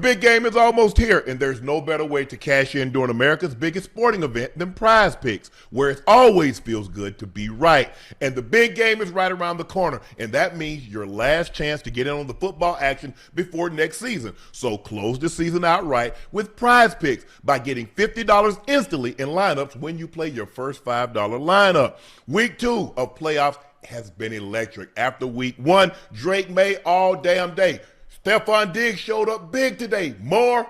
big game is almost here, and there's no better way to cash in during America's biggest sporting event than Prize Picks, where it always feels good to be right. And the big game is right around the corner, and that means your last chance to get in on the football action before next season. So close the season out right with Prize Picks by getting $50 instantly in lineups when you play your first $5 lineup. Week 2 of playoffs has been electric. After week 1, Drake made all damn day. Stephon Diggs showed up big today. More.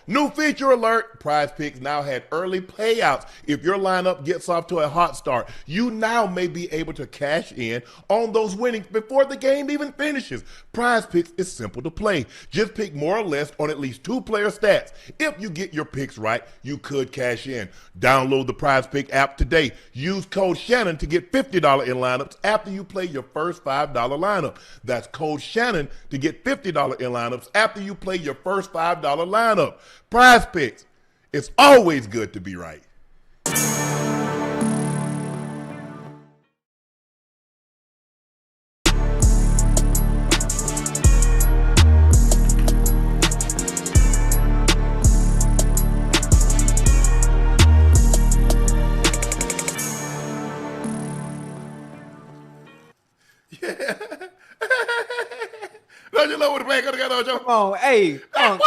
New feature alert. Prize Picks now had early payouts. If your lineup gets off to a hot start, you now may be able to cash in on those winnings before the game even finishes. Prize Picks is simple to play. Just pick more or less on at least 2 player stats. If you get your picks right, you could cash in. Download the Prize Pick app today. Use code Shannon to get $50 in lineups after you play your first $5 lineup. That's code Shannon to get $50 in lineups after you play your first $5 lineup. Prize Picks. It's always good to be right. Don't you love what the man got Ocho? Come on, hey. Whoa.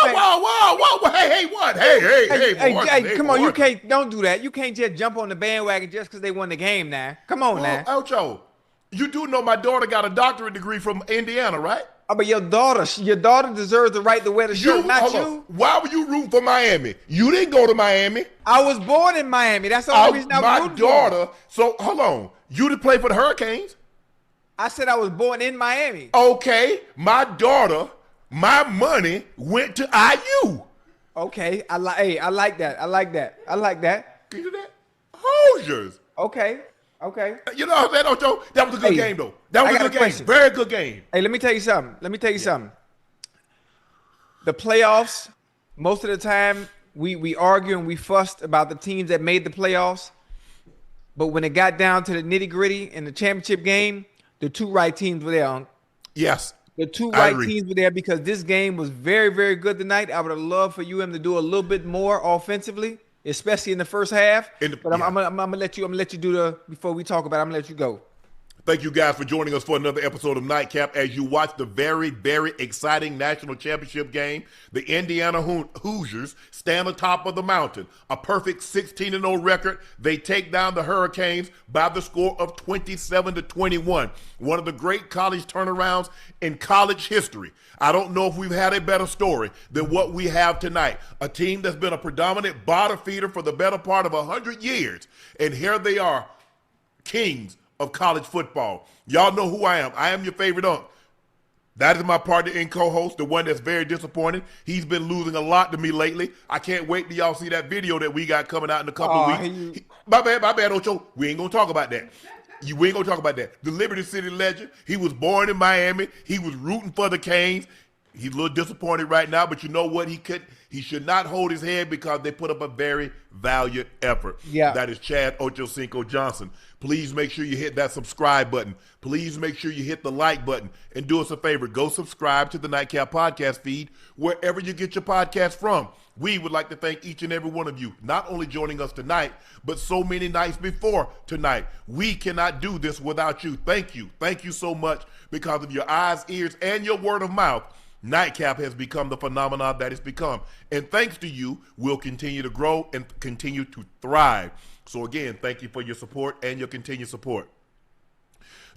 Hey, what? Hey, come on, you can't, don't do that. You can't just jump on the bandwagon just because they won the game now. Come on now. Ocho, you do know my daughter got a doctorate degree from Indiana, right? Oh, but your daughter deserves the right to wear the shirt, not you. Why were you rooting for Miami? You didn't go to Miami. I was born in Miami. That's the only reason I was rooting for my daughter. So, hold on. You didn't play for the Hurricanes? I said I was born in Miami. Okay, my daughter, my money went to IU. Okay, I like that. Can you do that? Hoosiers. Okay. You know what I'm saying, Ocho? That was a good game, though. That was a good game. Very good game. Hey, let me tell you something. The playoffs, most of the time, we argue and we fussed about the teams that made the playoffs. But when it got down to the nitty-gritty in the championship game, the 2 right teams were there, Unc. Yes. The 2 right teams were there because this game was very, very good tonight. I would have loved for UM to do a little bit more offensively, especially in the first half. But I'm gonna let you do before we talk about it, I'm gonna let you go. Thank you guys for joining us for another episode of Nightcap as you watch the very, very exciting national championship game. The Indiana Hoosiers stand atop of the mountain. A perfect 16-0 record. They take down the Hurricanes by the score of 27-21. One of the great college turnarounds in college history. I don't know if we've had a better story than what we have tonight. A team that's been a predominant bottom feeder for the better part of 100 years. And here they are, kings of college football. Y'all know who I am. I am your favorite Unc. That is my partner and co-host, the one that's very disappointed. He's been losing a lot to me lately. I can't wait till y'all see that video that we got coming out in a couple of weeks. My bad, Ocho. We ain't gonna talk about that. We ain't gonna talk about that. The Liberty City legend. He was born in Miami. He was rooting for the Canes. He's a little disappointed right now, but you know what? He should not hold his head because they put up a very valiant effort. Yeah. That is Chad Ochocinco Johnson. Please make sure you hit that subscribe button. Please make sure you hit the like button. And do us a favor, go subscribe to the Nightcap podcast feed wherever you get your podcast from. We would like to thank each and every one of you, not only joining us tonight, but so many nights before tonight. We cannot do this without you. Thank you. Thank you so much because of your eyes, ears, and your word of mouth. Nightcap has become the phenomenon that it's become. And thanks to you, we'll continue to grow and continue to thrive. So again, thank you for your support and your continued support.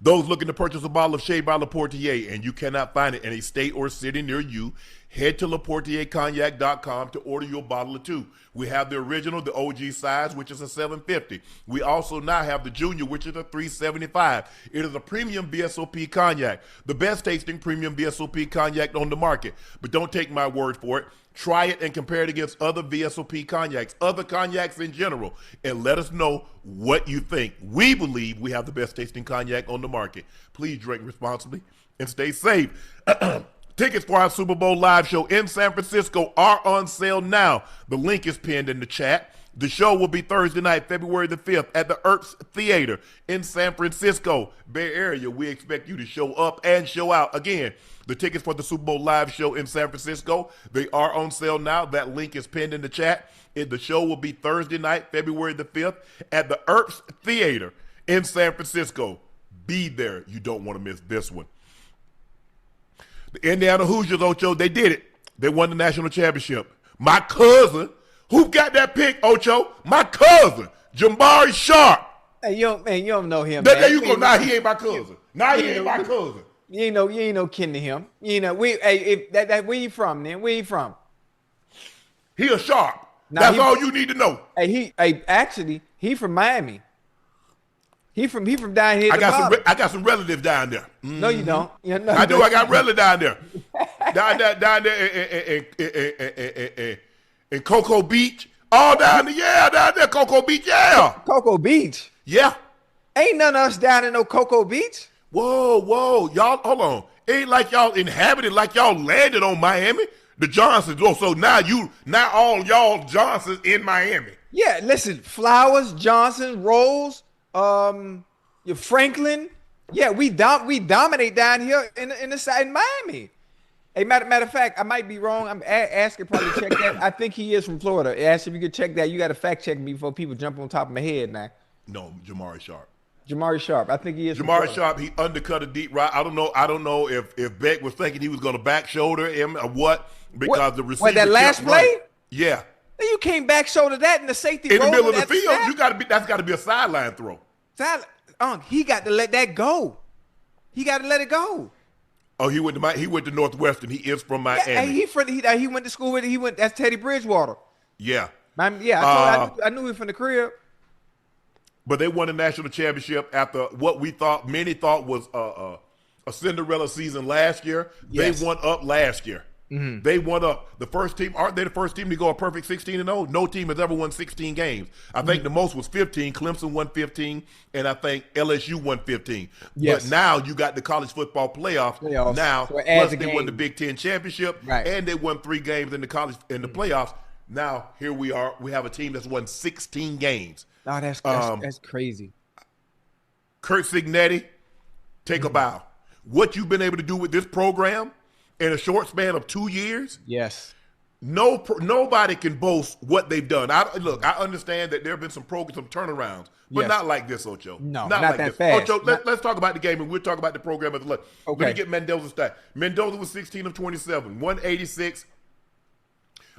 Those looking to purchase a bottle of Shea by Laportier and you cannot find it in a state or city near you, head to LaportierCognac.com to order your bottle of 2. We have the original, the OG size, which is a $7.50. We also now have the junior, which is a $3.75. It is a premium VSOP cognac, the best tasting premium VSOP cognac on the market. But don't take my word for it. Try it and compare it against other VSOP cognacs, other cognacs in general, and let us know what you think. We believe we have the best tasting cognac on the market. Please drink responsibly and stay safe. Tickets for our Super Bowl live show in San Francisco are on sale now. The link is pinned in the chat. The show will be Thursday night, February the 5th at the Erps Theater in San Francisco Bay Area. We expect you to show up and show out. Again, the tickets for the Super Bowl live show in San Francisco, they are on sale now. That link is pinned in the chat. The show will be Thursday night, February the 5th at the Erps Theater in San Francisco. Be there. You don't want to miss this one. The Indiana Hoosiers, Ocho, they did it. They won the national championship. My cousin, who got that pick, Ocho? My cousin, Jamari Sharp. Hey, you don't know him. There you go. Now he ain't my cousin. Now he ain't my cousin. You ain't no kin to him. Where you from, then? Where you from? He a Sharp. Now that's all you need to know. Actually, he from Miami. He from down here. I got some relatives down there. Mm-hmm. No, you don't. I do. I got relatives down there. down there in Cocoa Beach. All down there. Yeah, down there, Cocoa Beach. Yeah. Cocoa Beach. Yeah. Ain't none of us down in no Cocoa Beach. Whoa. Y'all, hold on. Ain't like y'all inhabited, like y'all landed on Miami. The Johnsons. Oh, so now all y'all Johnsons in Miami. Yeah, listen. Flowers, Johnson, Rose, your Franklin. Yeah, we dominate down here in the side in Miami. Hey, matter of fact, I might be wrong. I'm asking probably check that. I think he is from Florida. Ask if you could check that. You got to fact check me before people jump on top of my head now. No, Jamari Sharp. Jamari Sharp. I think he is. Jamari Sharp. He undercut a deep right. I don't know if Beck was thinking he was going to back shoulder him or what because the receiver. That last play? Running. Yeah. Then you came back shoulder that in the safety in the middle of the field. That's got to be a sideline throw. He got to let that go. He got to let it go. Oh, he went to Northwestern. He is from Miami. Yeah, he went to school with it. That's Teddy Bridgewater. Yeah. I knew him from the crib. But they won the national championship after what many thought was a Cinderella season last year. Yes. They won up last year. Mm-hmm. They won up. The first team, aren't they the first team to go a perfect 16-0? No team has ever won 16 games. I think the most was 15. Clemson won 15, and I think LSU won 15. Yes. But now you got the college football playoffs. Now, so plus they won the Big Ten championship, right, and they won 3 games in the playoffs. Now, here we are. We have a team that's won 16 games. Oh, that's crazy. Kurt Signetti, take a bow. What you've been able to do with this program in a short span of 2 years, yes, nobody can boast what they've done. I understand that there have been some turnarounds, but not like this, Ocho. No, not like that fast. Ocho, let's talk about the game, and we'll talk about the program at the lunch. Okay. Let me get Mendoza's stat. Mendoza was 16 of 27, 186.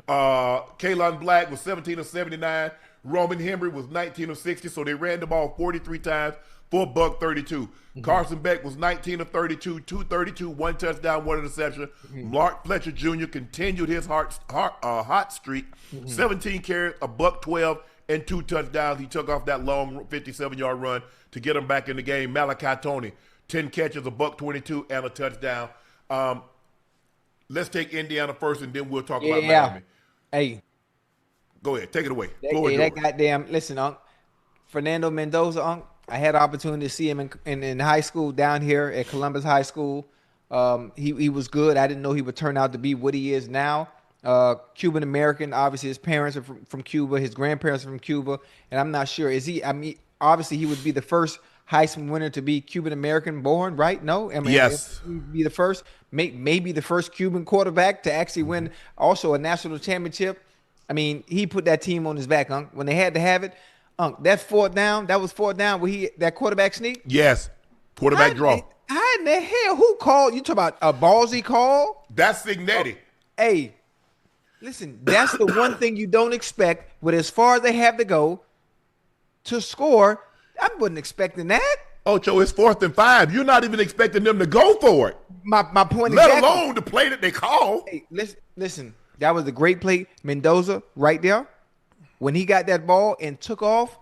Kaylon Black was 17 of 79. Roman Henry was 19 of 60, so they ran the ball 43 times for $132. Mm-hmm. Carson Beck was 19 of 32, 232, 1 touchdown, 1 interception. Mm-hmm. Mark Fletcher Jr. continued his hot streak, 17 carries, $112, and 2 touchdowns. He took off that long 57-yard run to get him back in the game. Malachi Toney, 10 catches, $122, and a touchdown. Let's take Indiana first, and then we'll talk about Miami. Hey. Go ahead. Take it away. That goddamn, listen, Unc. Fernando Mendoza, Unc. I had the opportunity to see him in high school down here at Columbus High School. He was good. I didn't know he would turn out to be what he is now. Cuban American. Obviously, his parents are from Cuba. His grandparents are from Cuba. And I'm not sure. Is he? I mean, obviously, he would be the first Heisman winner to be Cuban American born, right? No? I mean, yes. He'd be the first, maybe the first Cuban quarterback to actually win also a national championship. I mean, he put that team on his back, Unc. When they had to have it, Unc, that fourth down where that quarterback sneak? Yes. Quarterback draw. How in the hell? Who called? You talk about a ballsy call? That's Signetti. Hey, listen, that's the one thing you don't expect with as far as they have to go to score. I wasn't expecting that. Ocho, it's 4th and 5. You're not even expecting them to go for it. My point is, let alone the play that they call. Hey, listen. That was a great play. Mendoza right there. When he got that ball and took off,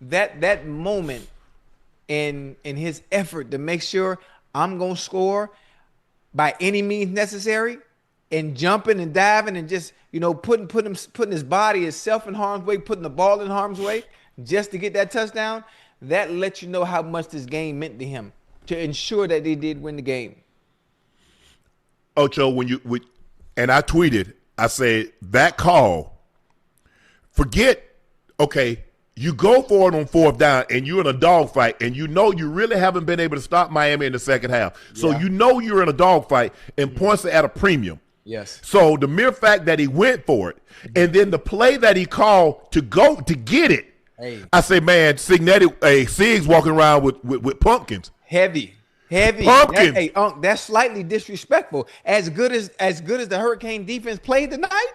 that moment in his effort to make sure I'm going to score by any means necessary and jumping and diving and just, putting his body, himself in harm's way, putting the ball in harm's way just to get that touchdown, that lets you know how much this game meant to him to ensure that they did win the game. Ocho, and I tweeted, I say that call, forget okay, you go for it on 4th down, and you're in a dogfight, and you know you really haven't been able to stop Miami in the second half. So you know you're in a dogfight, and points are at a premium. Yes. So the mere fact that he went for it, and then the play that he called to go to get it, I say, man, Sig's walking around with pumpkins. Heavy. Pumpkins. That's slightly disrespectful. As good as the Hurricane defense played tonight,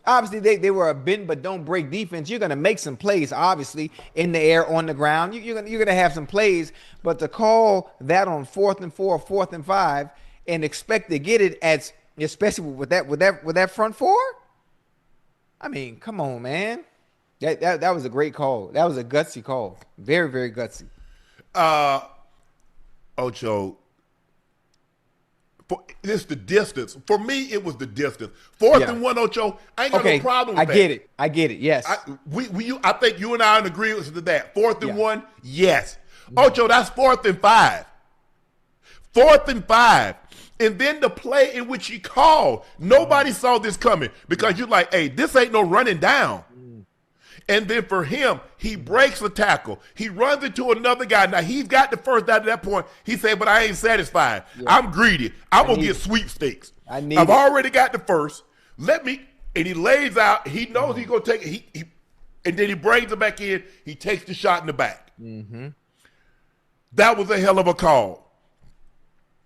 obviously they were a bend but don't break defense. You're gonna make some plays, obviously, in the air, on the ground. You're gonna have some plays, but to call that on 4th and 4, 4th and 5, and expect to get it especially with that front four, I mean, come on, man. That was a great call. That was a gutsy call. Very, very gutsy. Ocho, it's the distance. For me, it was the distance. 4th and 1, Ocho, I ain't got no problem with that. I get it. Yes. I think you and I are in agreement to that. 4th and 1, yes. Ocho, that's 4th and 5. 4th and 5. And then the play in which he called, nobody saw this coming because you're like, hey, this ain't no running down. And then for him, he breaks a tackle. He runs into another guy. Now, he's got the first down at that point. He said, but I ain't satisfied. Yeah. I'm greedy. I'm going to get sweepstakes. I've already got the first. And he lays out. He knows he's going to take it. And then he brings it back in. He takes the shot in the back. That was a hell of a call.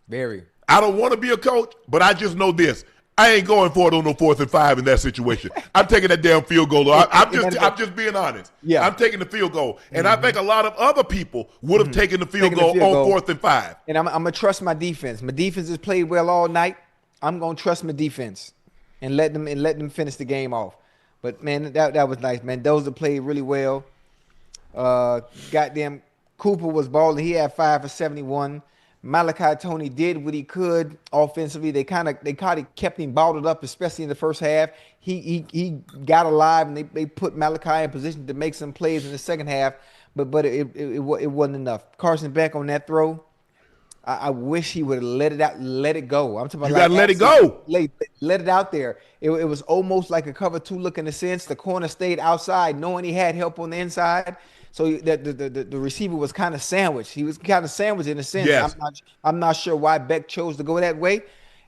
Very. I don't want to be a coach, but I just know this. I ain't going for it on no 4th and 5 in that situation. I'm taking that damn field goal. I'm just being honest. Yeah. I'm taking the field goal. And I think a lot of other people would have taken the field goal on 4th and 5. And I'm going to trust my defense. My defense has played well all night. I'm going to trust my defense and let them finish the game off. But, man, that was nice. Mendoza played really well. Goddamn, Cooper was balling. He had 5 for 71. Malachi Tony did what he could offensively. They kind of kept him bottled up, especially in the first half. He got alive, and they put Malachi in position to make some plays in the second half, but it wasn't enough. Carson Beck on that throw, I wish he would have let it go. I'm talking about you gotta let it go. Let it out there. It was almost like a cover 2 look in a sense. The corner stayed outside, knowing he had help on the inside. So the receiver was kind of sandwiched. He was kind of sandwiched in a sense. Yes. I'm not sure why Beck chose to go that way.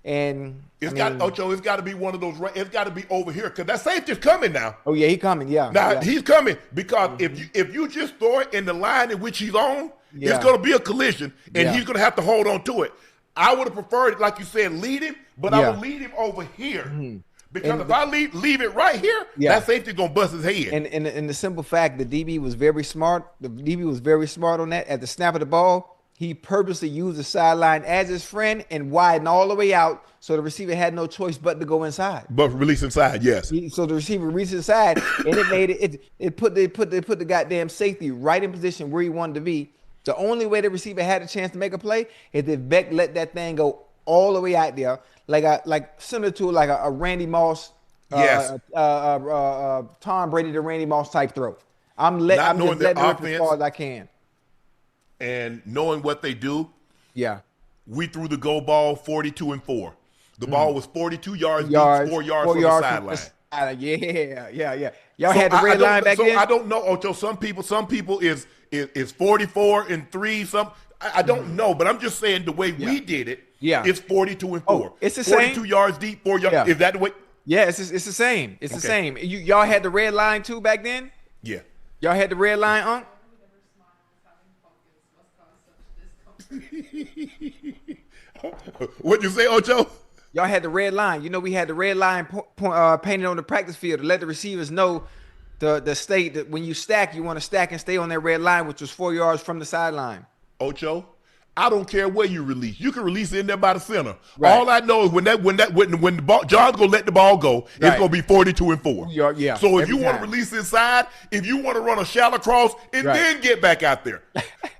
And Ocho, it's got to be one of those. It's got to be over here because that safety's coming now. Oh yeah, he's coming. Yeah. Now he's coming because if you just throw it in the line in which he's on, it's going to be a collision, and he's going to have to hold on to it. I would have preferred, like you said, lead him, but I would lead him over here. Because if I leave it right here, that safety's going to bust his head. And the simple fact, the DB was very smart. The DB was very smart on that. At the snap of the ball, he purposely used the sideline as his friend and widened all the way out, so the receiver had no choice but to go inside. But release inside, yes. So the receiver reached inside, and it made it put the goddamn safety right in position where he wanted to be. The only way the receiver had a chance to make a play is if Beck let that thing go all the way out there. Like similar to a Randy Moss, Tom Brady to Randy Moss type throw. I'm just letting it rip as far as I can. And knowing what they do, we threw the go ball 42 and 4. The ball was 42 yards deep, 4 yards from the sideline. Yeah. Y'all had the red line back then. I don't know, Ocho. Some people is 44 and 3. I don't know, but I'm just saying the way we did it. Yeah, it's 42 and 4. It's the 42 same. yards deep, 4 yards. Is that the way? Yeah, it's the same. It's the same. Y'all had the red line too back then. Yeah. Y'all had the red line, Unc. What'd you say, Ocho? Y'all had the red line. You know, we had the red line painted on the practice field to let the receivers know the state that when you stack, you want to stack and stay on that red line, which was 4 yards from the sideline. Ocho, I don't care where you release. You can release it in there by the center. Right. All I know is when the ball, John's gonna let the ball go, it's gonna be 42 and 4. Yeah. So if you want to release inside, if you want to run a shallow cross, and then get back out there,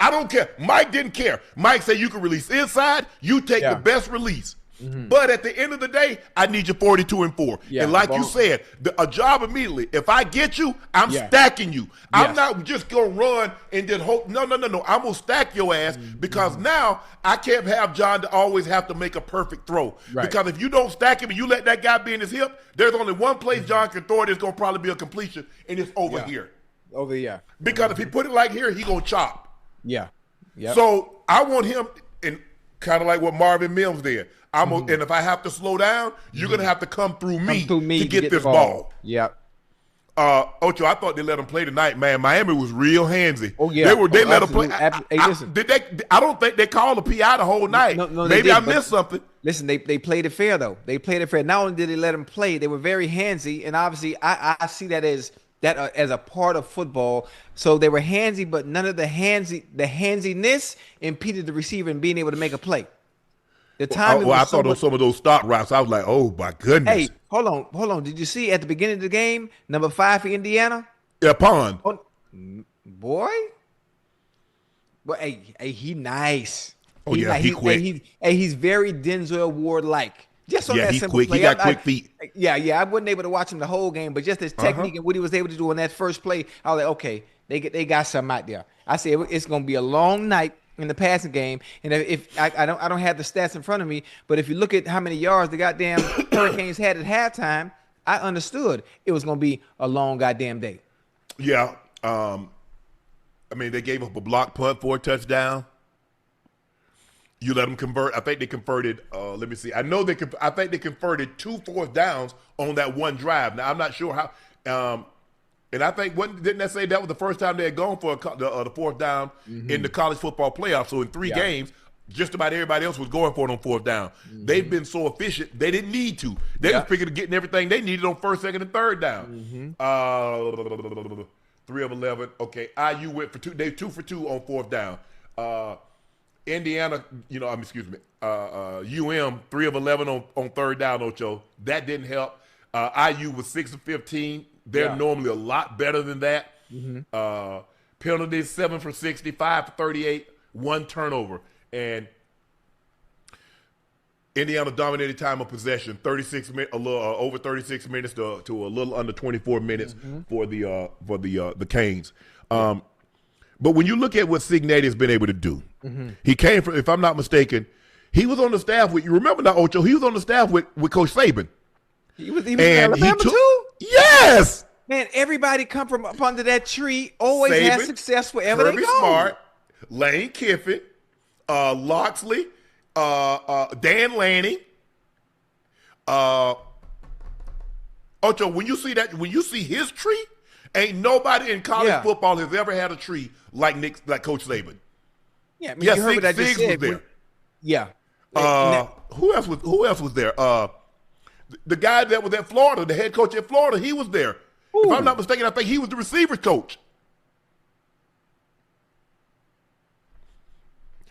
I don't care. Mike didn't care. Mike said you can release inside. You take the best release. But at the end of the day, I need you 42 and 4. And like you said, a job immediately. If I get you, I'm stacking you. I'm not just going to run and then hope. No. I'm going to stack your ass because now I can't have John to always have to make a perfect throw. Because if you don't stack him and you let that guy be in his hip, there's only one place John can throw it. It's going to probably be a completion, and it's over here. Over yeah. Because if he put it like here, he gonna chop. Yeah. Yeah. So I want him, and kind of like what Marvin Mims did. And if I have to slow down, you're gonna have to come through me to get this ball. Yep. Ocho, I thought they let him play tonight, man. Miami was real handsy. Oh yeah, they let him play. Listen. I don't think they called the PI the whole night. No, maybe I missed something. Listen, they played it fair though. They played it fair. Not only did they let him play, they were very handsy, and obviously I see that as a part of football. So they were handsy, but none of the handsiness impeded the receiver in being able to make a play. The time. I thought on some of those stock routes, I was like, oh my goodness. Hey, hold on. Did you see at the beginning of the game, number 5 for Indiana? Yeah, Pond. Oh, boy. But hey, he nice. Oh yeah, he quick. He's very Denzel Ward-like. Just on that simple quick. play. He got quick feet. Yeah. I wasn't able to watch him the whole game, but just his technique and what he was able to do on that first play, I was like, okay, they got something out there. I said it's gonna be a long night in the passing game, and if I don't have the stats in front of me, but if you look at how many yards the goddamn Hurricanes had at halftime, I understood it was gonna be a long goddamn day. Yeah, I mean they gave up a block punt for a touchdown. You let them convert. I think they converted. Let me see. I think they converted 2 fourth downs on that one drive. Now I'm not sure how. And I think didn't that say that was the first time they had gone for the fourth down in the college football playoffs? So in 3 games, just about everybody else was going for it on fourth down. They've been so efficient, they didn't need to. They was figuring getting everything they needed on first, second, and third down. 3 of 11. Okay, IU went for 2. They 2 for 2 on fourth down. Indiana, UM 3 of 11 on third down. Ocho, that didn't help. IU was 6 of 15. They're normally a lot better than that. Penalties 7 for 65 for 38, 1 turnover, and Indiana dominated time of possession, 36 minutes, a little over 36 minutes to a little under 24 minutes for the Canes. But when you look at what Cignetti has been able to do, he came from, if I'm not mistaken, he was on the staff with, you remember that, Ocho? He was on the staff with Coach Saban. He was in Alabama too? Yes! Man, everybody come from up under that tree, always Saban, has success wherever Kirby they go. Smart, Lane Kiffin, Loxley, Dan Lanning. Ocho, when you see his tree, ain't nobody in college football has ever had a tree like Coach Saban. Yeah, I mean, you heard what I just said. Was there. Yeah. Who else was there? The guy that was at Florida, the head coach at Florida, he was there. Ooh. If I'm not mistaken, I think he was the receivers coach.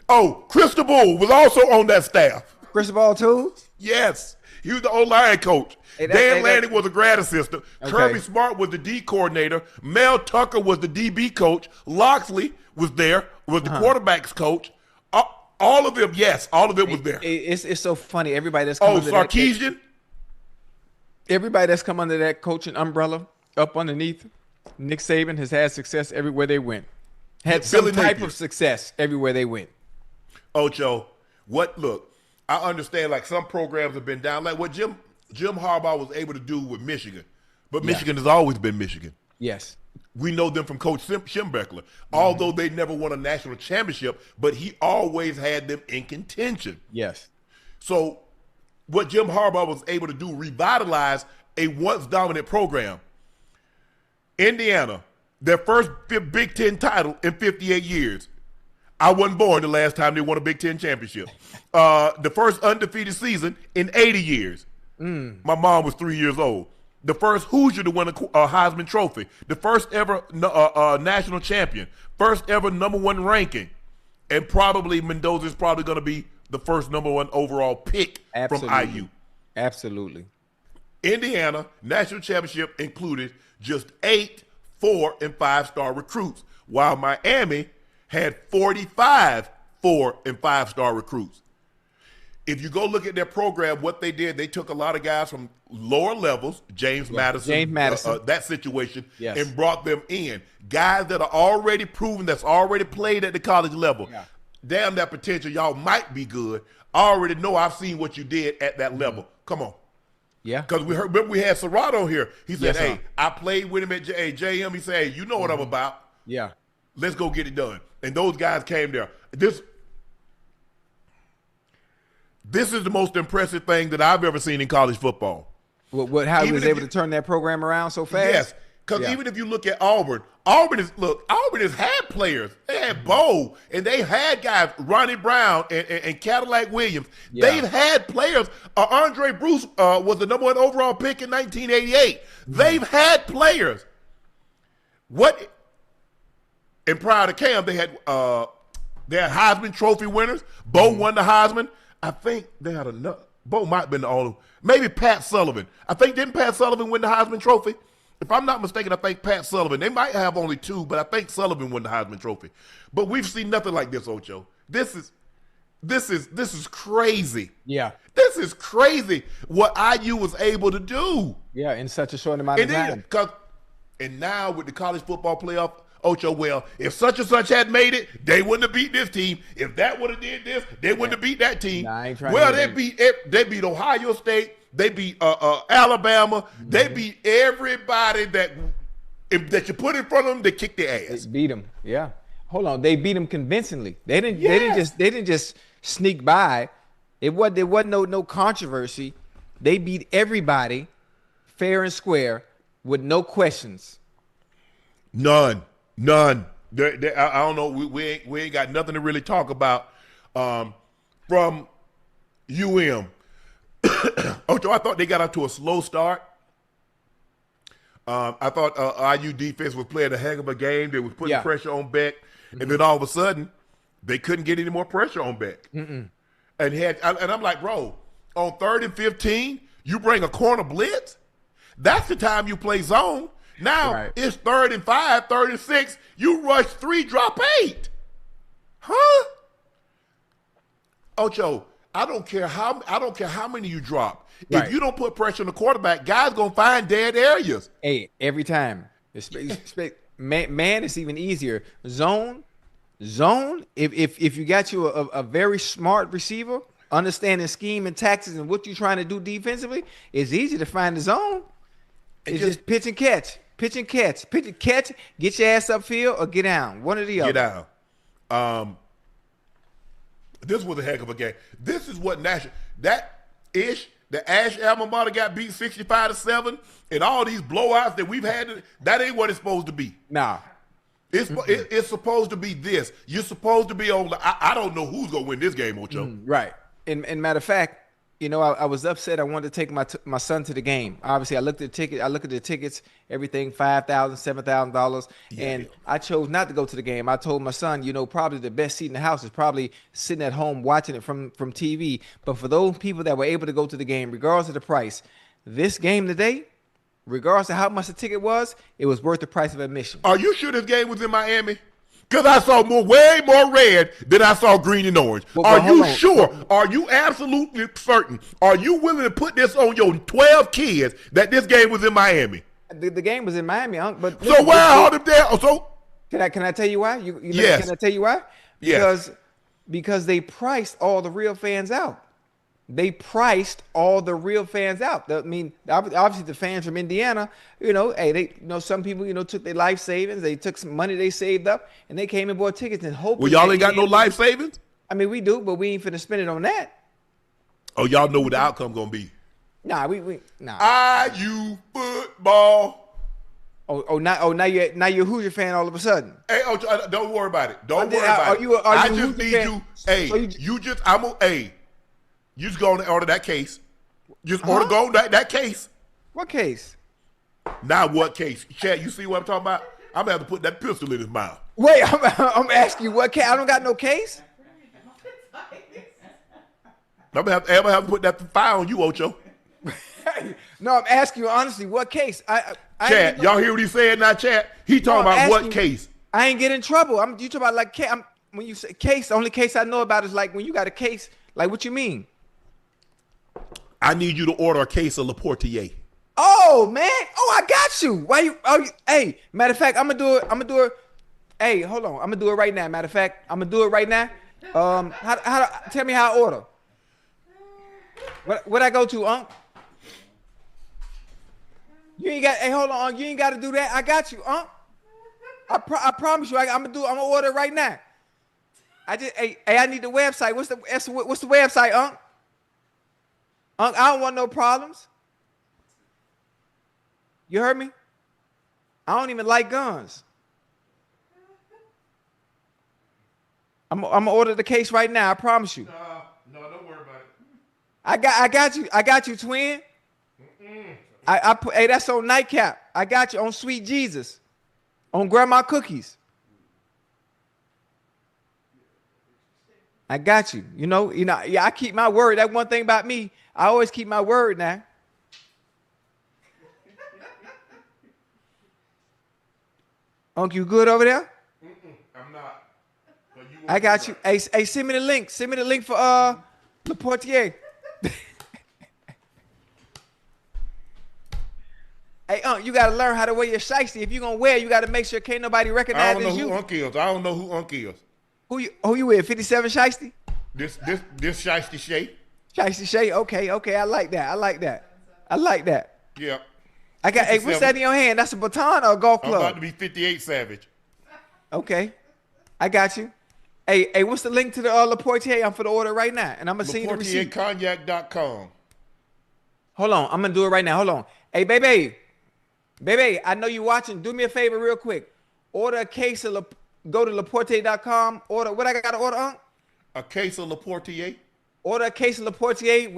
Oh, Cristobal was also on that staff. Cristobal too? Yes. He was the O-line coach. Dan Lanning was a grad assistant. Okay. Kirby Smart was the D coordinator. Mel Tucker was the DB coach. Loxley was there, was the quarterback's coach. All of them, yes, all of them was there. It's so funny. Everybody that's come under Sarkisian. Everybody that's come under that coaching umbrella, up underneath, Nick Saban has had success everywhere they went. Had some type of success everywhere they went. Ocho, look, I understand like some programs have been down, like what Jim Harbaugh was able to do with Michigan. But Michigan has always been Michigan. Yes. We know them from Coach Schembechler. Although they never won a national championship, but he always had them in contention. Yes. So what Jim Harbaugh was able to do, revitalize a once dominant program. Indiana, their first Big Ten title in 58 years. I wasn't born the last time they won a Big Ten championship. The first undefeated season in 80 years. My mom was 3 years old. The first Hoosier to win a Heisman Trophy. The first ever national champion. First ever #1 ranking. And probably Mendoza is probably going to be the first #1 overall pick from IU. Absolutely. Indiana national championship included just 8 4- and 5-star recruits, while Miami had 45 4- and 5-star recruits. If you go look at their program, what they did, they took a lot of guys from lower levels, James Madison, that situation, and brought them in. Guys that are already proven, that's already played at the college level. Yeah. Damn, that potential, y'all might be good. I already know I've seen what you did at that level. Come on. Yeah. Because remember we had Serrato here. He said, Yes, hey, sir. I played with him at JM. He said, hey, you know what I'm about. Yeah. Let's go get it done. And those guys came there. This is the most impressive thing that I've ever seen in college football. How he was able to turn that program around so fast? Yes, because even if you look at Auburn has had players. They had Bo, and they had guys, Ronnie Brown and Cadillac Williams. Yeah. They've had players. Andre Bruce was the number 1 overall pick in 1988. They've had players. And prior to Cam, they had Heisman Trophy winners. Bo won the Heisman. I think they had another. Bo might have been the only. Maybe Pat Sullivan. I think didn't Pat Sullivan win the Heisman Trophy? If I'm not mistaken, I think Pat Sullivan. They might have only 2, but I think Sullivan won the Heisman Trophy. But we've seen nothing like this, Ocho. This is crazy. Yeah. This is crazy what IU was able to do. Yeah, in such a short amount of time. And now with the college football playoff, Ocho, well, if such and such had made it, they wouldn't have beat this team. If that would have did this, they wouldn't have beat that team. Nah, I ain't trying well, to they beat Ohio State. They beat Alabama. They beat everybody that you put in front of them. They kicked their ass. They beat them. Yeah. Hold on. They beat them convincingly. They didn't just sneak by. There wasn't no controversy. They beat everybody fair and square with no questions. None. I don't know. We ain't got nothing to really talk about from UM. Ocho, I thought they got out to a slow start. I thought IU defense was playing a heck of a game. They was putting pressure on Beck, and then all of a sudden, they couldn't get any more pressure on Beck. And I'm like, bro, on 3rd and 15, you bring a corner blitz. That's the time you play zone. Now it's 3rd and 5, 3rd and 6. You rush 3, drop 8. Huh? Ocho, I don't care how many you drop. Right. If you don't put pressure on the quarterback, guys gonna find dead areas. Hey, every time. Man, it's even easier. Zone. If you got you a very smart receiver, understanding scheme and tactics and what you're trying to do defensively, it's easy to find the zone. It's just pitch and catch. Pitch and catch. Pitch and catch. Get your ass upfield or get down. One or the other. Get down. This was a heck of a game. This is what the Ash alma mater got beat 65-7, and all these blowouts that we've had. That ain't what it's supposed to be. Nah. It's supposed to be this. You're supposed to be on. I don't know who's gonna win this game, Ocho. Right. And matter of fact, I was upset. I wanted to take my son to the game. Obviously, I looked at the tickets, everything $5,000, $7,000, and I chose not to go to the game. I told my son, probably the best seat in the house is probably sitting at home watching it from TV. But for those people that were able to go to the game, regardless of the price, this game today, regardless of how much the ticket was, it was worth the price of admission. Are you sure this game was in Miami? Because I saw way more red than I saw green and orange. Are you sure? Are you absolutely certain? Are you willing to put this on your 12 kids that this game was in Miami? The game was in Miami, Unc. But so why all them there? So can I tell you why? Yes. Can I tell you why? Because they priced all the real fans out. They priced all the real fans out. I mean, obviously the fans from Indiana, some people, took their life savings. They took some money they saved up, and they came and bought tickets and hoped. Well, y'all ain't got no life savings? I mean, we do, but we ain't finna spend it on that. Oh, y'all know what the outcome gonna be. Nah, nah. IU football. Now you're a Hoosier fan all of a sudden. Hey, don't worry about it. Don't worry about it. I just need you. Hey, you just go and order that case. Just order go that case. What case? Now what case? Chad, you see what I'm talking about? I'm gonna have to put that pistol in his mouth. Wait, I'm asking you what case? I don't got no case. I'm gonna have to put that fire on you, Ocho. No, I'm asking you honestly, what case? Chad, y'all hear what he's saying now, Chad? He talking about what case? I ain't get in trouble. You talking about like when you say case, the only case I know about is like when you got a case. Like what you mean? I need you to order a case of Le Portier. Oh man! Oh, I got you. Why you? Oh, hey. Matter of fact, I'm gonna do it. Hey, hold on. I'm gonna do it right now. Matter of fact, I'm gonna do it right now. Tell me how I order. What I go to, Unc? You ain't got. Hey, hold on. You ain't got to do that. I got you, I promise you. I'm gonna order it right now. I need the website. What's the website, Unc? Unc, I don't want no problems. You heard me? I don't even like guns. I'm gonna order the case right now. I promise you. No, don't worry about it. I got you, twin. Hey, that's on Nightcap. I got you on Sweet Jesus, on Grandma Cookies. I got you. Yeah, I keep my word. That one thing about me, I always keep my word now. Unc, you good over there? I'm not. I got you. Hey, send me the link. Send me the link for Laportier. Hey, Unc, you gotta learn how to wear your shiesty. If you're gonna wear it, you gotta make sure can't nobody recognize it's you. I don't know who Unc is. Who you with? 57 shiesty? This shiesty shape. Shiesty shape. Okay. I like that. Yeah. I got. 57. Hey, what's that in your hand? That's a baton or a golf club? I'm about to be 58 Savage. Okay, I got you. Hey, what's the link to the Laportier? I'm for the order right now, and I'm gonna send you the receipt. LaportierCognac.com. Hold on, I'm gonna do it right now. Hold on. Hey, baby, I know you watching. Do me a favor, real quick. Order a case of go to Laportier.com. Order what I got to order, Unc? A case of Laportier. Order a case of Laportier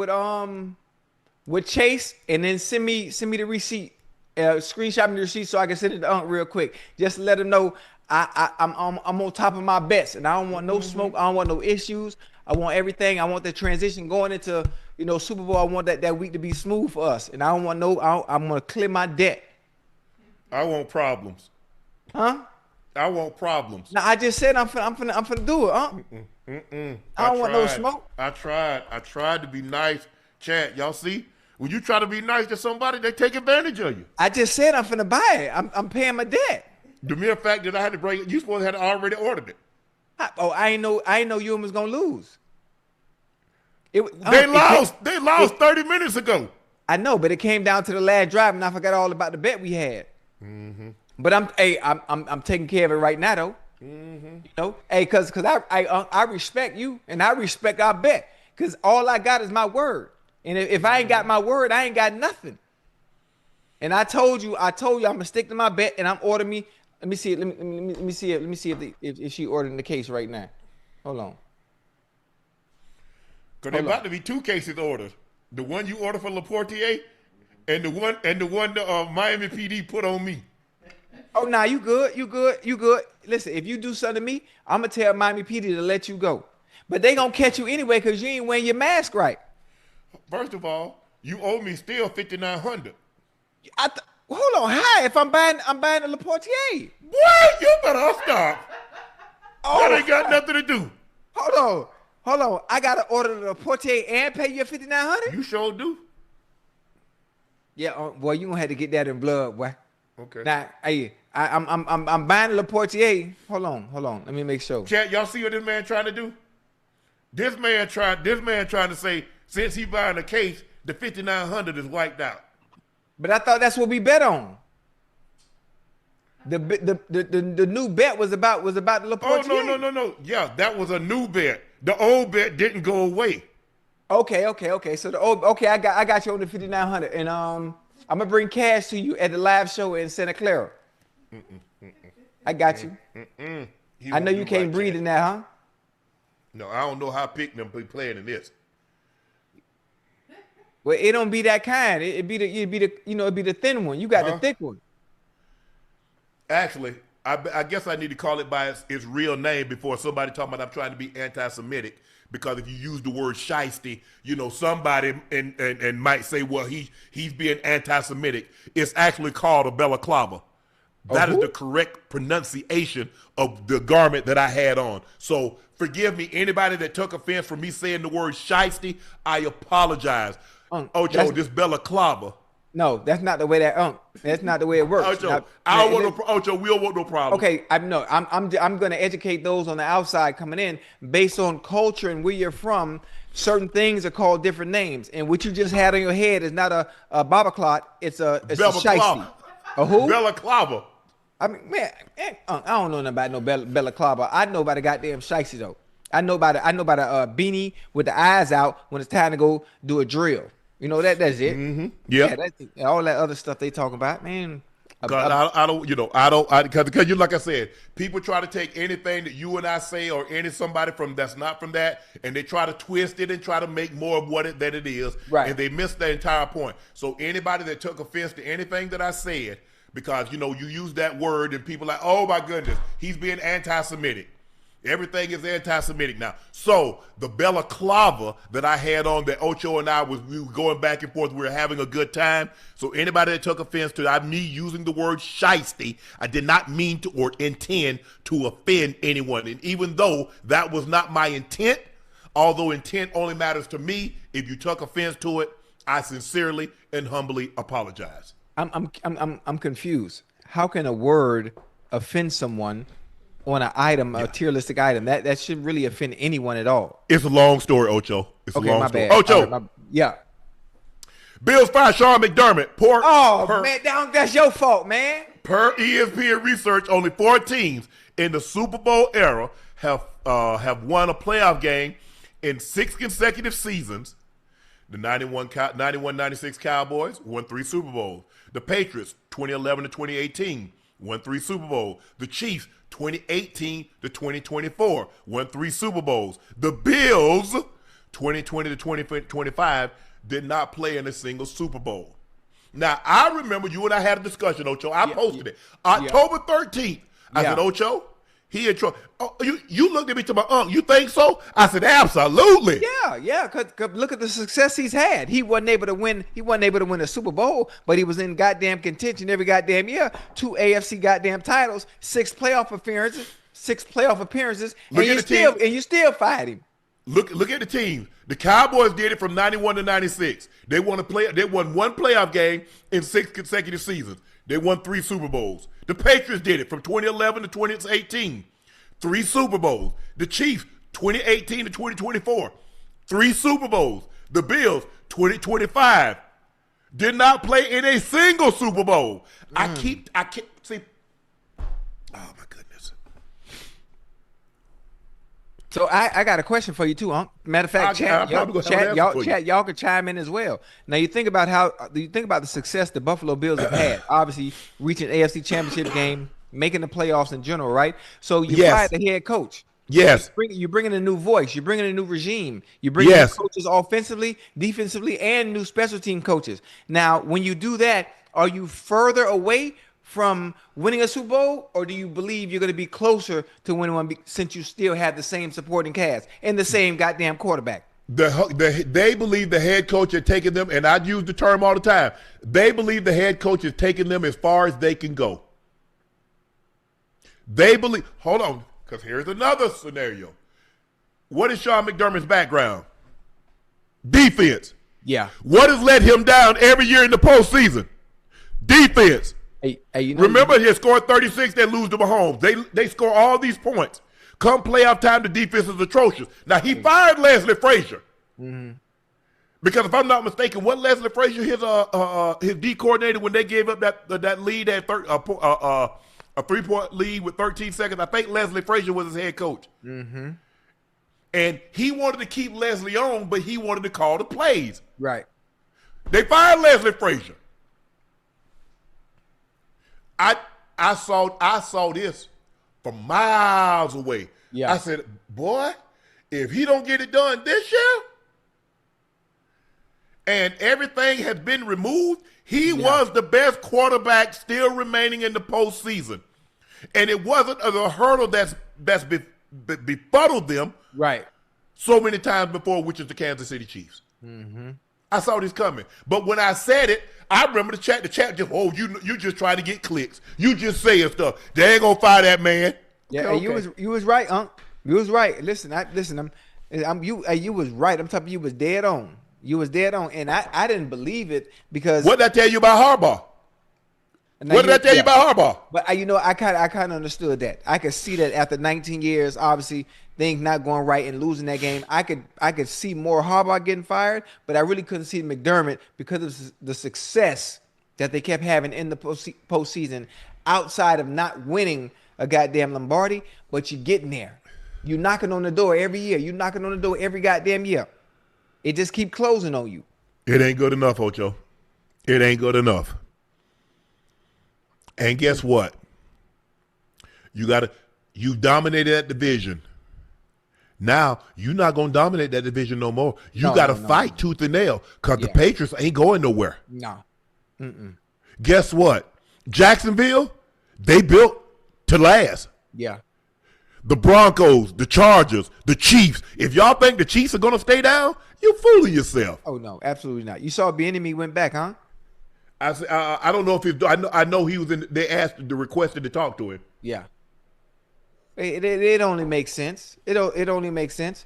with Chase, and then send me the receipt. Screenshot me the receipt so I can send it to Unc real quick. Just to let him know I'm on top of my bets, and I don't want no smoke. I don't want no issues. I want everything. I want the transition going into Super Bowl. I want that week to be smooth for us, and I don't want I'm gonna clear my debt. I want problems. Huh? I want problems. Now I just said I'm finna do it, huh? I don't want no smoke. I tried to be nice. Chad, y'all see? When you try to be nice to somebody, they take advantage of you. I just said I'm finna buy it. I'm paying my debt. The mere fact that I had to bring it, you supposed to have already ordered it. I ain't know you was gonna lose. They lost 30 minutes ago. I know, but it came down to the last drive, and I forgot all about the bet we had. Mm-hmm. But I'm taking care of it right now, though. Mm-hmm. Cause I respect you, and I respect our bet, cause all I got is my word, and if I ain't got my word, I ain't got nothing. And I told you I'm gonna stick to my bet, and I'm ordering me. Let me see it. Let me see it. Let me see if she ordering the case right now. Hold on. Cause there about to be two cases ordered. The one you ordered for Laportier, and the one Miami PD put on me. Oh, nah, you good. Listen, if you do something to me, I'm going to tell Miami PD to let you go. But they going to catch you anyway because you ain't wearing your mask right. First of all, you owe me still $5,900. Hold on, hi. If I'm buying a Laportier. What? You better stop. That ain't got nothing to do. Hold on. I got to order the Laportier and pay you $5,900? You sure do. Yeah, boy, you going to have to get that in blood, boy. Okay. Now, hey, I'm buying a Laportier. Hold on. Let me make sure. Chat, y'all see what this man trying to do? This man trying to say since he buying a case, the $5,900 is wiped out. But I thought that's what we bet on. The new bet was about the Laportier. Oh no. Yeah, that was a new bet. The old bet didn't go away. Okay. So I got you on the $5,900, and I'm gonna bring cash to you at the live show in Santa Clara. I got you. I know you can't breathe in that, huh? No, I don't know how Pick them be playing in this. Well, it don't be that kind. It'd be the thin one. You got the thick one. Actually, I guess I need to call it by its real name before somebody talking about I'm trying to be anti-Semitic. Because if you use the word shiesty, somebody and might say, well, he's being anti-Semitic. It's actually called a balaclava. That is the correct pronunciation of the garment that I had on. So forgive me, anybody that took offense from me saying the word shiesty, I apologize. Ocho, this balaclava. No, that's not the way that's not the way it works. Ocho, Now, I don't want no. Ocho, we don't want no problem. okay, I'm going to educate those on the outside coming in based on culture and where you're from. Certain things are called different names, and what you just had on your head is not a babaclot. It's a shiesty. A who? Balaclava. I mean, man, I don't know nothing about no balaclava. I know about the goddamn shiesty though. I know about a beanie with the eyes out when it's time to go do a drill. You know that's it. Mm-hmm. Yeah, all that other stuff they talking about, man. I don't, because you, like I said, people try to take anything that you and I say or somebody from that's not from that, and they try to twist it and try to make more of that it is, right? And they miss the entire point. So anybody that took offense to anything that I said, because you use that word and people are like, oh my goodness, he's being anti-Semitic. Everything is anti-Semitic now. So the balaclava that I had on that Ocho and we were going back and forth. We were having a good time. So anybody that took offense to me using the word shiesty, I did not mean to or intend to offend anyone. And even though that was not my intent, although intent only matters to me, if you took offense to it, I sincerely and humbly apologize. I'm confused. How can a word offend someone on an item, a tier listic item? That shouldn't really offend anyone at all. It's a long story, Ocho. It's okay, a long my story. Bad. Ocho. Right, yeah. Bills fire Sean McDermott. Man, that's your fault, man. Per ESPN research, only 4 teams in the Super Bowl era have won a playoff game in 6 consecutive seasons. The 91-96 Cowboys won 3 Super Bowls. The Patriots, 2011 to 2018, won 3 Super Bowls. The Chiefs, 2018 to 2024, won 3 Super Bowls. The Bills, 2020 to 2025, did not play in a single Super Bowl. Now, I remember you and I had a discussion, Ocho. I posted it. October 13th. I said, Ocho, he in trouble. Oh, you looked at me to my Unc. You think so? I said, absolutely. Yeah. Cause look at the success he's had. He wasn't able to win a Super Bowl, but he was in goddamn contention every goddamn year. 2 AFC goddamn titles, 6 playoff appearances, and you still fired him. Look at the team. The Cowboys did it from 91 to 96. They won 1 playoff game in 6 consecutive seasons. They won 3 Super Bowls. The Patriots did it from 2011 to 2018. 3 Super Bowls. The Chiefs, 2018 to 2024. 3 Super Bowls. The Bills, 2025. Did not play in a single Super Bowl. I can't see. Oh my goodness. So I got a question for you too, Unc. Matter of fact, y'all can chime in as well. Now you think about the success the Buffalo Bills have had. Obviously, reaching AFC Championship game, making the playoffs in general, right? So you fired the head coach. Yes. You're bringing a new voice. You're bringing a new regime. You're bringing new coaches offensively, defensively, and new special team coaches. Now, when you do that, are you further away from winning a Super Bowl, or do you believe you're going to be closer to winning one since you still have the same supporting cast and the same goddamn quarterback? They believe the head coach has taken them, and I use the term all the time. They believe the head coach has taken them as far as they can go. They believe. Hold on, because here's another scenario. What is Sean McDermott's background? Defense. Yeah. What has let him down every year in the postseason? Defense. Hey, remember, he scored 36. They lose to Mahomes. They score all these points. Come playoff time, the defense is atrocious. Now, he fired Leslie Frazier. Mm-hmm. Because if I'm not mistaken, what Leslie Frazier, his D coordinator, when they gave up that lead, a 3-point lead with 13 seconds, I think Leslie Frazier was his head coach. Mm-hmm. And he wanted to keep Leslie on, but he wanted to call the plays. Right. They fired Leslie Frazier. I saw this from miles away. Yeah. I said, boy, if he don't get it done this year, and everything has been removed, he was the best quarterback still remaining in the postseason. And it wasn't a hurdle that's befuddled them so many times before, which is the Kansas City Chiefs. Mm-hmm. I saw this coming. But when I said it, I remember the chat just, you just trying to get clicks. You just saying stuff. They ain't gonna fire that man. Yeah, okay. You was right, Unc. You was right. Listen, you was right. I'm telling you was dead on. You was dead on, and I didn't believe it because What did I tell you about Harbaugh? What did I tell you about Harbaugh? But I kind of understood that. I could see that after 19 years, obviously things not going right and losing that game. I could see more Harbaugh getting fired, but I really couldn't see McDermott because of the success that they kept having in the postseason, outside of not winning a goddamn Lombardi. But you're getting there. You're knocking on the door every year. You're knocking on the door every goddamn year. It just keep closing on you. It ain't good enough, Ocho. It ain't good enough. And guess what? You dominated that division. Now, you're not going to dominate that division no more. You got to fight tooth and nail because the Patriots ain't going nowhere. No. Mm-mm. Guess what? Jacksonville, they built to last. Yeah. The Broncos, the Chargers, the Chiefs. If y'all think the Chiefs are going to stay down, you're fooling yourself. Oh, no, absolutely not. You saw Bieniemy went back, huh? I don't know if I know he was in. They requested to talk to him. Yeah. It only makes sense. It only makes sense.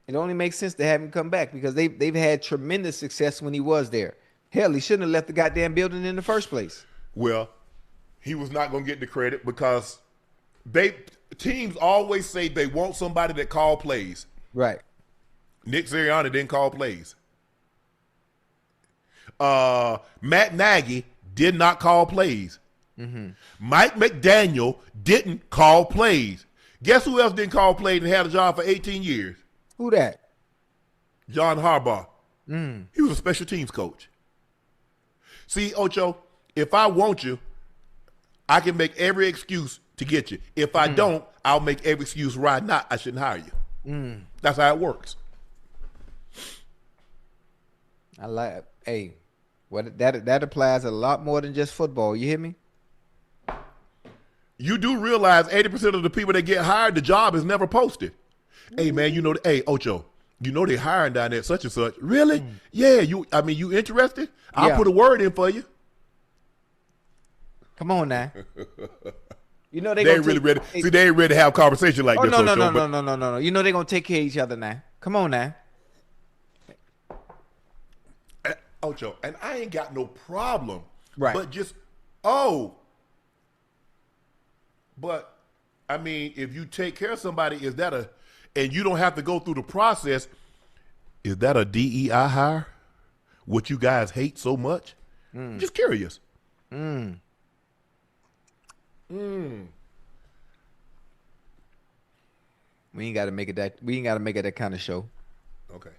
It only makes sense to have him come back because they've had tremendous success when he was there. Hell, he shouldn't have left the goddamn building in the first place. Well, he was not going to get the credit because teams always say they want somebody that call plays. Right. Nick Sirianni didn't call plays. Matt Nagy did not call plays. Mm-hmm. Mike McDaniel didn't call plays. Guess who else didn't call plays and had a job for 18 years? Who that? John Harbaugh. He was a special teams coach. See, Ocho, if I want you, I can make every excuse to get you. If I don't, I'll make every excuse why not. I shouldn't hire you. That's how it works. I like. Hey, that applies a lot more than just football. You hear me? You do realize 80% of the people that get hired, the job is never posted. Hey man, hey Ocho, they hiring down there such and such. Really? Yeah. You interested? I'll put a word in for you. Come on now. You know they ain't really ready. See, they ain't ready to have a conversation like this. No. You know they're gonna take care of each other now. Come on now. Ocho, and I ain't got no problem. Right. But but I mean, if you take care of somebody, and you don't have to go through the process, is that a DEI hire? What you guys hate so much? Just curious. We ain't got to make it that. We ain't got to make it that kind of show. Okay.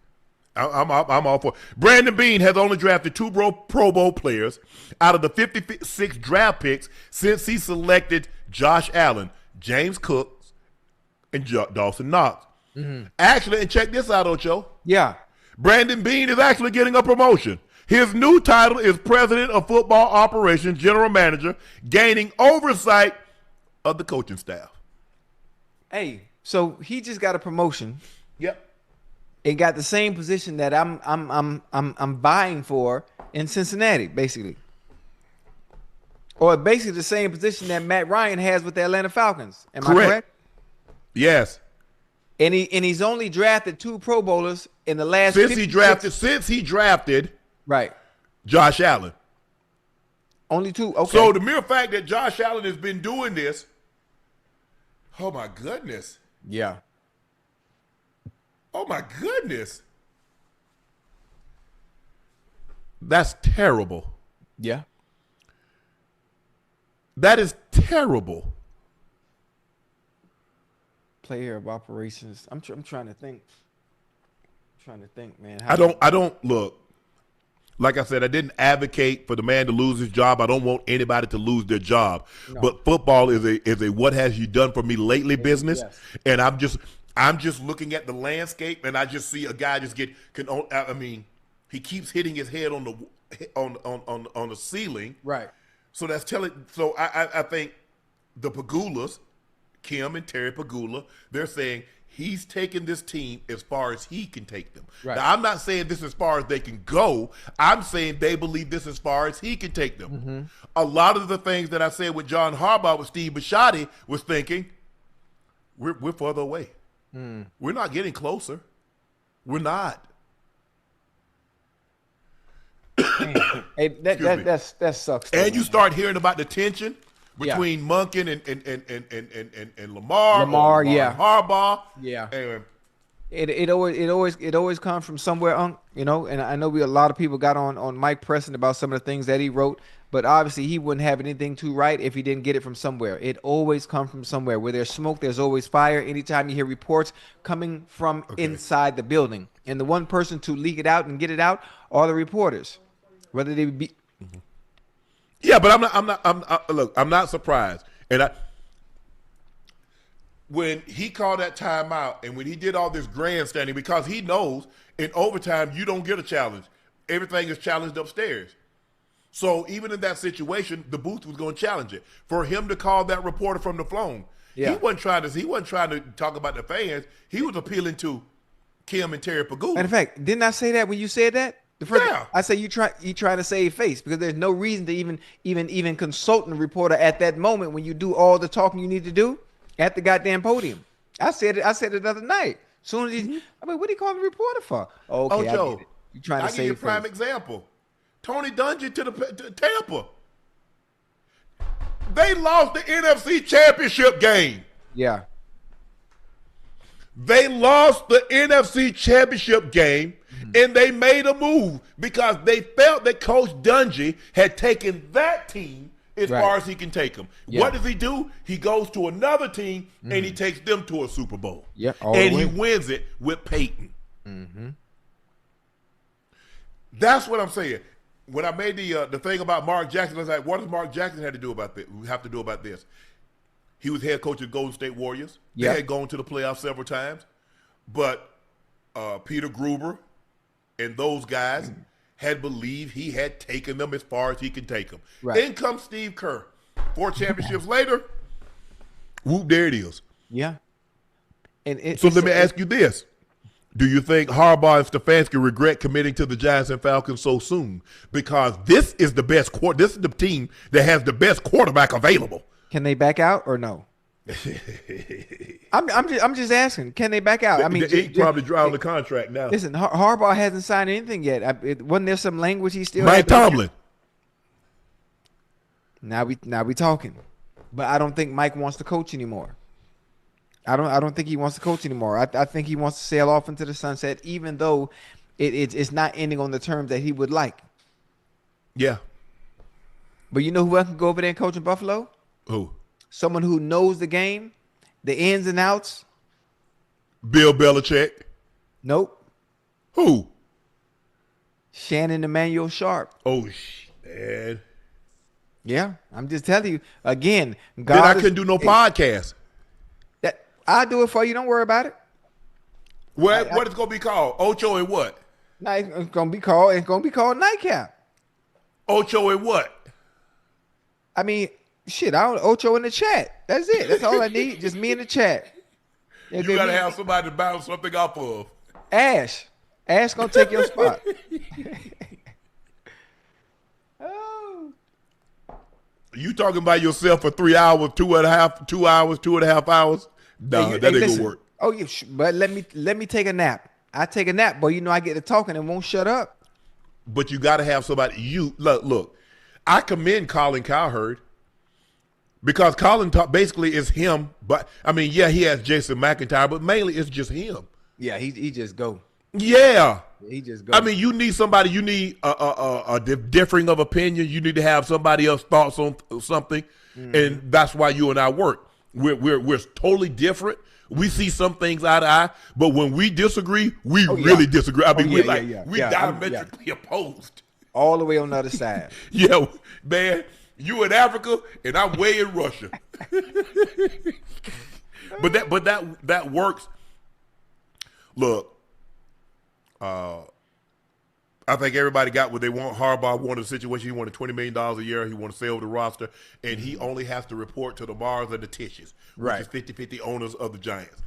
I'm all for it. Brandon Beane has only drafted 2 Pro Bowl players out of the 56 draft picks since he selected Josh Allen, James Cook, and Dawson Knox. Actually, and check this out, Ocho. Yeah. Brandon Beane is actually getting a promotion. His new title is President of Football Operations, General Manager, gaining oversight of the coaching staff. Hey, so he just got a promotion. Yep. And got the same position that I'm vying for in Cincinnati, basically. Or basically the same position that Matt Ryan has with the Atlanta Falcons. Am I correct? Yes. And he's only drafted 2 Pro Bowlers in the last since he drafted right. Josh Allen. Only 2. Okay. So the mere fact that Josh Allen has been doing this, oh my goodness. Yeah. Oh my goodness. That's terrible. Yeah. That is terrible. Player of operations. I'm trying to think. Man. I don't look. Like I said, I didn't advocate for the man to lose his job. I don't want anybody to lose their job. No. But football is a what has you done for me lately business. Yes. And I'm just looking at the landscape, and I just see a guy just he keeps hitting his head on the ceiling. Right. So that's telling. So I think the Pagulas, Kim and Terry Pagula, they're saying he's taking this team as far as he can take them. Right. Now, I'm not saying this as far as they can go. I'm saying they believe this as far as he can take them. Mm-hmm. A lot of the things that I said with John Harbaugh, with Steve Bisciotti, was thinking, we're further away. We're not getting closer. We're not. Hey, that sucks. Though, And you start hearing about the tension between Monken and Lamar, yeah, Harbaugh, yeah. And It always comes from somewhere, Unc, you know. And I know a lot of people got on Mike Preston about some of the things that he wrote, but obviously he wouldn't have anything to write if he didn't get it from somewhere. It always comes from somewhere. Where there's smoke, there's always fire. Anytime you hear reports coming from inside the building, and the one person to leak it out and get it out are the reporters, whether they be. Yeah, but I'm not surprised. And when he called that timeout and when he did all this grandstanding, because he knows in overtime you don't get a challenge. Everything is challenged upstairs. So even in that situation, the booth was going to challenge it. For him to call that reporter from the phone, he wasn't trying to talk about the fans. He was appealing to Kim and Terry Pagula. Matter of fact, didn't I say that when you said that? I say you trying to save face because there's no reason to even consult the reporter at that moment when you do all the talking you need to do at the goddamn podium. I said it the other night. Soon as what do you call the reporter for? Okay, Ocho, you trying to I save give you a face. prime example. Tony Dungy to Tampa. They lost the NFC Championship game. Yeah. They lost the NFC Championship game, and they made a move because they felt that Coach Dungy had taken that team as far as he can take them. Yeah. What does he do? He goes to another team, and he takes them to a Super Bowl. Yeah, and he wins it with Peyton. That's what I'm saying. When I made the thing about Mark Jackson, I was like, what does Mark Jackson have to do about this? He was head coach of Golden State Warriors. They had gone to the playoffs several times. But Peter Gruber and those guys had believed he had taken them as far as he can take them. Right. Then comes Steve Kerr. 4 championships later, whoop, there it is. Yeah. So let me ask you this. Do you think Harbaugh and Stefanski regret committing to the Giants and Falcons so soon? Because this is the best this is the team that has the best quarterback available. Can they back out or no? I'm just asking. Can they back out? I mean, the ink probably dry on the contract now. Listen, Harbaugh hasn't signed anything yet. Wasn't there some language he still? Mike Tomlin. Now we talking, but I don't think Mike wants to coach anymore. I don't think he wants to coach anymore. I think he wants to sail off into the sunset, even though it's not ending on the terms that he would like. Yeah. But you know who else can go over there and coach in Buffalo? Who? Someone who knows the game, the ins and outs. Bill Belichick. Nope. Who? Shannon Sharpe. Oh, man. Yeah, I'm just telling you. Again, then I couldn't do no podcast. I'll do it for you. Don't worry about it. What it's going to be called? Ocho and what? No, it's going to be called Nightcap. Ocho and what? I mean, shit, Ocho in the chat. That's it. That's all I need. Just me in the chat. You got to have somebody to bounce something off of. Ash going to take your spot. Oh. You talking about yourself for 3 hours, 2.5 hours? No, that ain't going to work. Oh, yeah, but let me take a nap. I take a nap, boy. You know I get to talking and won't shut up. But you got to have somebody. Look. I commend Colin Cowherd because Colin basically is him. But I mean, yeah, he has Jason McIntyre, but mainly it's just him. Yeah, he just go. Yeah, he just go. I mean, you need somebody. You need a differing of opinion. You need to have somebody else's thoughts on something, and that's why you and I work. We're totally different. We see some things eye to eye, but when we disagree, we really disagree. I mean, we diametrically opposed. All the way on the other side. Yeah, man, you in Africa and I'm way in Russia. but that works. Look, I think everybody got what they want. Harbaugh wanted a situation. He wanted $20 million a year. He wanted to sell the roster, and he only has to report to the Mars and the Tishes, which is 50-50 owners of the Giants.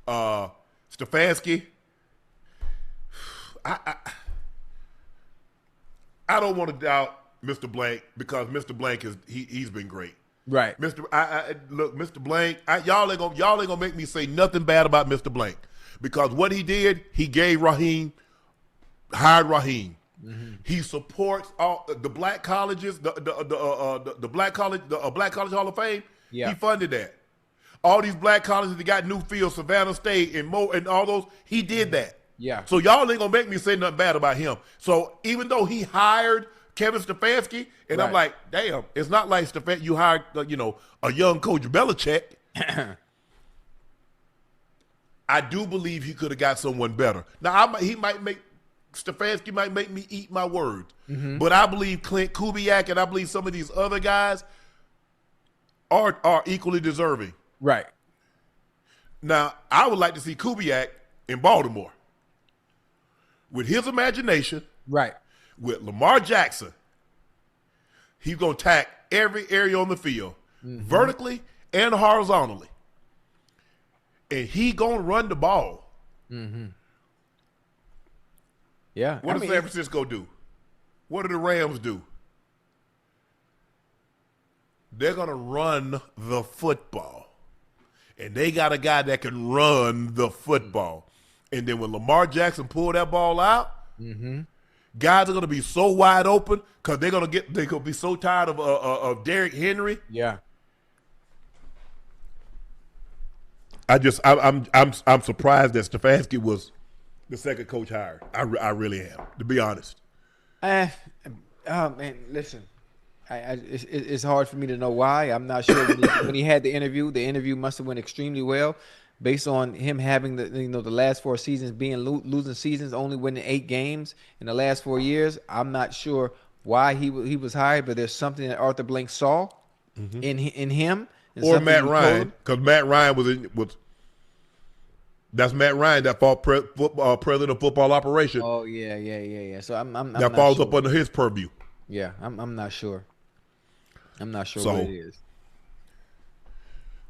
Stefanski, I don't want to doubt Mr. Blank because Mr. Blank he's been great. Right. Mr. Blank, y'all ain't gonna make me say nothing bad about Mr. Blank because what he did, he gave hired Raheem. He supports all the black colleges, the black college, Black College Hall of Fame. Yeah. He funded that. All these black colleges that got new fields, Savannah State and all those, he did that. Yeah. So y'all ain't gonna make me say nothing bad about him. So even though he hired Kevin Stefanski, and I'm like, damn, it's not like you hired a young Coach Belichick. I do believe he could have got someone better. Now Stefanski might make me eat my words, but I believe Clint Kubiak and I believe some of these other guys are equally deserving. Right. Now, I would like to see Kubiak in Baltimore with his imagination. Right. With Lamar Jackson, he's going to attack every area on the field, vertically and horizontally. And he going to run the ball. Yeah. What does San Francisco do? What do the Rams do? They're going to run the football. And they got a guy that can run the football. And then when Lamar Jackson pull that ball out, guys are going to be so wide open because they're going to be so tired of Derrick Henry. Yeah. I'm surprised that Stefanski was the second coach hired. I really am, to be honest. Man, listen. It's hard for me to know why. I'm not sure when he had the interview must have went extremely well based on him having the last 4 seasons being losing seasons, only winning 8 games in the last 4 years. I'm not sure why he was hired, but there's something that Arthur Blank saw in him. Or Matt Ryan, because Matt Ryan that's Matt Ryan that fought president of football operation. Oh yeah. So I'm that falls up under his purview. Yeah, I'm not sure. I'm not sure what it is.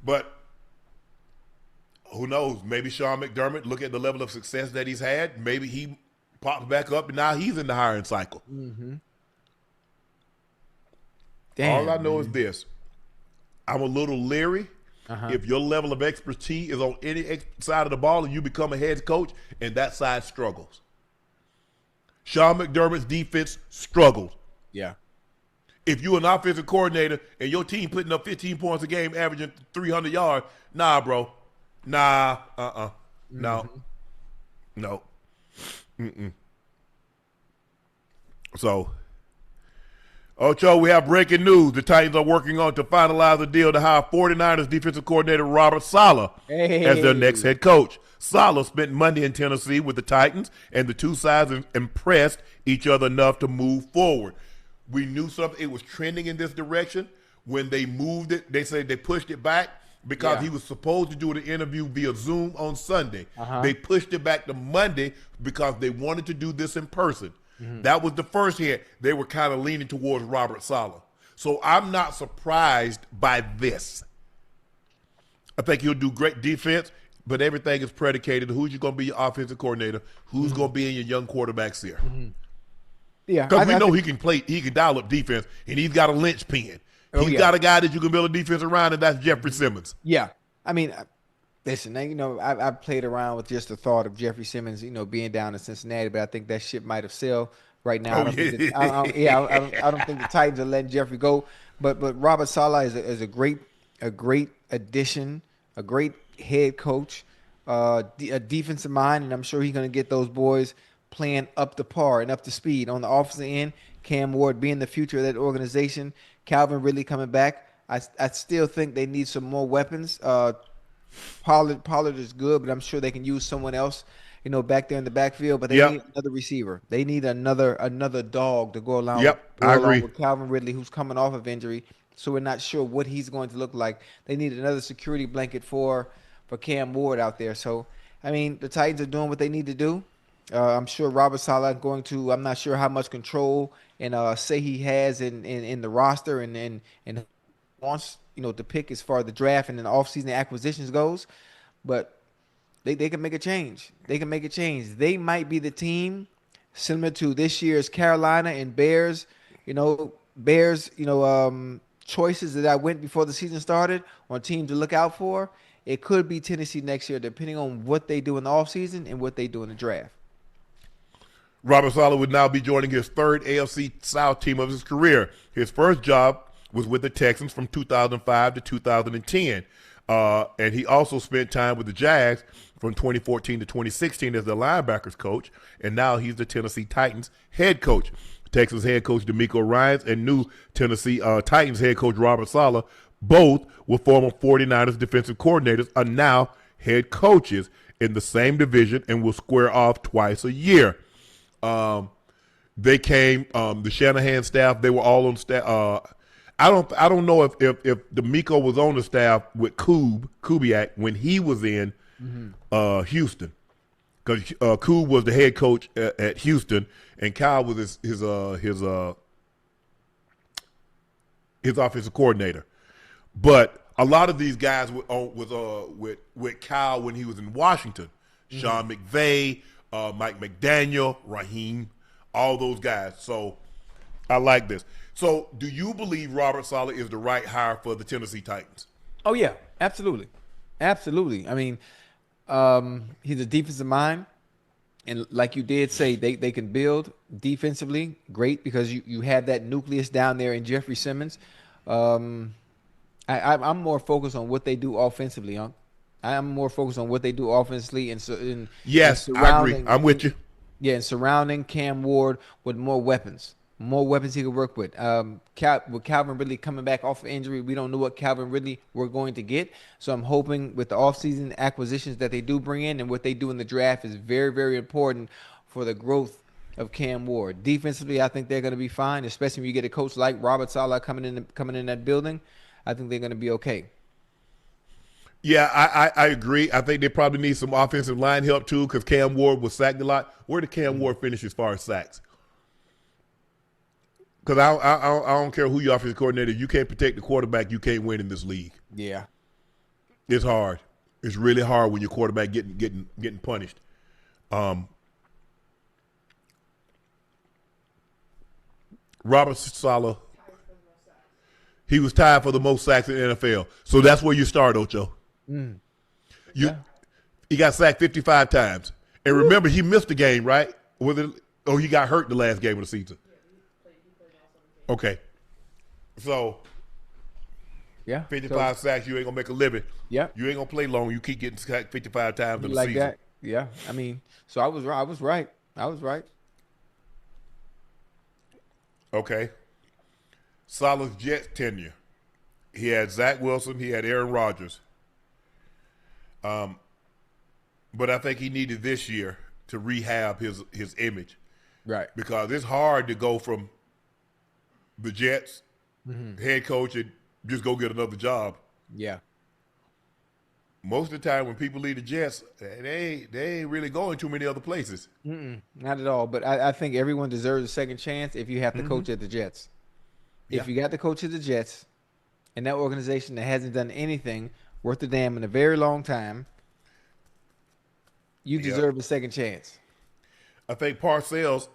But who knows? Maybe Sean McDermott, look at the level of success that he's had. Maybe he pops back up and now he's in the hiring cycle. Damn, all I know is this. I'm a little leery if your level of expertise is on any side of the ball and you become a head coach and that side struggles. Sean McDermott's defense struggled. Yeah. If you're an offensive coordinator and your team putting up 15 points a game, averaging 300 yards, nah, bro. Nah, no. So, Ocho, we have breaking news. The Titans are working on to finalize a deal to hire 49ers defensive coordinator Robert Saleh as their next head coach. Saleh spent Monday in Tennessee with the Titans, and the two sides impressed each other enough to move forward. We knew something. It was trending in this direction. When they moved it, they said they pushed it back because he was supposed to do the interview via Zoom on Sunday. They pushed it back to Monday because they wanted to do this in person. That was the first hit. They were kind of leaning towards Robert Saleh. So I'm not surprised by this. I think he'll do great defense, but everything is predicated. Who's going to be your offensive coordinator? Who's going to be in your young quarterbacks here? Yeah, because we know he can play. He can dial up defense, and he's got a linchpin. He's got a guy that you can build a defense around, and that's Jeffrey Simmons. Yeah, I mean, listen, I played around with just the thought of Jeffrey Simmons, being down in Cincinnati, but I think that ship might have sailed right now. I don't think the Titans are letting Jeffrey go. But Robert Saleh is a great addition, a great head coach, a defensive mind, and I'm sure he's going to get those boys playing up to par and up to speed on the offensive end. Cam Ward being the future of that organization. Calvin Ridley coming back. I still think they need some more weapons. Pollard is good, but I'm sure they can use someone else, back there in the backfield. But they need another receiver. They need another dog to go along. I agree with Calvin Ridley, who's coming off of injury. So we're not sure what he's going to look like. They need another security blanket for Cam Ward out there. So I mean, the Titans are doing what they need to do. I'm sure Robert Saleh going to. I'm not sure how much control and say he has in the roster and wants to pick as far as the draft and the offseason acquisitions goes, but they can make a change. They can make a change. They might be the team similar to this year's Carolina and Bears. Choices that I went before the season started on teams to look out for. It could be Tennessee next year, depending on what they do in the offseason and what they do in the draft. Robert Saleh would now be joining his third AFC South team of his career. His first job was with the Texans from 2005 to 2010. And he also spent time with the Jags from 2014 to 2016 as the linebackers coach. And now he's the Tennessee Titans head coach. Texas head coach Demeco Ryan and new Tennessee Titans head coach Robert Saleh, both were former 49ers defensive coordinators, are now head coaches in the same division and will square off twice a year. They came, the Shanahan staff, they were all on staff. I don't know if Demeco was on the staff with Kubiak when he was in Houston, because Kube was the head coach at Houston, and Kyle was his offensive coordinator. But a lot of these guys with Kyle when he was in Washington, Sean McVay, Mike McDaniel, Raheem, all those guys. So I like this. So do you believe Robert Saleh is the right hire for the Tennessee Titans? Oh, yeah, absolutely. Absolutely. I mean, he's a defensive mind. And like you did say, they can build defensively. Great, because you have that nucleus down there in Jeffrey Simmons. I'm more focused on what they do offensively, Unc. I'm more focused on what they do offensively yes, I agree. I'm with you. Yeah, and surrounding Cam Ward with more weapons he could work with. With Calvin Ridley coming back off of injury, we don't know what Calvin Ridley we're going to get. So I'm hoping with the offseason acquisitions that they do bring in and what they do in the draft is very, very important for the growth of Cam Ward. Defensively, I think they're going to be fine, especially when you get a coach like Robert Saleh coming in that building. I think they're going to be okay. Yeah, I agree. I think they probably need some offensive line help too, because Cam Ward was sacked a lot. Where did Cam Ward finish as far as sacks? Because I don't care who your offensive coordinator, you can't protect the quarterback, you can't win in this league. Yeah, it's hard. It's really hard when your quarterback getting punished. Robert Saleh, he was tied for the most sacks in the NFL. So that's where you start, Ocho. He got sacked 55 times. And remember, he missed the game, right? He got hurt the last game of the season. Okay. So, 55 sacks, you ain't going to make a living. Yeah. You ain't going to play long. You keep getting sacked 55 times in the season. That. Yeah. I mean, so I was right. Okay. Saleh's Jets tenure. He had Zach Wilson. He had Aaron Rodgers. But I think he needed this year to rehab his image. Right. Because it's hard to go from the Jets head coach and just go get another job. Yeah. Most of the time when people leave the Jets, they ain't really going too many other places. Not at all. But I think everyone deserves a second chance if you have to coach at the Jets. If you got to coach at the Jets and that organization that hasn't done anything worth a damn in a very long time, you deserve a second chance. I think Parcells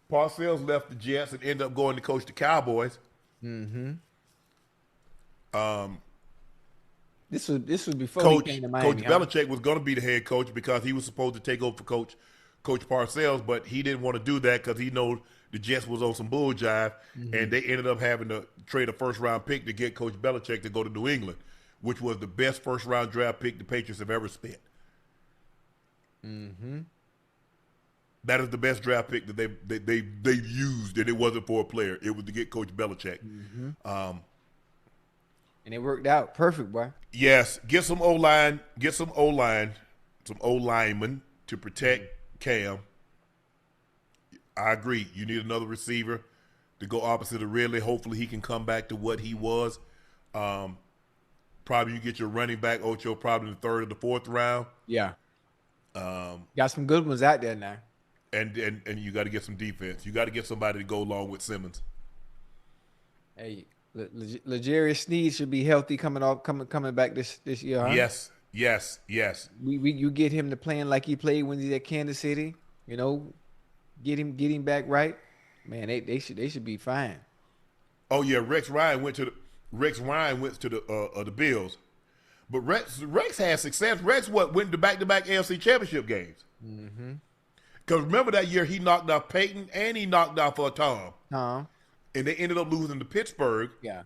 left the Jets and ended up going to coach the Cowboys. This was before he came to Miami. Coach Belichick was going to be the head coach because he was supposed to take over for Coach Parcells, but he didn't want to do that because he knows the Jets was on some bull jive, and they ended up having to trade a first-round pick to get Coach Belichick to go to New England, which was the best first-round draft pick the Patriots have ever spent. That is the best draft pick that they used, and it wasn't for a player. It was to get Coach Belichick. And it worked out perfect, boy. Yes, get some O-line, some O-linemen to protect Cam. I agree. You need another receiver to go opposite of Ridley. Hopefully he can come back to what he was. Probably you get your running back, Ocho, probably in the third or the fourth round. Yeah. Got some good ones out there now. And you got to get some defense. You got to get somebody to go along with Simmons. Hey, L'Jarius Sneed should be healthy coming back this year, huh? Yes. You get him to playing like he played when he's at Kansas City. You know, get him back right. Man, they should be fine. Oh yeah, Rex Ryan went to the Bills, but Rex had success. Rex went to back-to-back AFC Championship games, Because remember that year he knocked out Peyton and he knocked out for Tom. Uh-huh. And they ended up losing to Pittsburgh Yeah.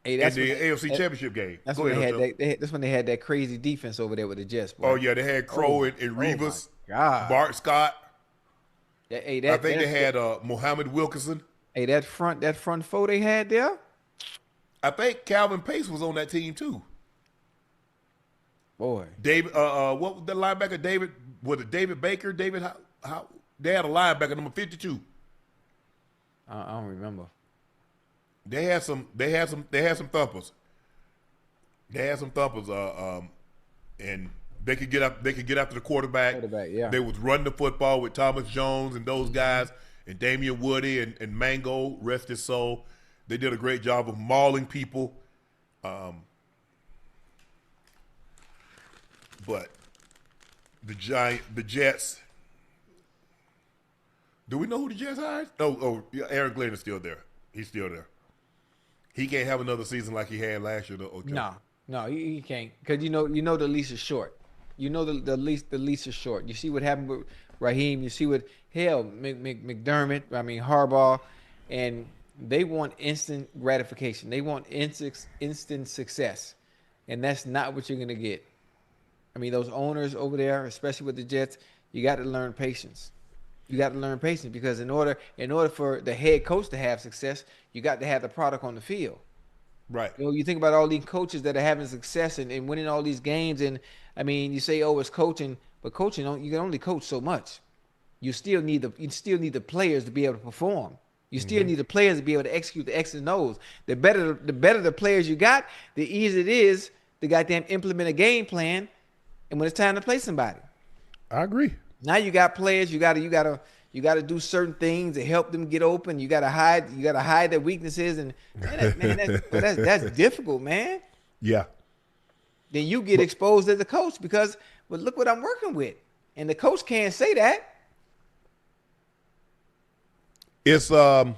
Hey, in the AFC Championship game. That's Go when ahead, that's when they had that crazy defense over there with the Jets. Boy. Oh, yeah, they had Crow and Revis, God. Bart Scott. I think they had Muhammad Wilkerson. Hey, that front four they had there. I think Calvin Pace was on that team too. Boy, David, what was the linebacker? Was it David Baker? David, how they had a linebacker number 52. I don't remember. They had some thumpers. They had some thumpers. And they could get up. They could get after the quarterback. Yeah. They was running the football with Thomas Jones and those guys, and Damian Woody and Mango, rest his soul. They did a great job of mauling people. But the Jets. Do we know who the Jets hired? Yeah, Aaron Glenn is still there. He's still there. He can't have another season like he had last year, though. No, he can't. Because you know the leash is short. You know the leash is short. You see what happened with Raheem. You see what McDermott. I mean Harbaugh, and they want instant gratification. They want instant success, and that's not what you're gonna get. I mean, those owners over there, especially with the Jets, you got to learn patience. You got to learn patience because in order for the head coach to have success, you got to have the product on the field. Right. You know, you think about all these coaches that are having success and winning all these games, and I mean, you say, "Oh, it's coaching," but coaching, you can only coach so much. You still need the players to be able to perform. You still need the players to be able to execute the X's and O's. The better the players you got, the easier it is to goddamn implement a game plan. And when it's time to play somebody, I agree. Now you got players. You got to do certain things to help them get open. You got to hide their weaknesses, and that's difficult, man. Yeah. Then you get exposed as a coach because, well, look what I'm working with, and the coach can't say that. It's but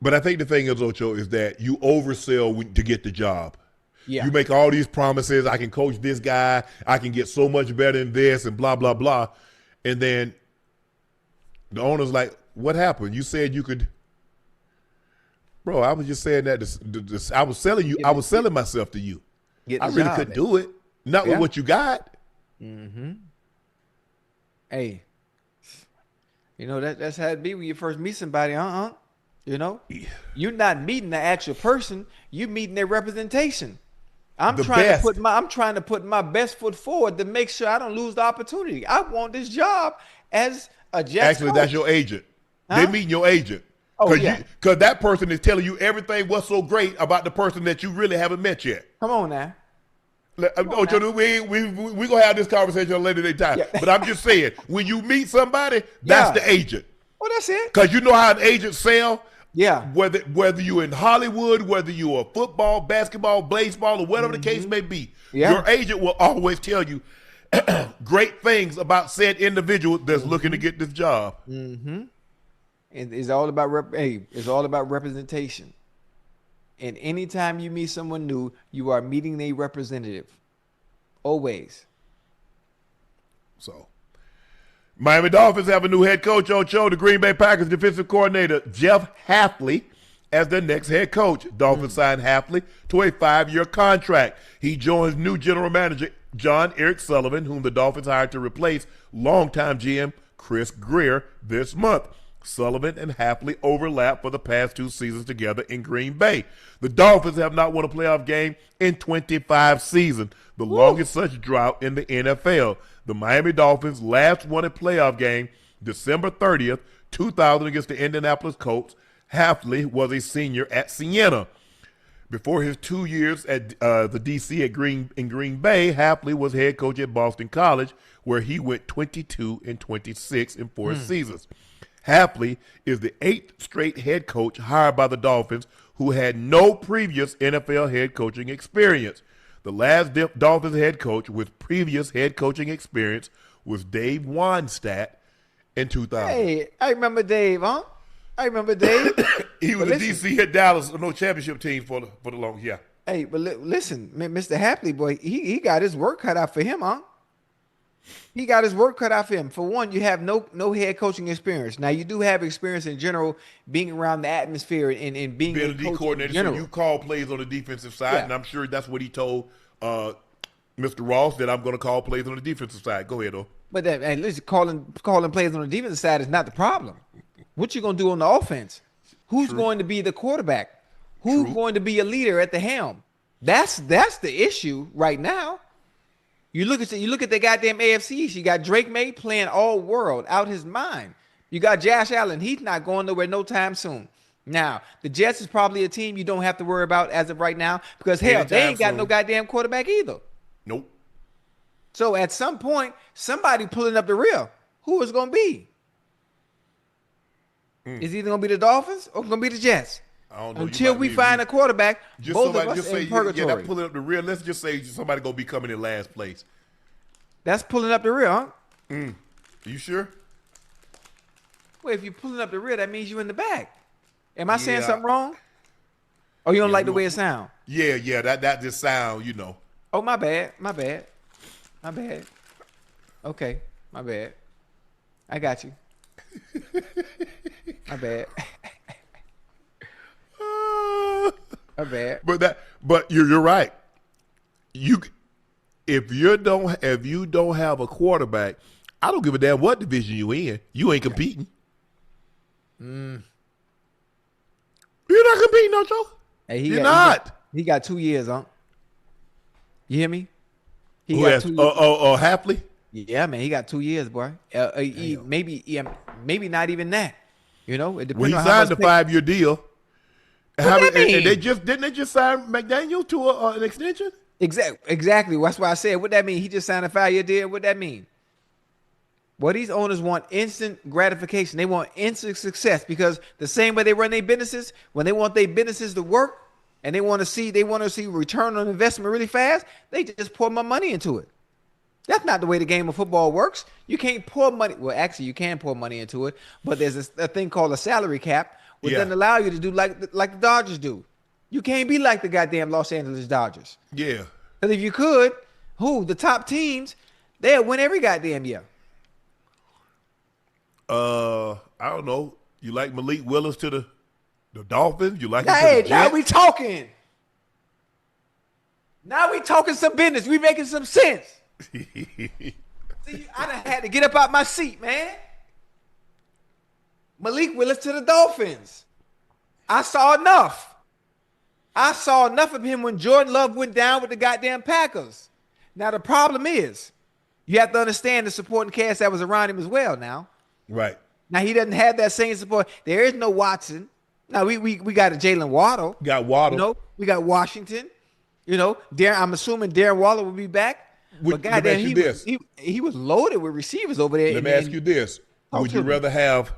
I think the thing is, Ocho, is that you oversell to get the job. Yeah. You make all these promises. I can coach this guy. I can get so much better than this and blah, blah, blah. And then the owner's like, what happened? You said you could. Bro, I was just saying that I was selling you. I was selling myself to you. I really couldn't do it. Not with what you got. Mm-hmm. Hey, you know, that's how it be when you first meet somebody, You know? Yeah. You're not meeting the actual person. You're meeting their representation. I'm trying to put my best foot forward to make sure I don't lose the opportunity. I want this job as a Jets coach. That's your agent. They're meeting your agent. Oh, yeah. Because that person is telling you everything what's so great about the person that you really haven't met yet. Come on now. We're going to have this conversation at a later time. Yeah. But I'm just saying, when you meet somebody, that's the agent. Well, that's it. Because you know how an agent sell. Yeah. Whether you're in Hollywood, whether you're football, basketball, baseball, or whatever the case may be, your agent will always tell you great things about said individual that's looking to get this job. Mm-hmm. And it's all about it's all about representation. And anytime you meet someone new, you are meeting a representative. Always. So, Miami Dolphins have a new head coach, Ocho. The Green Bay Packers defensive coordinator, Jeff Hafley, as their next head coach. Dolphins signed Hafley to a 5-year contract. He joins new general manager, John Eric Sullivan, whom the Dolphins hired to replace longtime GM Chris Greer this month. Sullivan and Hafley overlapped for the past 2 seasons together in Green Bay. The Dolphins have not won a playoff game in 25 seasons, the longest such drought in the NFL. The Miami Dolphins last won a playoff game December 30th, 2000 against the Indianapolis Colts. Hafley was a senior at Siena. Before his 2 years at the DC in Green Bay, Hafley was head coach at Boston College, where he went 22-26 in 4 seasons. Hafley is the 8th straight head coach hired by the Dolphins who had no previous NFL head coaching experience. The last Dolphins head coach with previous head coaching experience was Dave Wannstedt in 2000. Hey, I remember Dave, I remember Dave. He was the DC at Dallas, no championship team for the long, Hey, but listen, Mr. Hafley, boy, he got his work cut out for him, He got his work cut out for him. For one, you have no head coaching experience. Now you do have experience in general, being around the atmosphere and being a D coordinator. So you call plays on the defensive side, and I'm sure that's what he told Mr. Ross, that I'm going to call plays on the defensive side. Go ahead, though. But listen, calling plays on the defensive side is not the problem. What you going to do on the offense? Who's going to be the quarterback? Who's going to be a leader at the helm? That's the issue right now. You look at the goddamn AFC East. You got Drake May playing all world, out his mind. You got Josh Allen. He's not going nowhere no time soon. Now, the Jets is probably a team you don't have to worry about as of right now because, hell, they ain't got no goddamn quarterback either. Nope. So at some point, somebody pulling up the rear. Who is going to be? Is either going to be the Dolphins or going to be the Jets? I don't know. Until we find a quarterback, both of us in purgatory. Yeah, that's pulling up the rear. Let's just say somebody going to be coming in last place. That's pulling up the rear, huh? You sure? Well, if you're pulling up the rear, that means you're in the back. Am I saying something wrong? Or you don't like the way it sounds? Yeah, that just sound, Oh, my bad. Okay, my bad. I got you. My bad. My bad. But you're right. If you don't have a quarterback, I don't give a damn what division you in. You ain't competing. You're not competing, Ocho. Hey, you're not. He got 2 years, huh? You hear me? Who has? Hafley? Yeah, man, he got 2 years, boy. Maybe not even that. It depends. Well, he signed a 5-year deal. What that mean? Didn't they just sign McDaniel to an extension? Exactly. That's why I said, what that mean? He just signed a 5-year deal. What that mean? Well, these owners want instant gratification. They want instant success because the same way they run their businesses, when they want their businesses to work and they want to see return on investment really fast, they just pour more money into it. That's not the way the game of football works. You can't pour money. Well, actually, you can pour money into it, but there's a thing called a salary cap, which doesn't allow you to do like the Dodgers do. You can't be like the goddamn Los Angeles Dodgers. Yeah. Because if you could, the top teams, they'll win every goddamn year. I don't know. You like Malik Willis to the Dolphins? You like him to the Jets? Now we talking. Now we talking some business. We making some sense. See, I done had to get up out my seat, man. Malik Willis to the Dolphins. I saw enough. of him when Jordan Love went down with the goddamn Packers. Now, the problem is you have to understand the supporting cast that was around him as well now. Right. Now, he doesn't have that same support. There is no Watson. Now, we got a Jalen Waddle. Got Waddle. We got Washington. I'm assuming Darren Waller will be back. But goddamn, he was loaded with receivers over there. Let me ask you this. Would you rather have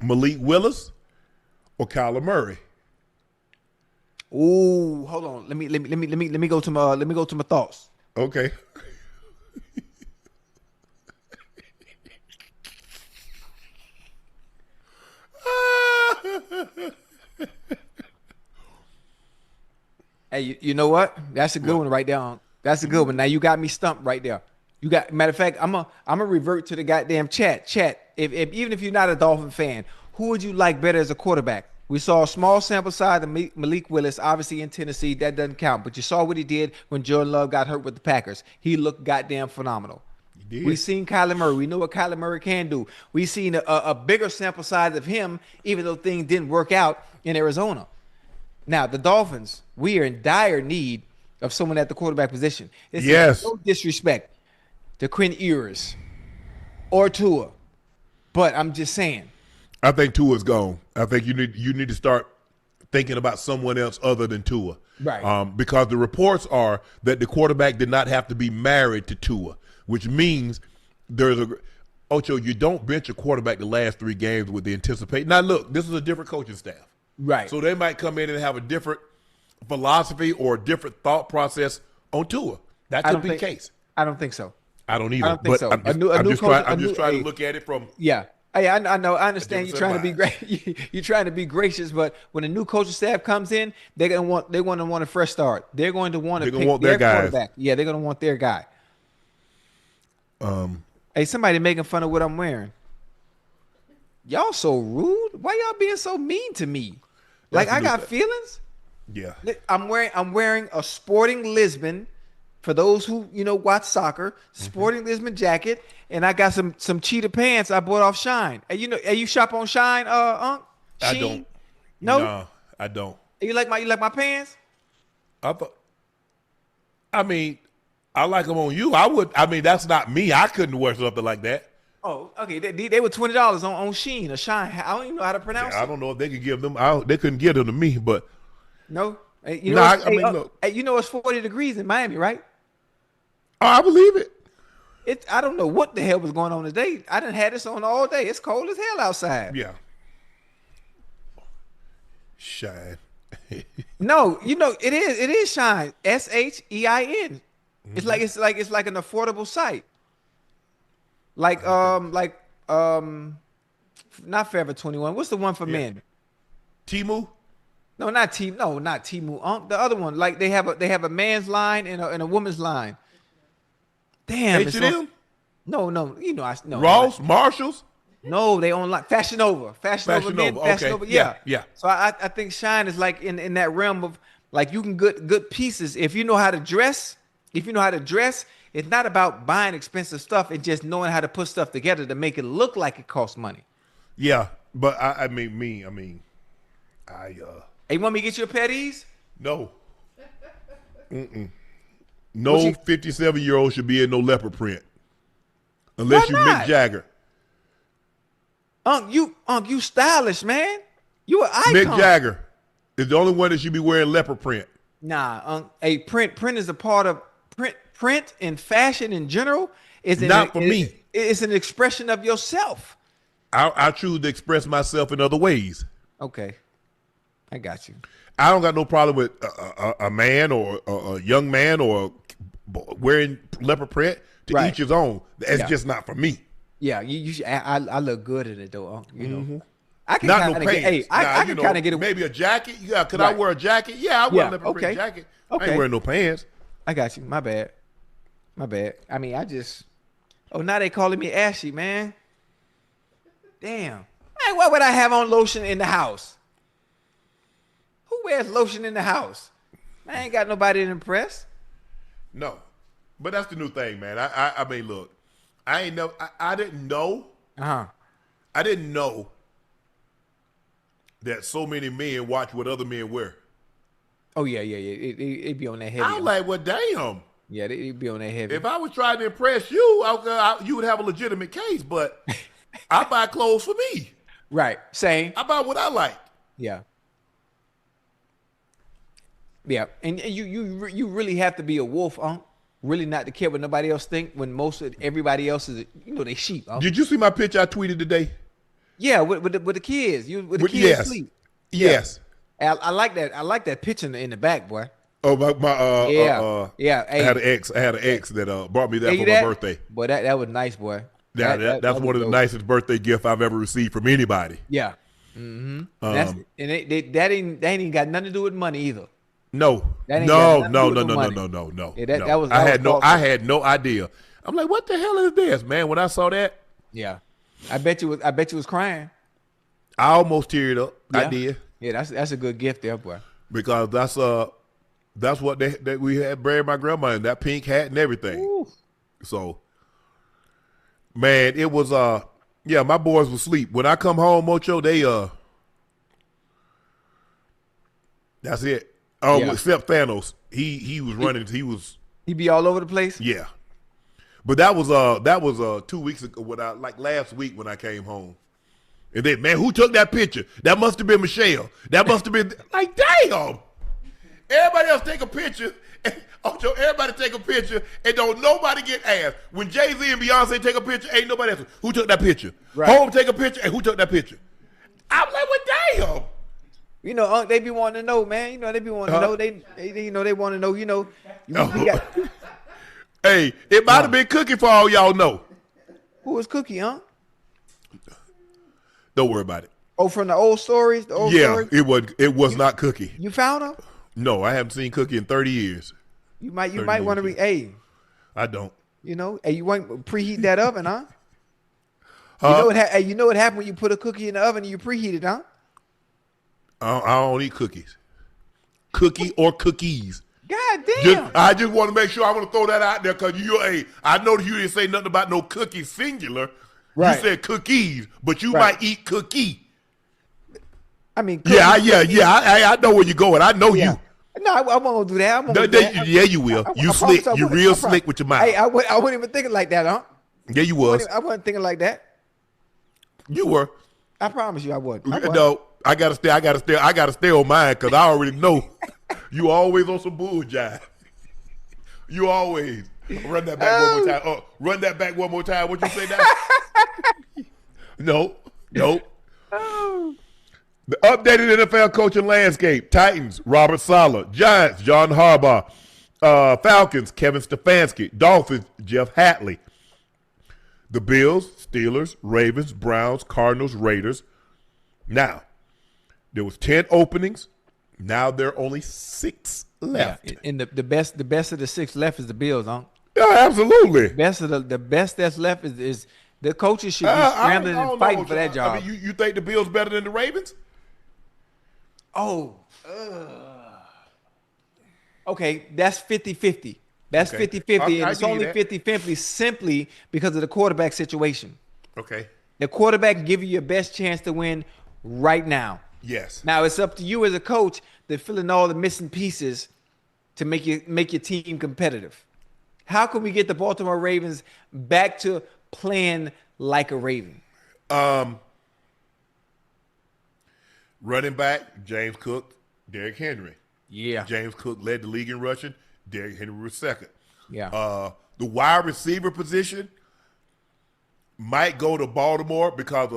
Malik Willis or Kyler Murray? Ooh, hold on. Let me go to my thoughts. Okay. Hey, you know what? That's a good one right there. That's a good one. Now you got me stumped right there. Matter of fact, I'm a revert to the goddamn chat. If even if you're not a Dolphin fan, who would you like better as a quarterback? We saw a small sample size of Malik Willis, obviously in Tennessee. That doesn't count. But you saw what he did when Jordan Love got hurt with the Packers. He looked goddamn phenomenal. We seen Kyler Murray. We know what Kyler Murray can do. We seen a bigger sample size of him, even though things didn't work out in Arizona. Now, the Dolphins, we are in dire need of someone at the quarterback position. This is no disrespect to Quinn Ewers or Tua, but I'm just saying. I think Tua's gone. I think you need to start thinking about someone else other than Tua. Right. Because the reports are that the quarterback did not have to be married to Tua, which means Ocho, you don't bench a quarterback the last 3 games with the anticipation. Now, look, this is a different coaching staff. Right. So they might come in and have a different philosophy or a different thought process on Tua. That could be the case. I don't think so. I don't either. I don't think so. I'm just trying to look at it from. Yeah. Hey, I know. I understand you're trying to be great. You're trying to be gracious, but when a new coaching staff comes in, they're going to want a fresh start. They're going to want to pick their quarterback. Yeah, they're going to want their guy. Hey, somebody making fun of what I'm wearing. Y'all so rude. Why y'all being so mean to me? Like I got feelings. Yeah. I'm wearing a Sporting Lisbon. For those who watch soccer, Sporting Lisbon jacket, and I got some cheetah pants I bought off Shine. And you shop on Shine, Unc? I Sheen? don't. No, I don't. You like my pants? I like them on you. That's not me. I couldn't wear something like that. Oh, okay. They were $20 on Sheen or Shine. I don't even know how to pronounce it. I don't know if they could give them. They couldn't give them to me, but no. Look. It's 40 degrees in Miami, right? Oh, I believe it. I don't know what the hell was going on today. I done had this on all day. It's cold as hell outside. Yeah. Shine. No, it is Shine. SHEIN. It's like an affordable site. Like not Forever 21. What's the one for men? Temu? No, not Temu. The other one. Like they have a man's line and a woman's line. Damn. H&M? No. Ross, Marshalls? No, they own like Fashion Nova. Fashion Nova. Okay. Yeah. So I think Shine is like in that realm of like you can good pieces if you know how to dress. If you know how to dress, it's not about buying expensive stuff. It's just knowing how to put stuff together to make it look like it costs money. Yeah, but I Hey, you want me to get you a pair of these? No. No 57-year-old should be in no leopard print. Unless you Mick Jagger. Unc, you stylish, man. You an icon. Mick Jagger is the only one that should be wearing leopard print. Nah, Unc. Hey, print is a part of print and fashion in general is not for me. It's an expression of yourself. I choose to express myself in other ways. Okay, I got you. I don't got no problem with a man or a young man or wearing leopard print to each his own. That's just not for me. Yeah, I look good in it though. You know, I can not kind no of pants. get. Hey, I can kind of get maybe a jacket. Yeah, could I wear a jacket? Yeah, I wear a leopard print jacket. Okay. I ain't wearing no pants. I got you. My bad. I mean, now they calling me ashy, man. Damn. Hey, why would I have on lotion in the house? Who wears lotion in the house? I ain't got nobody to impress. No, but that's the new thing, man. I mean, look, I didn't know. I didn't know that so many men watch what other men wear. Oh yeah. It be on that heavy. I'm like, well, damn. Yeah, they be on that heavy. If I was trying to impress you, you would have a legitimate case. But I buy clothes for me. Right. Same. I buy what I like. Yeah. Yeah, and you really have to be a wolf, really not to care what nobody else think when most of everybody else is, they sheep. Did you see my picture I tweeted today? Yeah, with the kids. With the kids sleep. Yes. Yeah. I like that. I like that picture in the back, boy. Oh my yeah. Hey, I had an ex that brought me that for my birthday. Boy, that was nice, boy. That's one of the nicest birthday gifts I've ever received from anybody. Yeah. Mm-hmm. And that ain't even got nothing to do with money either. No. Yeah, I had no idea. I'm like, what the hell is this, man? When I saw that, yeah, I bet you was crying. I almost teared up. Yeah. I did. Yeah, that's a good gift there, boy. Because that's what we had buried my grandma in, that pink hat and everything. Ooh. So, man, it was my boys were asleep. When I come home, Ocho, they that's it. Oh, except Thanos. He was running. He be all over the place. Yeah. But that was 2 weeks ago last week when I came home. And then, man, who took that picture? That must have been Michelle. That must have been like, damn. Everybody else take a picture. Ocho, everybody take a picture and don't nobody get asked. When Jay-Z and Beyonce take a picture, ain't nobody else. Who took that picture? Right. Home take a picture and who took that picture? I'm like, well, damn. They be wanting to know, man. They be wanting to know. They want to know, Hey, it might have been Cookie for all y'all know. Who was Cookie, huh? Don't worry about it. Oh, from the old stories? Stories? It was not Cookie. You found her? No, I haven't seen Cookie in 30 years. You might want to Hey. I don't. You know, and you want preheat that oven, huh? Huh? You know what happened when you put a cookie in the oven and you preheat it, huh? I don't eat cookies. Cookie or cookies. God damn. I just want to make sure I want to throw that out there because I know that you didn't say nothing about no cookies singular. Right. You said cookies, but you might eat cookie. I mean, I know where you're going. I know you. No, I won't do that. Yeah, you will. You slick. You're real slick with your mouth. Hey, I wasn't even thinking like that, huh? Yeah, you was. I wasn't thinking like that. You were. I promise you, I wasn't. No, I gotta stay on mine because I already know you always on some bull jive. You always run that back one more time. Run that back one more time. What you say now? No. The updated NFL coaching landscape: Titans, Robert Saleh; Giants, John Harbaugh; Falcons, Kevin Stefanski; Dolphins, Jeff Hafley; the Bills, Steelers, Ravens, Browns, Cardinals, Raiders. Now, there was 10 openings. Now there are only 6 left. Yeah, and the best of the 6 left is the Bills, huh? Yeah, absolutely. The best that's left is the coaches should be scrambling and fighting for that job. I mean, you think the Bills better than the Ravens? Oh, okay, that's 50-50. That's 50-50, and it's only 50-50 simply because of the quarterback situation. Okay. The quarterback give you your best chance to win right now. Yes. Now it's up to you as a coach to fill in all the missing pieces to make your team competitive. How can we get the Baltimore Ravens back to playing like a Raven? Running back, James Cook, Derrick Henry. Yeah. James Cook led the league in rushing. Derrick Henry was second. Yeah. The wide receiver position might go to Baltimore because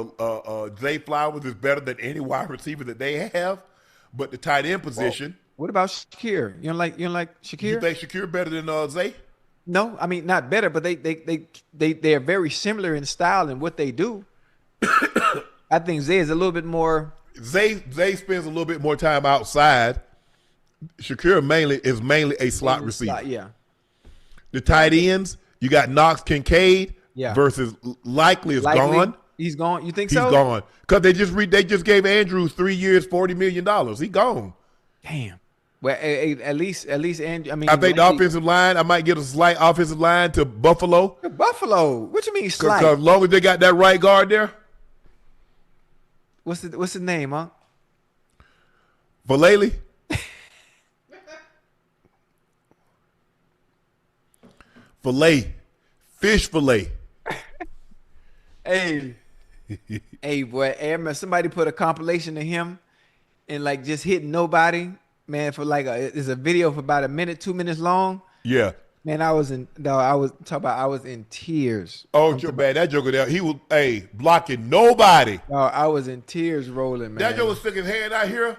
Zay Flowers is better than any wide receiver that they have. But the tight end position. What about Shakir? You don't like Shakir? You think Shakir better than Zay? No, I mean not better, but they are very similar in style and what they do. I think Zay is a little bit more. Zay spends a little bit more time outside. Shakir is mainly a slot receiver. Yeah. The tight ends, you got Knox Kincaid versus Likely is gone. He's gone. You think He's so? He's gone. Because they just gave Andrews 3 years, $40 million. He gone. Damn. Well, at least Andrew. I mean, I think the offensive line, I might get a slight offensive line to Buffalo. Buffalo? What you mean slight? Because as long as they got that right guard there. What's the name, huh? Vallely. Filet. Fish fillet. Hey, boy, somebody put a compilation of him and like just hitting nobody, man, for like it's a video for about 2 minutes long. Yeah. Man, I was in tears. Oh, bad. That joker there, he was blocking nobody. I was in tears rolling, man. That joker stuck his hand out here,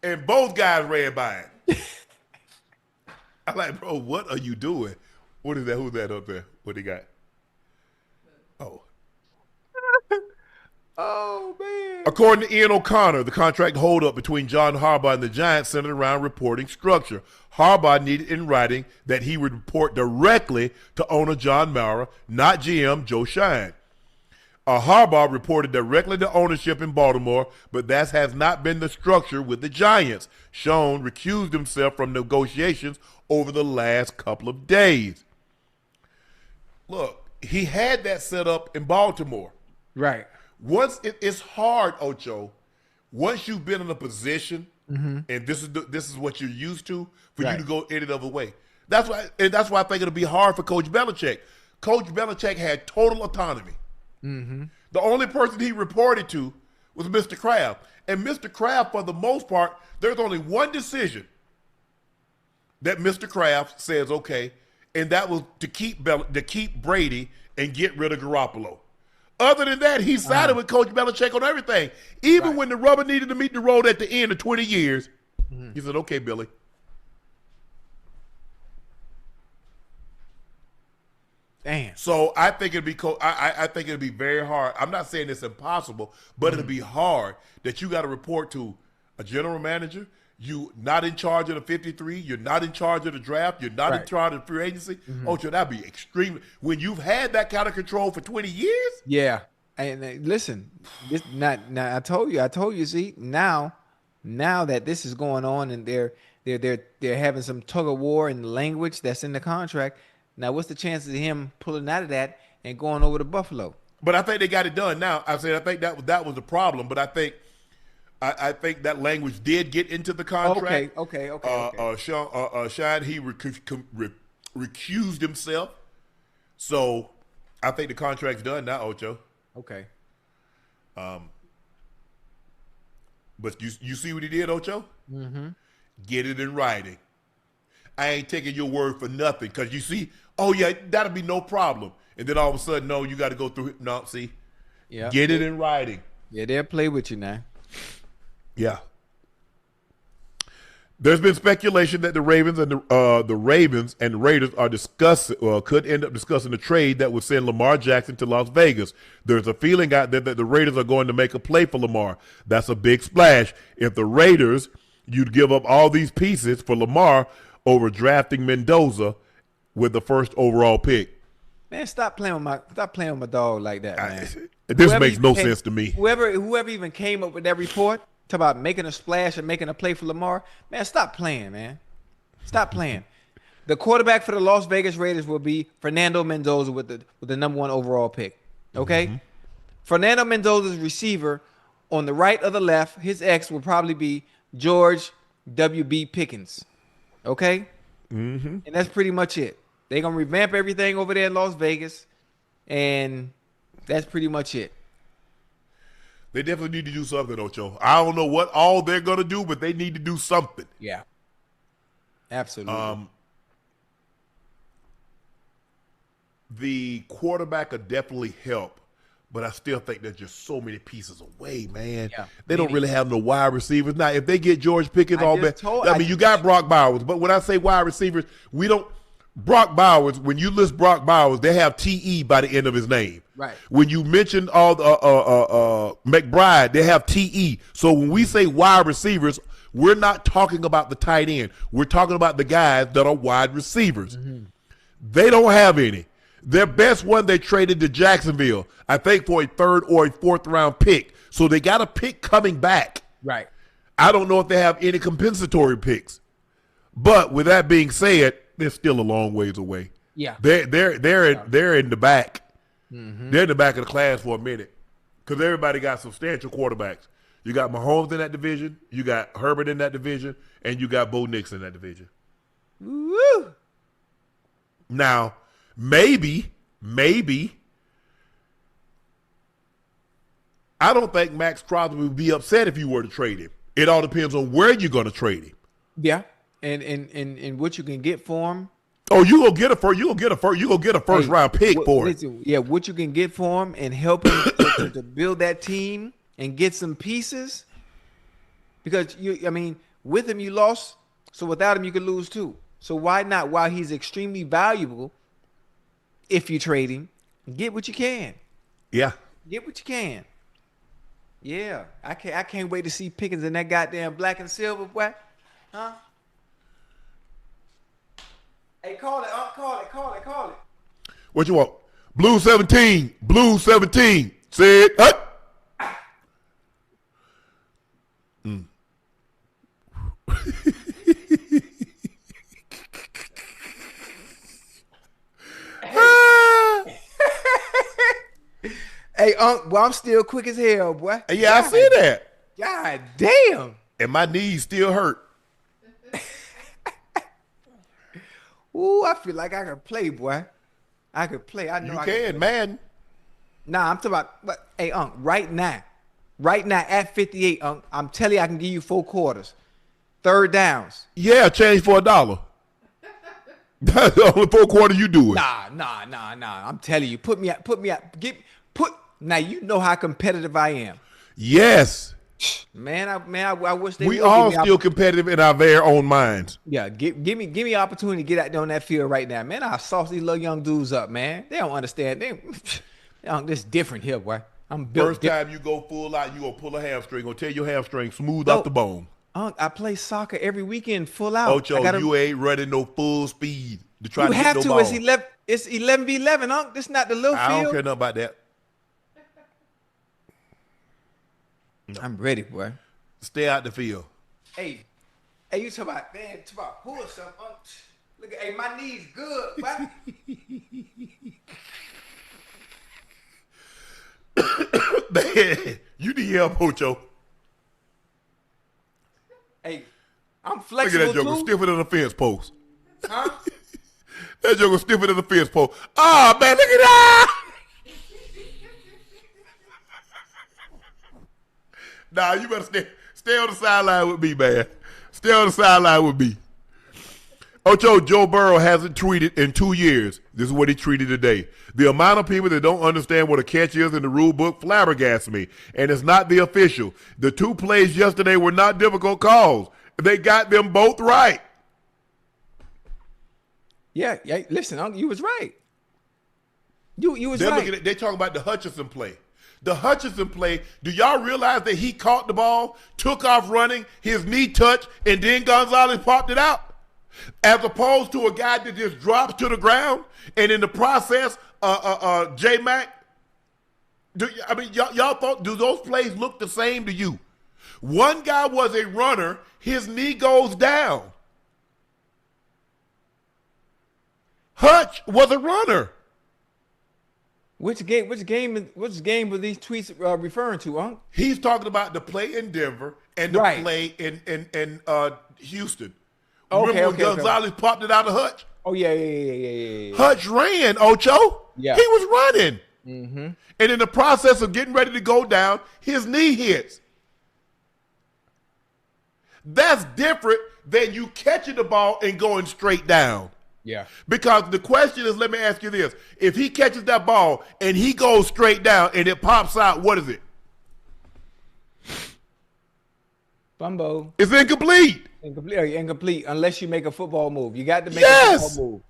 and both guys ran by him. I'm like, bro, what are you doing? What is that? Who's that up there? What he got? Oh. Oh, man. According to Ian O'Connor, the contract holdup between John Harbaugh and the Giants centered around reporting structure. Harbaugh needed in writing that he would report directly to owner John Mara, not GM Joe Shine. Harbaugh reported directly to ownership in Baltimore, but that has not been the structure with the Giants. Sean recused himself from negotiations over the last couple of days. Look, he had that set up in Baltimore. Right. Once it's hard, Ocho. Once you've been in a position, and this is what you're used to, for you to go any other way. That's why I think it'll be hard for Coach Belichick. Coach Belichick had total autonomy. The only person he reported to was Mr. Kraft, and Mr. Kraft, for the most part, there's only one decision that Mr. Kraft says okay, and that was to keep Brady and get rid of Garoppolo. Other than that, he sided with Coach Belichick on everything. Even when the rubber needed to meet the road at the end of 20 years, he said, okay, Billy. Damn. So I think it'd be I think it'd be very hard. I'm not saying it's impossible, but it'll be hard that you got to report to a general manager, You not in charge of the 53. You're not in charge of the draft. You're not in charge of free agency. Ocho, that'd be extremely. When you've had that kind of control for 20 years. Yeah, and listen, this now I told you. See, now that this is going on and they're having some tug of war in the language that's in the contract. Now, what's the chances of him pulling out of that and going over to Buffalo? But I think they got it done now. I think that was the problem. But I think that language did get into the contract. Okay. Sean, he recused himself. So I think the contract's done now, Ocho. Okay. But you see what he did, Ocho? Mm-hmm. Get it in writing. I ain't taking your word for nothing because you see, oh, yeah, that'll be no problem. And then all of a sudden, no, you got to go through it. No, see? Yeah. Get it in writing. Yeah, they'll play with you now. Yeah. There's been speculation that the Ravens and the Raiders are could end up discussing a trade that would send Lamar Jackson to Las Vegas. There's a feeling out there that the Raiders are going to make a play for Lamar. That's a big splash. If the Raiders, you'd give up all these pieces for Lamar over drafting Mendoza with the first overall pick. Man, stop playing with my dog like that, man. This makes no sense to me. Whoever even came up with that report, talk about making a splash and making a play for Lamar, man, stop playing, man. Stop playing. The quarterback for the Las Vegas Raiders will be Fernando Mendoza with the number 1 overall pick. Okay? Mm-hmm. Fernando Mendoza's receiver on the right or the left, his ex will probably be George W.B. Pickens. Okay? Mm-hmm. And that's pretty much it. They're going to revamp everything over there in Las Vegas, and that's pretty much it. They definitely need to do something, Ocho. I don't know what all they're going to do, but they need to do something. Yeah. Absolutely. The quarterback could definitely help, but I still think there's just so many pieces away, man. Yeah. They don't really have no wide receivers. Now, if they get George Pickens all back, you got Brock Bowers, but when I say wide receivers, Brock Bowers, when you list Brock Bowers, they have T.E. by the end of his name. Right. When you mention all the McBride, they have T.E. So when we say wide receivers, we're not talking about the tight end. We're talking about the guys that are wide receivers. Mm-hmm. They don't have any. Their best one they traded to Jacksonville, I think for a 3rd or a 4th round pick. So they got a pick coming back. Right. I don't know if they have any compensatory picks. But with that being said, they're still a long ways away. Yeah. They're in the back. Mm-hmm. They're in the back of the class for a minute because everybody got substantial quarterbacks. You got Mahomes in that division, you got Herbert in that division, and you got Bo Nix in that division. Woo! Now, maybe, I don't think Max Crosby would be upset if you were to trade him. It all depends on where you're going to trade him. Yeah. And what you can get for him. Oh, you gonna get a first round pick for it. Yeah, what you can get for him and help him to build that team and get some pieces. Because with him you lost, so without him you could lose too. So why not? While he's extremely valuable, if you trade him, get what you can. Yeah, get what you can. Yeah, I can't wait to see Pickens in that goddamn black and silver, boy. Huh? Hey, call it, call it. What you want? Blue 17. Said, Hey, Unc, I'm still quick as hell, boy. Yeah, I see that. God damn. And my knees still hurt. Ooh, I feel like I can play, boy. I could play. I know you can, man. Nah, I'm talking about, but hey, Unc, right now at 58, Unc, I'm telling you I can give you 4 quarters. 3rd downs. Yeah, change for $1. That's the only 4 quarters you do it. Nah. I'm telling you, put me out. Now you know how competitive I am. Yes. Man, I wish they we all still competitive in our very own minds. Yeah, give me an opportunity to get out there on that field right now, man. I sauce these little young dudes up, man. They don't understand. This different here, boy. I'm built. First time you go full out, you gonna pull a hamstring. Gonna tear your hamstring smooth out the bone. I play soccer every weekend, full out. Ocho, you ain't running no full speed to try you to get have no to. ball. It's 11v11, Unc. This not the little I field. don't care nothing about that. No. I'm ready, boy. Stay out the field. Hey, you talking about, man, talk about pull something, Unc. Look at, hey, my knees good, boy. Man, you need help, Ocho. Hey, I'm Look at flexible that joker, too. stiffer than a fence post. Huh? That joker stiffer than a fence post. Ah, man, look at that! Nah, you better stay on the sideline with me, man. Stay on the sideline with me. Ocho, Joe Burrow hasn't tweeted in 2 years. This is what he tweeted today. The amount of people that don't understand what a catch is in the rule book flabbergasts me, and it's not the official. The 2 plays yesterday were not difficult calls. They got them both right. Yeah. Listen, Unc, you was right. You was right. They talking about the Hutchinson play. The Hutchinson play, do y'all realize that he caught the ball, took off running, his knee touched, and then Gonzalez popped it out? As opposed to a guy that just drops to the ground, and in the process, J-Mac, y'all thought, do those plays look the same to you? One guy was a runner, his knee goes down. Hutch was a runner. Which game were these tweets referring to, Unc? He's talking about the play in Denver and the play in Houston. Remember when Gonzalez popped it out of Hutch? Oh, yeah. Hutch ran, Ocho. Yeah. He was running. Mm-hmm. And in the process of getting ready to go down, his knee hits. That's different than you catching the ball and going straight down. Yeah. Because the question is, let me ask you this. If he catches that ball and he goes straight down and it pops out, what is it? Bumbo. It's incomplete. Incomplete unless you make a football move. You got to make a football move.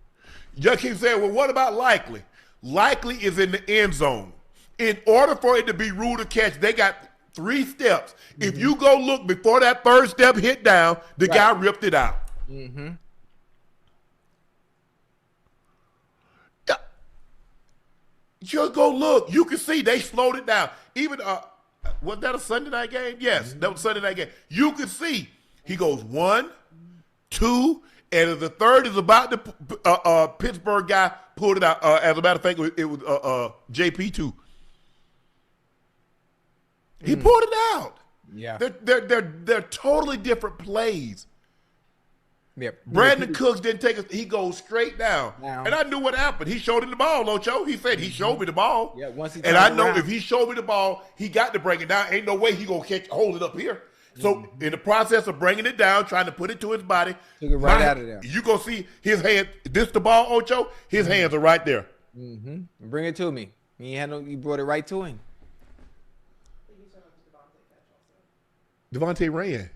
You keep saying, well, what about likely? Likely is in the end zone. In order for it to be ruled a catch, they got 3 steps. Mm-hmm. If you go look before that 3rd step hit down, the guy ripped it out. Mm-hmm. You go look. You can see they slowed it down. Even was that a Sunday night game? Yes, that was a Sunday night game. You can see he goes 1, 2, and the 3rd is about to Pittsburgh guy pulled it out. As a matter of fact, it was JP2. He pulled it out. Yeah, they're totally different plays. Yep. Brandon Cooks didn't take it. He goes straight down. And I knew what happened. He showed him the ball, Ocho. He said he showed me the ball. Yeah, once he and I know if he showed me the ball, he got to break it down. Ain't no way he going to hold it up here. So in the process of bringing it down, trying to put it to his body, took it right out of there. You going to see his hand. This the ball, Ocho? His hands are right there. Mm-hmm. Bring it to me. You brought it right to him. Devontae ran.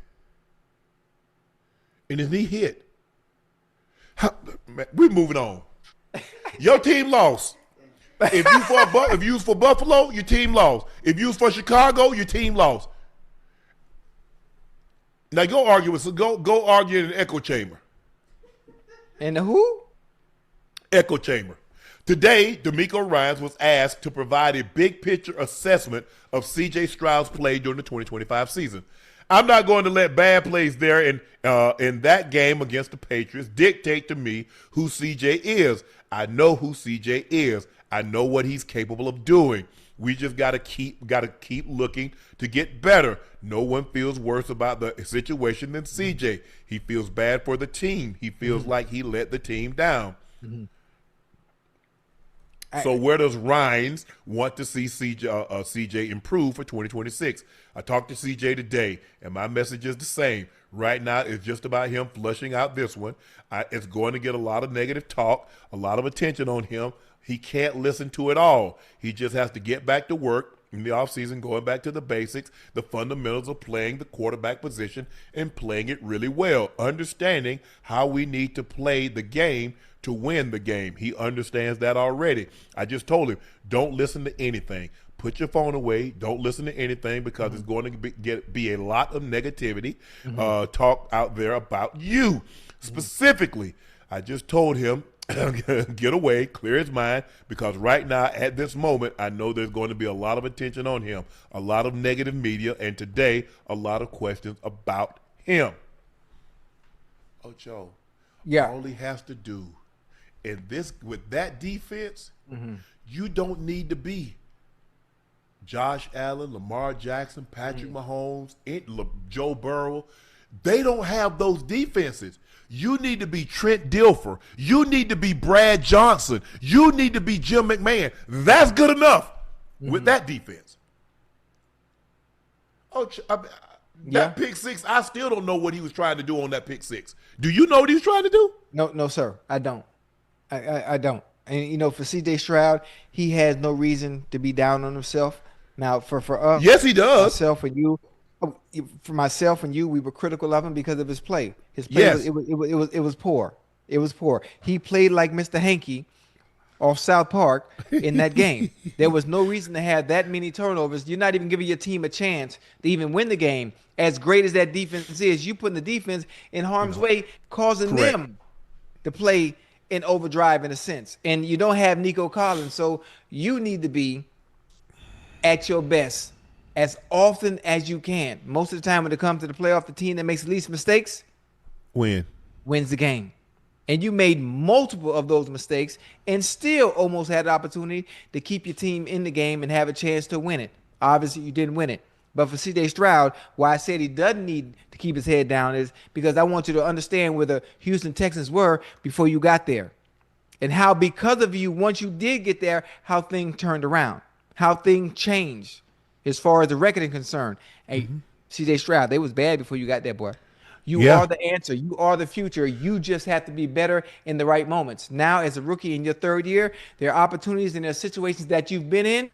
And his knee hit. We're moving on. Your team lost. If you was for Buffalo, your team lost. If you was for Chicago, your team lost. Now go argue in an echo chamber. And the who? Echo chamber. Today, Demeco Ryan was asked to provide a big picture assessment of CJ Stroud's play during the 2025 season. I'm not going to let bad plays there in that game against the Patriots dictate to me who CJ is. I know who CJ is. I know what he's capable of doing. We just got to keep looking to get better. No one feels worse about the situation than CJ. He feels bad for the team. He feels like he let the team down. Mm-hmm. So where does Rhines want to see CJ improve for 2026? I talked to CJ today, and my message is the same. Right now, it's just about him flushing out this one. It's going to get a lot of negative talk, a lot of attention on him. He can't listen to it all. He just has to get back to work in the offseason, going back to the basics, the fundamentals of playing the quarterback position and playing it really well, understanding how we need to play the game to win the game. He understands that already. I just told him, don't listen to anything. put your phone away. Don't listen to anything because it's going to be a lot of negativity talk out there about you. Specifically, I just told him, get away, clear his mind, because right now, at this moment, I know there's going to be a lot of attention on him, a lot of negative media, and today, a lot of questions about him. Ocho, all he has to do with that defense, you don't need to be Josh Allen, Lamar Jackson, Patrick Mahomes, Joe Burrow. They don't have those defenses. You need to be Trent Dilfer. You need to be Brad Johnson. You need to be Jim McMahon. That's good enough with that defense. That pick six, I still don't know what he was trying to do on that pick six. Do you know what he was trying to do? No, sir. I don't. I don't. And, for CJ Stroud, he has no reason to be down on himself. Now, for us. Yes, he does. For myself and you, we were critical of him because of his play. His play, it was poor. It was poor. He played like Mr. Hankey off South Park in that game. There was no reason to have that many turnovers. You're not even giving your team a chance to even win the game. As great as that defense is, you putting the defense in harm's way, causing them to play in overdrive in a sense. And you don't have Nico Collins, so you need to be at your best as often as you can. Most of the time when it comes to the playoff, the team that makes the least mistakes wins the game. And you made multiple of those mistakes and still almost had the opportunity to keep your team in the game and have a chance to win it. Obviously, you didn't win it. But for CJ Stroud, why I said he doesn't need to keep his head down is because I want you to understand where the Houston Texans were before you got there. And how, because of you, once you did get there, how things turned around, how things changed as far as the record is concerned. Hey, CJ Stroud, they was bad before you got there, boy. You are the answer. You are the future. You just have to be better in the right moments. Now, as a rookie in your third year, there are opportunities and there are situations that you've been in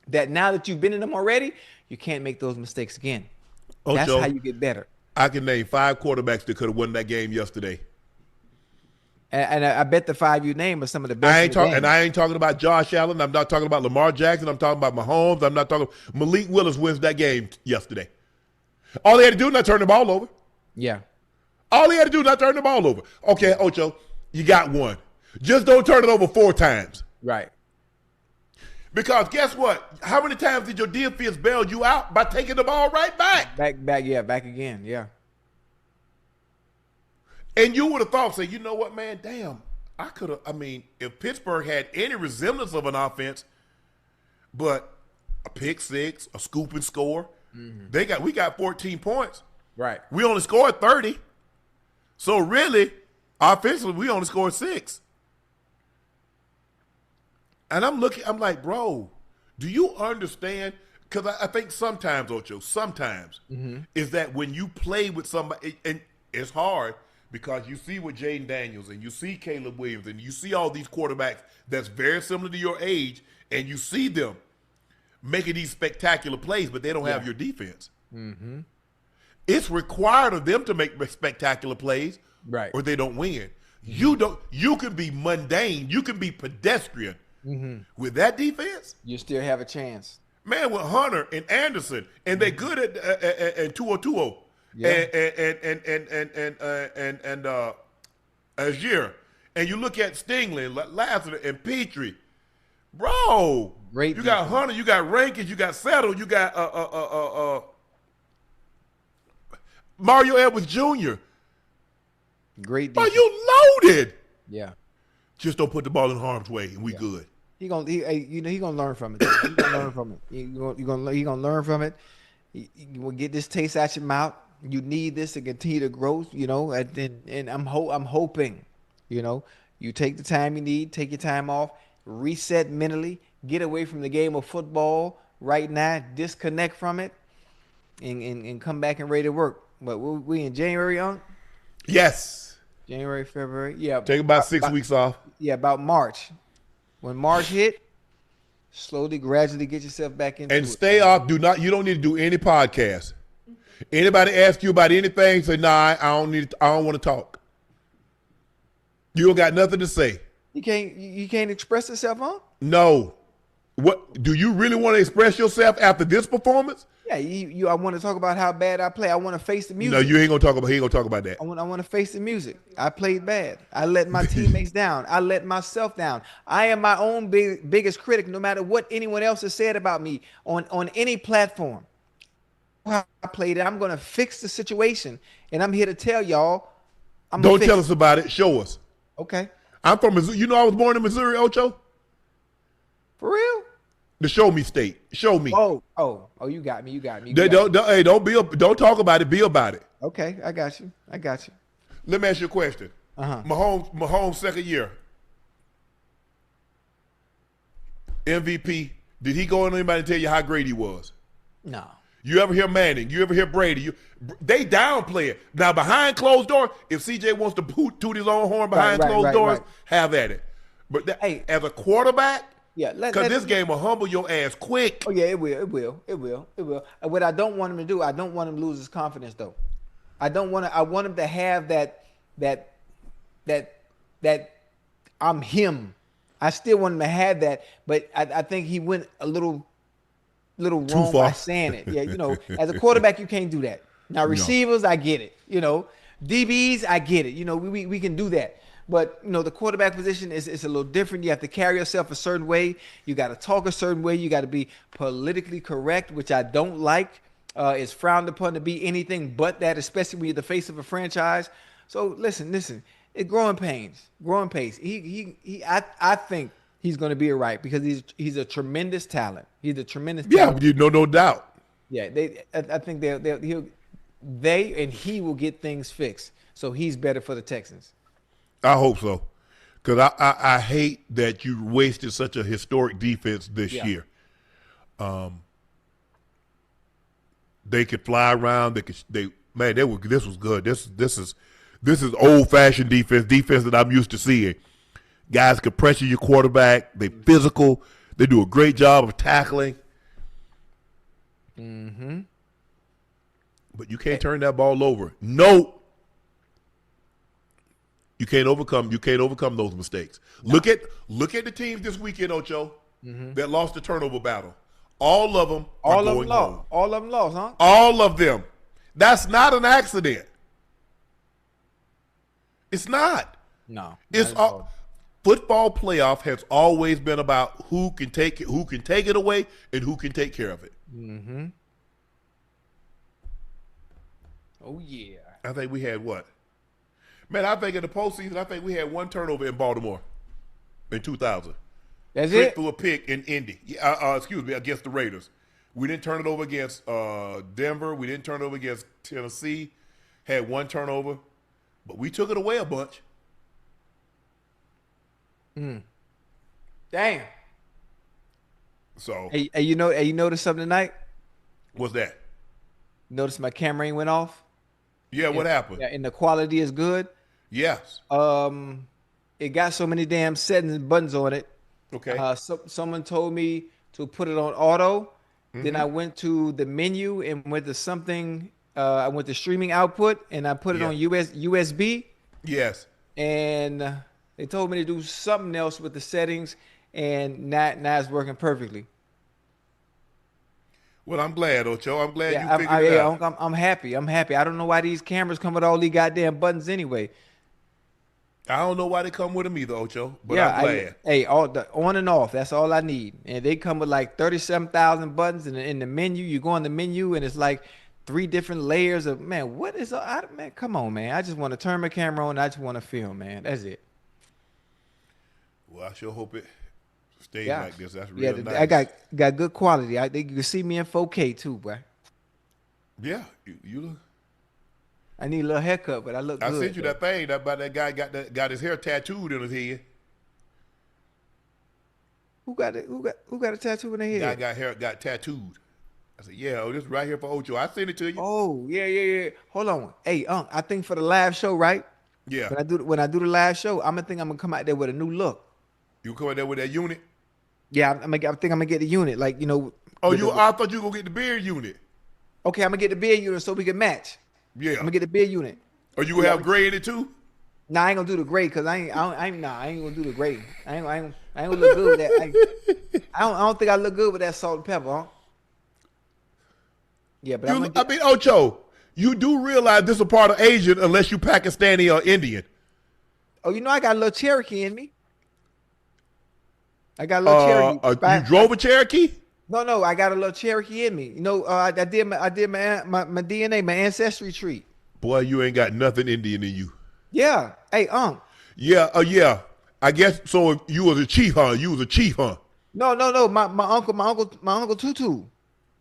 that now that you've been in them already, you can't make those mistakes again. Ocho, that's how you get better. I can name 5 quarterbacks that could have won that game yesterday. And I bet the 5 you name are some of the best. I ain't talking about Josh Allen. I'm not talking about Lamar Jackson. I'm talking about Mahomes. I'm not talking. Malik Willis wins that game yesterday. All he had to do is not turn the ball over. Yeah. All he had to do is not turn the ball over. Okay, Ocho, you got one. Just don't turn it over 4 times. Right. Because guess what? How many times did your defense bail you out by taking the ball right back? Back again, yeah. And you would have thought, say, you know what, man, damn, I could have, if Pittsburgh had any resemblance of an offense, but a pick six, a scoop and score, we got 14 points. Right. We only scored 30. So really, offensively, we only scored 6. And I'm like, bro, do you understand? Because I think sometimes, Ocho, is that when you play with somebody, and it's hard because you see with Jaden Daniels and you see Caleb Williams and you see all these quarterbacks that's very similar to your age, and you see them making these spectacular plays, but they don't have your defense. Mm-hmm. It's required of them to make spectacular plays, right, or they don't win. Mm-hmm. You can be mundane, you can be pedestrian. Mm-hmm. With that defense, you still have a chance. Man, with Hunter and Anderson, and they're good at 2-0-2-0, and Aaayyy, and you look at Stingley, Lassiter, and Petrie, bro. Great. You got Hunter, you got Rankins, you got Settle, you got Mario Edwards Jr. Great defense. Bro, you loaded. Yeah. Just don't put the ball in harm's way, and we good. He gonna learn from it. He gonna learn from it. He gonna learn from it. You will get this taste out your mouth. You need this to continue to grow. And I'm hoping, you take the time you need, take your time off, reset mentally, get away from the game of football right now, disconnect from it, and come back and ready to work. But we in January, Unc? Yes. January, February, yeah. Take about 6 weeks off. Yeah, about March. When March hit, slowly, gradually get yourself back into it. And stay off. You don't need to do any podcasts. Anybody ask you about anything, say, nah, I don't want to talk. You don't got nothing to say. You can't express yourself, huh? No. What do you really want to express yourself after this performance? Yeah, I want to talk about how bad I play. I want to face the music. No, you ain't gonna talk about. He ain't gonna talk about that. I want to face the music. I played bad. I let my teammates down. I let myself down. I am my own biggest critic, no matter what anyone else has said about me on any platform. How I played it. I'm gonna fix the situation, and I'm here to tell y'all. Don't tell us about it. Show us. Okay. I'm from Missouri. You know I was born in Missouri, Ocho. For real? The show me state. Show me. Oh, you got me. Don't talk about it. Be about it. Okay, I got you. Let me ask you a question. Mahomes' second year. MVP. Did he go on anybody and tell you how great he was? No. You ever hear Manning? You ever hear Brady? They downplay it. Now, behind closed doors, if CJ wants to toot his own horn behind closed doors, have at it. But as a quarterback, because this game will humble your ass quick. Oh, yeah, it will. What I don't want him to do, I don't want him to lose his confidence, though. I want him to have that I'm him. I still want him to have that, but I think he went a little wrong by saying it. Yeah, as a quarterback, you can't do that. Now, receivers, I get it. DBs, I get it. We can do that. But, the quarterback position is a little different. You have to carry yourself a certain way. You got to talk a certain way. You got to be politically correct, which I don't like. It's frowned upon to be anything but that, especially when you're the face of a franchise. So, listen. It's growing pains. I think he's going to be all right because he's a tremendous talent. He's a tremendous talent. Yeah, no doubt. Yeah, I think they and he will get things fixed. So he's better for the Texans. I hope so, because I hate that you wasted such a historic defense this year. They could fly around. This was good. This is old fashioned defense that I'm used to seeing. Guys could pressure your quarterback. They physical. They do a great job of tackling. Mm-hmm. But you can't turn that ball over. No. You can't overcome those mistakes. No. Look at the teams this weekend, Ocho, that lost the turnover battle. All of them are going home. All of them lost, huh? All of them. That's not an accident. It's not. No. It's football playoff has always been about who can take it away and who can take care of it. Mm-hmm. Oh yeah. I think we had what? Man, I think in the postseason, I think we had one turnover in Baltimore in 2000. That's it? Through a pick in Indy. Against the Raiders. We didn't turn it over against Denver. We didn't turn it over against Tennessee. Had one turnover. But we took it away a bunch. Damn. So. Hey, you noticed something tonight? What's that? Notice my camera ain't went off? Yeah, what happened? Yeah, and the quality is good. Yes. It got so many damn settings and buttons on it. Okay. Someone told me to put it on auto. Then I went to the menu and went to something. I went to streaming output and I put it on USB. Yes. And they told me to do something else with the settings, and now it's working perfectly. Well, I'm glad, Ocho. I'm glad you figured it out. I'm happy. I don't know why these cameras come with all these goddamn buttons anyway. I don't know why they come with them either, Ocho, but I'm glad. All the on and off, that's all I need. And they come with like 37,000 buttons in the menu. You go on the menu and it's like 3 different layers of, man, what is man, come on, man. I just want to turn my camera on and I just want to film, man. That's it. Well, I sure hope it stays like this. That's real nice. I got good quality. You can see me in 4K too, boy. Yeah, you look. I need a little haircut, but I look good. I sent you that thing about that guy got his hair tattooed in his head. Who got a tattoo in their head? Guy got tattooed. I said, yeah, this is right here for Ocho. I sent it to you. Oh, yeah. Hold on. Hey, I think for the live show, right? Yeah. When I do the live show, I'm gonna come out there with a new look. You come out there with that unit? Yeah, I think I'm gonna get the unit, like, you know. Oh, I thought you were gonna get the beard unit. Okay, I'm gonna get the beard unit so we can match. Yeah. I'm gonna get the beard unit. Or you gonna have gray in it too? Nah, I ain't gonna do the grade because I ain't gonna do the grade. I ain't gonna look good with that. I don't think I look good with that salt and pepper, huh? Yeah, but I mean, Ocho, you do realize this is a part of Asian unless you Pakistani or Indian. Oh, you know I got a little Cherokee in me. I got a little Cherokee. You drove a Cherokee? No, I got a little Cherokee in me. You know, I did my DNA, my ancestry tree. Boy, you ain't got nothing Indian in you. Yeah. Hey, Yeah, yeah. I guess so. You was a chief, huh? No. My uncle Tutu.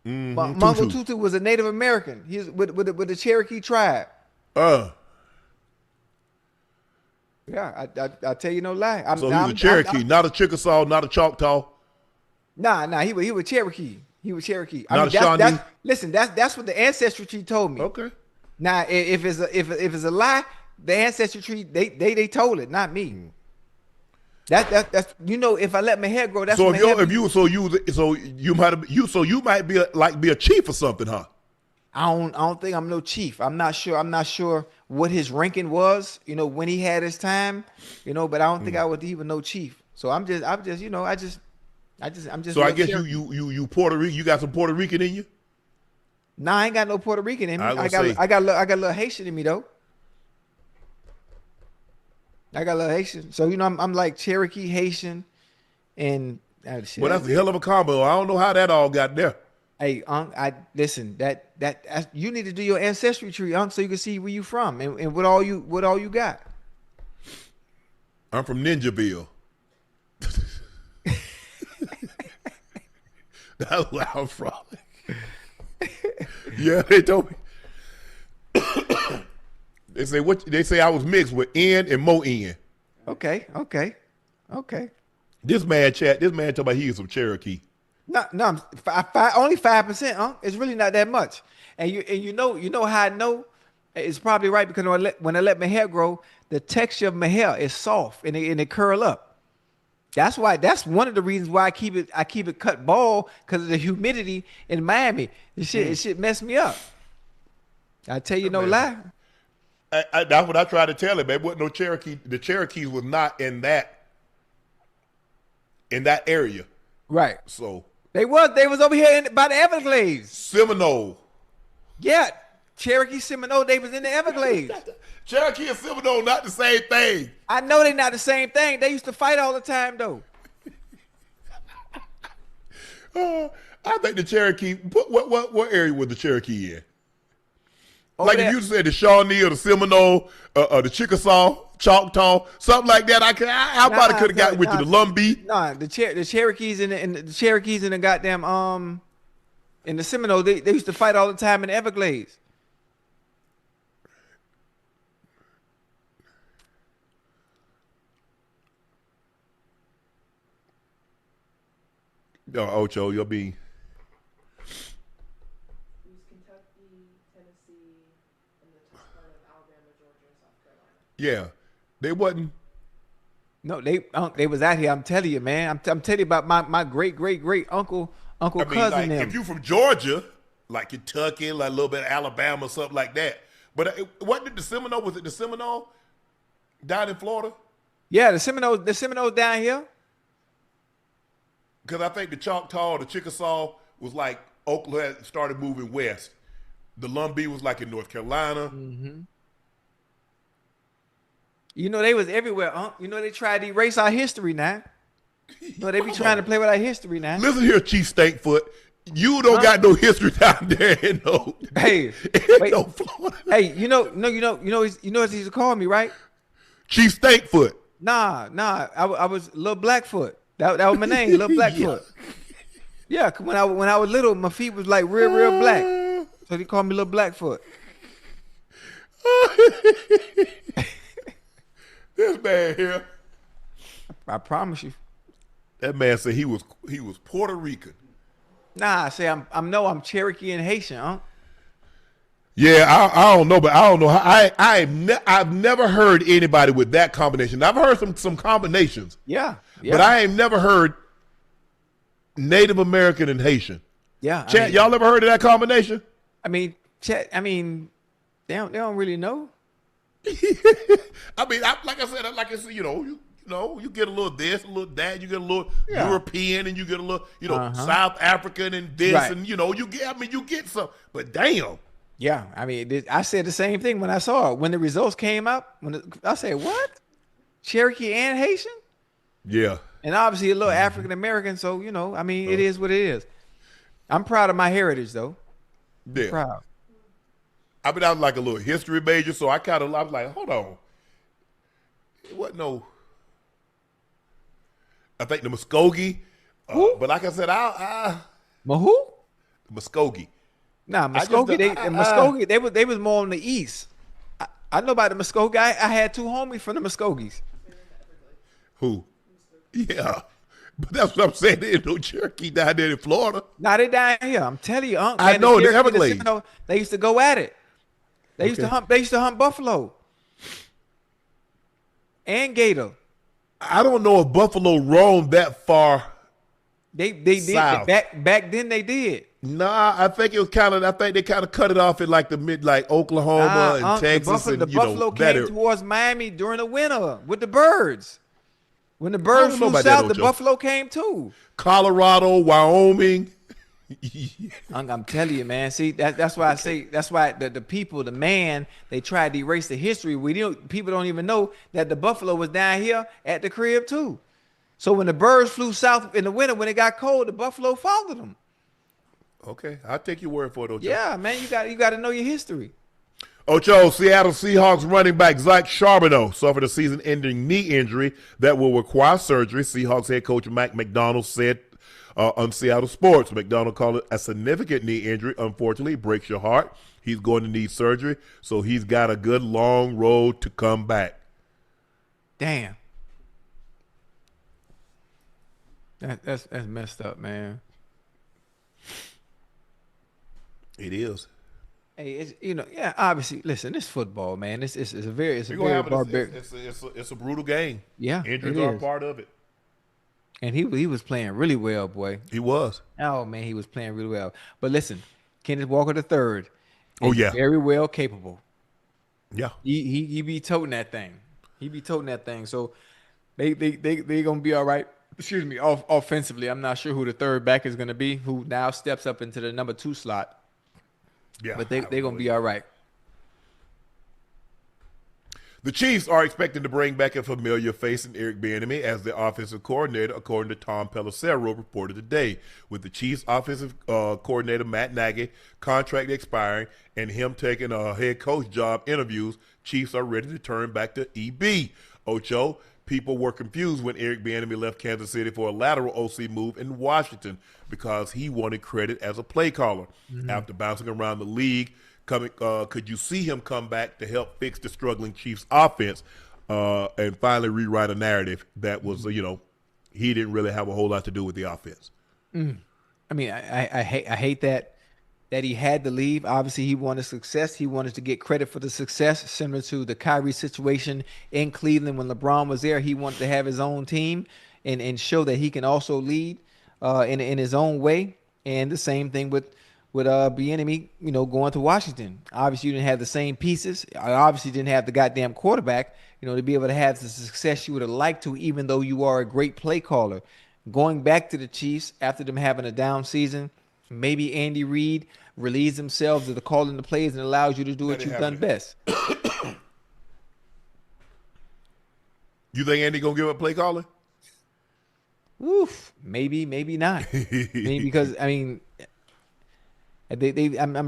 My uncle Tutu was a Native American. He's with the Cherokee tribe. Yeah, I tell you no lie. So he was a Cherokee, not a Chickasaw, not a Choctaw. Nah, he was Cherokee. He was Cherokee. Not a Shawnee. Listen, that's what the ancestry tree told me. Okay. Now, if it's a lie, the ancestry tree they told it, not me. That's you know, if I let my hair grow, that's so. You might be a chief or something, huh? I don't think I'm no chief. I'm not sure what his ranking was, you know, when he had his time, you know, but I don't think I would even know chief. So I'm just you know, I'm just. So I guess you Puerto Rican. You got some Puerto Rican in you? Nah, I ain't got no Puerto Rican in me. I got a little Haitian in me though. I got a little Haitian. So you know, I'm like Cherokee, Haitian, and shit. Well, that's a hell of a combo. I don't know how that all got there. Hey, Unc, listen. That you need to do your ancestry tree, Unc, so you can see where you from and what all you got. I'm from Ninjaville. That's where I'm from. Yeah, they told me. They say I was mixed with N and Mo N. Okay. This man talking about he is from Cherokee. No, only 5%, huh? It's really not that much. And you know how I know it's probably right because when I let my hair grow, the texture of my hair is soft and it curl up. That's one of the reasons why I keep it cut bald, because of the humidity in Miami. It shit messed me up. I tell you no lie. That's what I tried to tell him, man. Wasn't no Cherokee. The Cherokees was not in that area. Right. So they was over here by the Everglades. Seminole. Yeah, Cherokee, Seminole. They was in the Everglades. Cherokee and Seminole not the same thing. I know they're not the same thing. They used to fight all the time though. I think the Cherokee. What area was the Cherokee in? Over like there. If you said the Shawnee or the Seminole or the Chickasaw, Choctaw, something like that, I could have got with you. The Lumbee. Nah, the Cherokees and the Cherokees and the goddamn in the Seminole, they used to fight all the time in the Everglades. No, Ocho, you'll be. Yeah, they wasn't. No, they was out here. I'm telling you, man. I'm telling you about my great uncle cousin. Like, them. if you from Georgia, like Kentucky, like a little bit of Alabama, something like that. But wasn't it the Seminole? Was it the Seminole down in Florida? Yeah, the Seminoles down here. Because I think the Choctaw, the Chickasaw was like Oklahoma started moving west. The Lumbee was like in North Carolina. Mm-hmm. You know, they was everywhere, You know, they tried to erase our history now. You know, they be trying to play with our history now. Listen here, Chief Stankfoot. You don't got no history down there in no. Hey, wait. No Florida. Hey, you know what he used to call me, right? Chief Stankfoot. Nah. I was Little Blackfoot. That was my name, Little Blackfoot. Yeah, when I was little, my feet was like real black. So they called me Little Blackfoot. This man here. I promise you. That man said he was Puerto Rican. Nah, I say I'm Cherokee and Haitian, huh? Yeah, I don't know, but I don't know how. I've never heard anybody with that combination. I've heard some combinations. Yeah. But I ain't never heard Native American and Haitian. Yeah. Chad, y'all ever heard of that combination? Chad, they don't really know. I mean, like I said, you get a little this, a little that, you get a little Yeah. European, and you get a little, South African and this, Right. and you get some. But damn, Yeah, I mean, I said the same thing when I saw it. When the results came up, I said, what? Cherokee and Haitian? yeah, And obviously a little African American, so, I mean, it is what it is. I'm proud of my heritage, though. yeah. Proud. I mean, I was like a little history major, so I was like, hold on, it wasn't no. I think the Muskogee, but like I said, Who? Muskogee. Nah, just Muskogee. don't- Muskogee. They was more on the east. I know about the Muskogee. I had 2 homies from the Muskogees. Who? Yeah, but that's what I'm saying. There's no Cherokee down there in Florida. Nah, they down here. I'm telling you, Unc. I man, know, the Cherokee, Everglades. Seminole, they used to go at it. They used to hunt. They used to hunt buffalo and gator. I don't know if Buffalo roamed that far. They did South. back then. They did. Nah, I think it was I think they kind of cut it off in like the mid, like Oklahoma and Texas, the buffalo came towards Miami during the winter with the birds. When the birds flew south, the buffalo came too. Colorado, Wyoming. I'm telling you, man. See, that's why I say that's why the people, the man, they tried to erase the history. People don't even know that the buffalo was down here at the crib too. So when the birds flew south in the winter, when it got cold, the buffalo followed them. Okay, I'll take your word for it, Ocho. Yeah, man, you got to know your history. Ocho, Seattle Seahawks running back Zach Charbonnet suffered a season-ending knee injury that will require surgery. Seahawks head coach Mike McDonald said on Seattle Sports. McDonald called it a significant knee injury. Unfortunately, it breaks your heart. He's going to need surgery, so he's got a good long road to come back. Damn. That's messed up, man. It is. Hey, it's obviously. Listen, it's football, man. It's a very barbaric. It's a brutal game. Yeah, injuries are a part of it. And he was playing really well, boy. He was. Oh man, he was playing really well. But listen, Kenneth Walker III. Oh yeah, very well capable. Yeah, he be toting that thing. He be toting that thing. So they gonna be all right. Excuse me. Offensively, I'm not sure who the third back is gonna be. Who now steps up into the number 2 slot. Yeah, but they're gonna be all right. The Chiefs are expecting to bring back a familiar face in Eric Bieniemy as their offensive coordinator, according to Tom Pelissero reported today. With the Chiefs' offensive coordinator, Matt Nagy, contract expiring and him taking a head coach job interviews, Chiefs are ready to turn back to EB. Ocho, people were confused when Eric Bieniemy left Kansas City for a lateral OC move in Washington because he wanted credit as a play caller. Mm-hmm. After bouncing around the league, could you see him come back to help fix the struggling Chiefs offense and finally rewrite a narrative that was, he didn't really have a whole lot to do with the offense? Mm. I mean, I hate that he had to leave. Obviously, he wanted success. He wanted to get credit for the success, similar to the Kyrie situation in Cleveland when LeBron was there. He wanted to have his own team and show that he can also lead in his own way. And the same thing with Bieniemy, going to Washington. Obviously, you didn't have the same pieces. I obviously didn't have the goddamn quarterback, to be able to have the success you would have liked to, even though you are a great play caller. Going back to the Chiefs after them having a down season, maybe Andy Reid relieves themselves of the calling the plays and allows you to do what you've done best. You think Andy gonna give up play calling? Oof, maybe not. Because I'm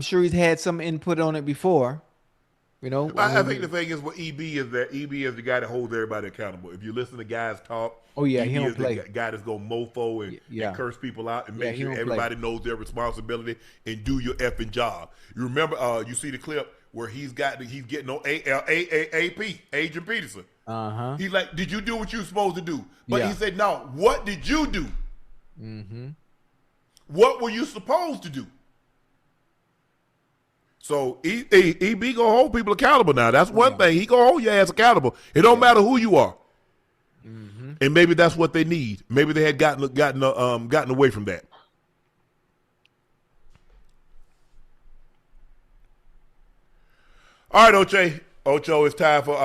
sure he's had some input on it before. I think the thing is what EB is that EB is the guy that holds everybody accountable. If you listen to guys talk, he EB don't is play. the guy that's gonna mofo and curse people out and make sure everybody knows their responsibility and do your effing job. You remember? You see the clip where he's getting on AP Agent Peterson. Uh-huh. He's like, "Did you do what you were supposed to do?" But he said, "No. What did you do? Mm-hmm. What were you supposed to do?" So EB gonna hold people accountable now. That's one thing. He gonna hold your ass accountable. It don't matter who you are. Mm-hmm. And maybe that's what they need. Maybe they had gotten away from that. All right, Oche. Ocho, it's time for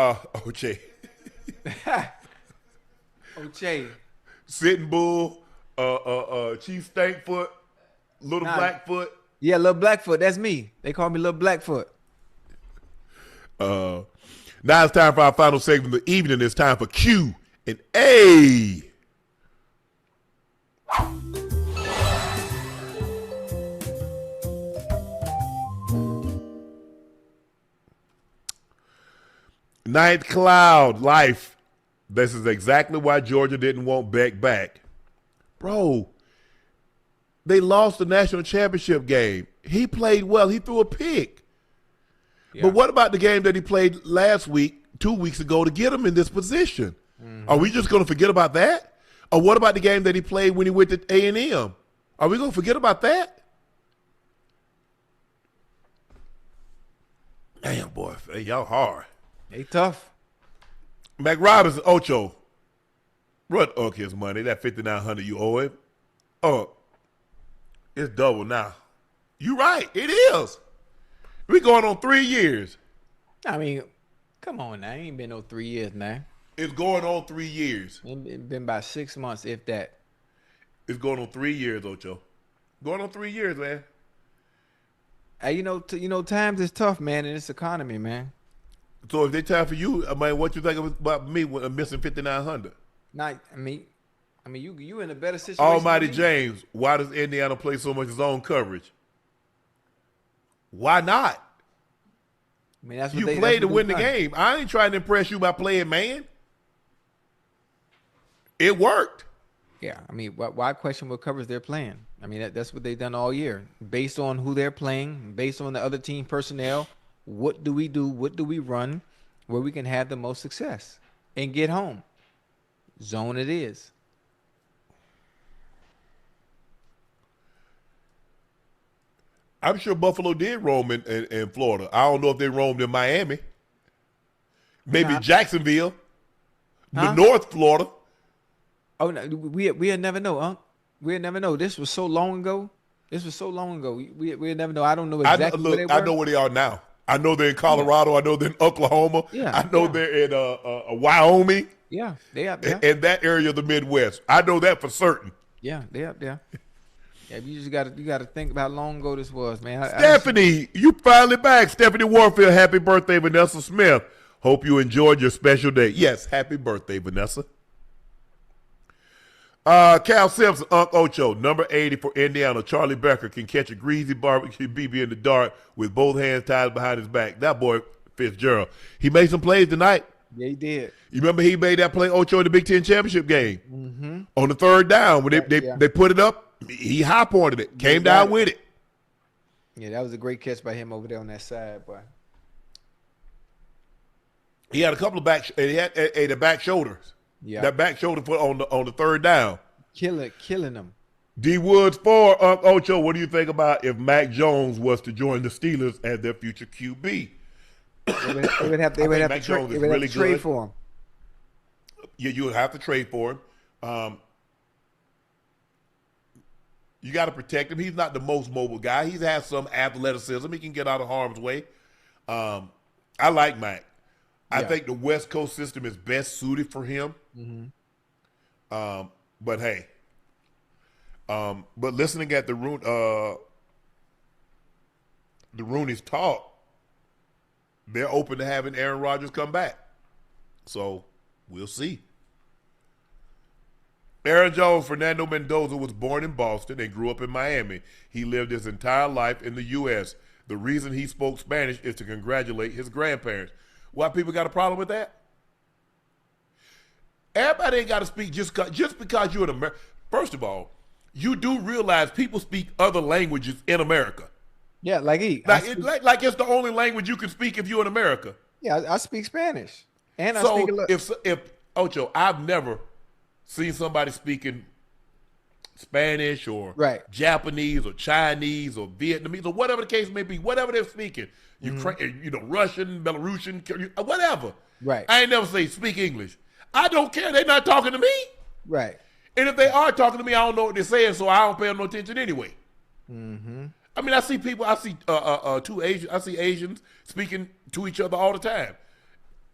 Ocho. Ocho. Sitting Bull, Chief Stankfoot, Little Blackfoot. Yeah, Little Blackfoot. That's me. They call me Little Blackfoot. Now it's time for our final segment of the evening. It's time for Q and A. Ninth Cloud Life. This is exactly why Georgia didn't want Beck back. Bro, they lost the national championship game. He played well. He threw a pick. Yeah. But what about the game that he played last week, 2 weeks ago, to get him in this position? Mm-hmm. Are we just going to forget about that? Or what about the game that he played when he went to A&M? Are we going to forget about that? Damn, boy, y'all hard. They tough. Mac Robinson, Ocho, run Unc his money. That $5,900 you owe him. It's double now. You right. It is. We going on 3 years. I mean, come on now. It ain't been no 3 years now. It's going on 3 years. It's been about 6 months, if that. It's going on 3 years, Ocho. Going on 3 years, man. Hey, you know, times is tough, man, in this economy, man. So if they time for you, I mean, what you think about me missing $5,900? Not, I mean, you in a better situation. Almighty James, why does Indiana play so much zone coverage? Why not? I mean, that's what you play to win the game. I ain't trying to impress you by playing man. It worked. Yeah, I mean, why question what covers they're playing? I mean, that's what they've done all year. Based on who they're playing, based on the other team personnel, what do we do? What do we run where we can have the most success and get home? Zone it is. I'm sure Buffalo did roam in Florida. I don't know if they roamed in Miami. Maybe Jacksonville. The North Florida. Oh, no, we'll never know, Unc. We'll never know. This was so long ago. We'll never know. I don't know exactly where they were. I know where they are now. I know they're in Colorado. Yeah. I know they're in Oklahoma. Yeah, I know they're in Wyoming. Yeah, they up there. In that area of the Midwest. I know that for certain. Yeah, they up there. Yeah, you just gotta think about how long ago this was, man. Stephanie, you finally back. Stephanie Warfield, happy birthday, Vanessa Smith. Hope you enjoyed your special day. Yes, happy birthday, Vanessa. Cal Simpson, Unc Ocho, number 80 for Indiana. Charlie Becker can catch a greasy barbecue BB in the dark with both hands tied behind his back. That boy Fitzgerald. He made some plays tonight. Yeah, he did. You remember he made that play, Ocho, in the Big Ten championship game on the third down when they put it up. He high pointed it, came down with it. Yeah, that was a great catch by him over there on that side, boy. He had a couple of the back shoulders. Yeah, that back shoulder foot on the third down, killing them. D Woods for Unc Ocho. What do you think about if Mac Jones was to join the Steelers as their future QB? They would have to trade for him. Yeah, you would have to trade for him. You got to protect him. He's not the most mobile guy. He has some athleticism. He can get out of harm's way. I like Mac. I think the West Coast system is best suited for him. But hey, but listening at the Rooney's talk, they're open to having Aaron Rodgers come back. So we'll see. Aaron Jones, Fernando Mendoza was born in Boston and grew up in Miami. He lived his entire life in the U.S. The reason he spoke Spanish is to congratulate his grandparents. Why people got a problem with that? Everybody ain't got to speak just because you're in America. First of all, you do realize people speak other languages in America. Yeah, like it's the only language you can speak if you're in America. Yeah, I speak Spanish, and I speak a little. If Ocho, I've never seen somebody speaking Spanish or Japanese or Chinese or Vietnamese or whatever the case may be, whatever they're speaking. Ukraine, Russian, Belarusian, whatever. Right. I ain't never say speak English. I don't care. They're not talking to me. Right. And if they are talking to me, I don't know what they're saying, so I don't pay them no attention anyway. I mean, I see people. I see I see Asians speaking to each other all the time.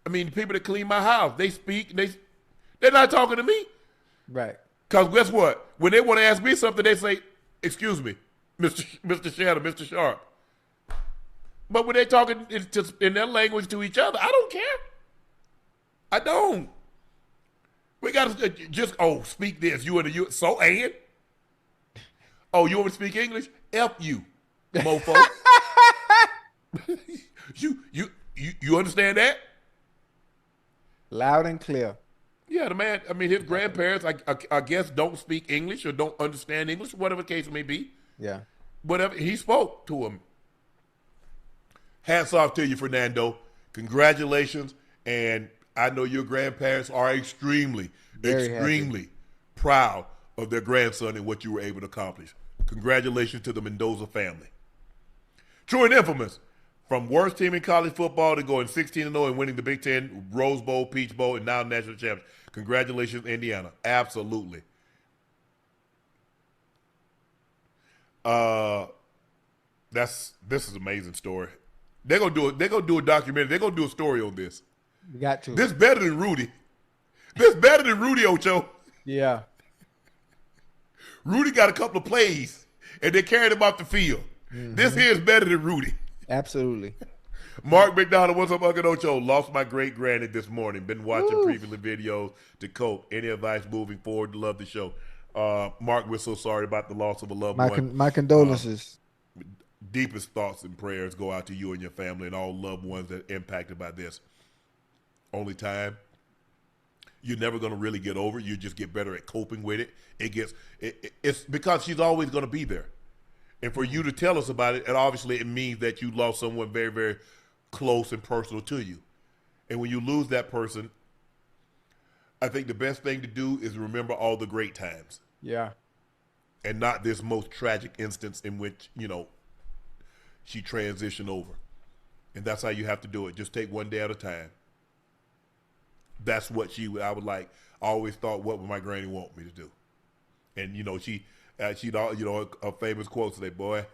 I mean, the people that clean my house, they speak. They're not talking to me. Right. Because guess what? When they want to ask me something, they say, "Excuse me, Mr. Shannon, Mr. Sharpe." But when they're talking in their language to each other, I don't care. I don't. We got to just, speak this. You and you. So, and? Oh, you want me to speak English? F you, mofo. You understand that? Loud and clear. Yeah, the man, I mean, his grandparents, I guess, don't speak English or don't understand English, whatever the case may be. Yeah. Whatever, he spoke to him. Hats off to you, Fernando. Congratulations. And I know your grandparents are extremely proud of their grandson and what you were able to accomplish. Congratulations to the Mendoza family. True and infamous. From worst team in college football to going 16-0 and winning the Big Ten, Rose Bowl, Peach Bowl, and now national champions. Congratulations, Indiana. Absolutely. This is an amazing story. They're gonna do a documentary. They're gonna do a story on this. You got to. This better than Rudy. This better than Rudy Ocho. Yeah. Rudy got a couple of plays and they carried him off the field. Mm-hmm. This here is better than Rudy. Absolutely. Mark McDonald, what's up, Unc Ocho? Lost my great granny this morning. Been watching previous videos to cope. Any advice moving forward? Love the show. Mark, we're so sorry about the loss of a loved one. My condolences. Deepest thoughts and prayers go out to you and your family and all loved ones that are impacted by this. Only time. You're never going to really get over it. You just get better at coping with it. It's because she's always going to be there. And for you to tell us about it, and obviously it means that you lost someone very, very close and personal to you. And when you lose that person, I think the best thing to do is remember all the great times. Yeah. And not this most tragic instance in which, she transitioned over. And that's how you have to do it. Just take one day at a time. That's what I always thought, what would my granny want me to do? And, she'd a famous quote today, boy,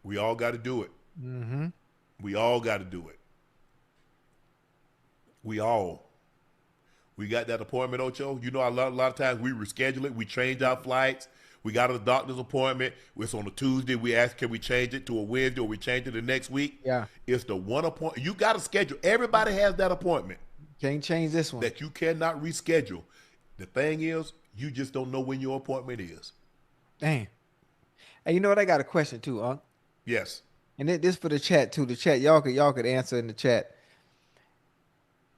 we all got to do it. Mm-hmm. We all got to do it. We got that appointment, Ocho. A lot of times we reschedule it. We change our flights. We got a doctor's appointment. It's on a Tuesday. We ask, can we change it to a Wednesday or we change it the next week? Yeah. It's the one appointment. You got to schedule. Everybody has that appointment. Can't change this one. That you cannot reschedule. The thing is, you just don't know when your appointment is. Damn. Hey, you know what? I got a question too, Unc. Yes. And this for the chat too. The chat, y'all could answer in the chat.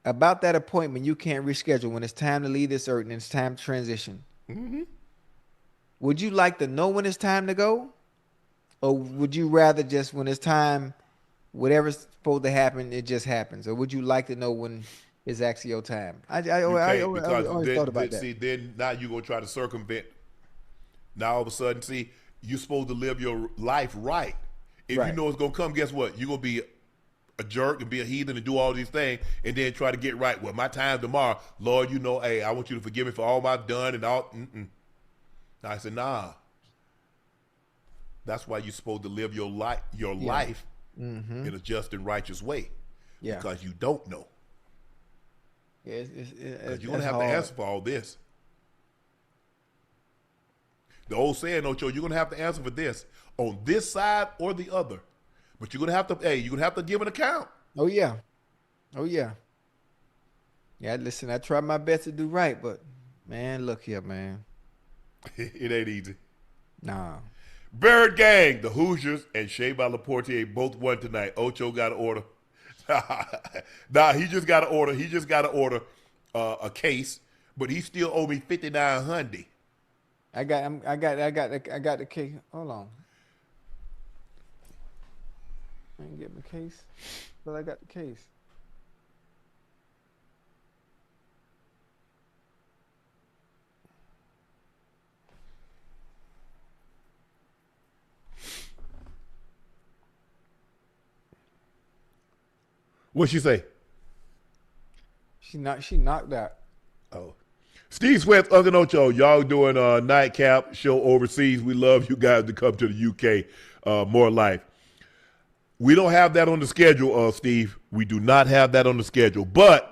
About that appointment, you can't reschedule when it's time to leave this earth and it's time to transition. Mm-hmm. Would you like to know when it's time to go? Or would you rather just when it's time, whatever's supposed to happen, it just happens? Or would you like to know when it's actually your time? I always thought about that. See, then now you're going to try to circumvent. Now all of a sudden, see, you're supposed to live your life right. If you know it's going to come, guess what? You're going to be a jerk and be a heathen and do all these things and then try to get right. Well, my time tomorrow, Lord, hey, I want you to forgive me for all I've done and all. I said, nah. That's why you're supposed to live your life in a just and righteous way. Yeah. Because you don't know. Yeah, because you're going to have to answer for all this. The old saying, Ocho, you're going to have to answer for this on this side or the other. But you're going to have to give an account. Oh, yeah. Yeah, listen, I try my best to do right, but, man, look here, man. It ain't easy. Nah. Bird Gang, the Hoosiers, and Shea by Laportier both won tonight. Ocho got an order. Nah, he just got an order. He just got to order a case, but he still owe me $5,900. I got the case. Hold on. I didn't get my case, but I got the case. What'd she say? She knocked out. Oh. Steve Swift, Unc Ocho, y'all doing a nightcap show overseas. We love you guys to come to the UK. More life. We don't have that on the schedule, Steve. We do not have that on the schedule, but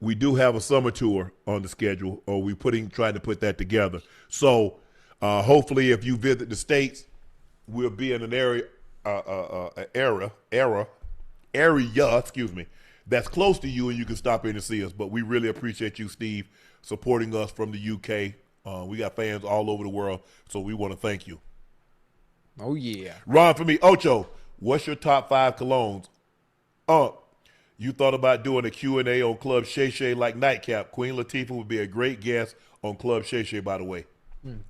we do have a summer tour on the schedule, or we're trying to put that together. So hopefully, if you visit the States, we'll be in an area, that's close to you, and you can stop in and see us. But we really appreciate you, Steve, supporting us from the UK. We got fans all over the world, so we want to thank you. Oh, yeah. Ron, for me, Ocho, what's your top 5 colognes? You thought about doing a Q&A on Club Shay Shay like Nightcap. Queen Latifah would be a great guest on Club Shay Shay, by the way.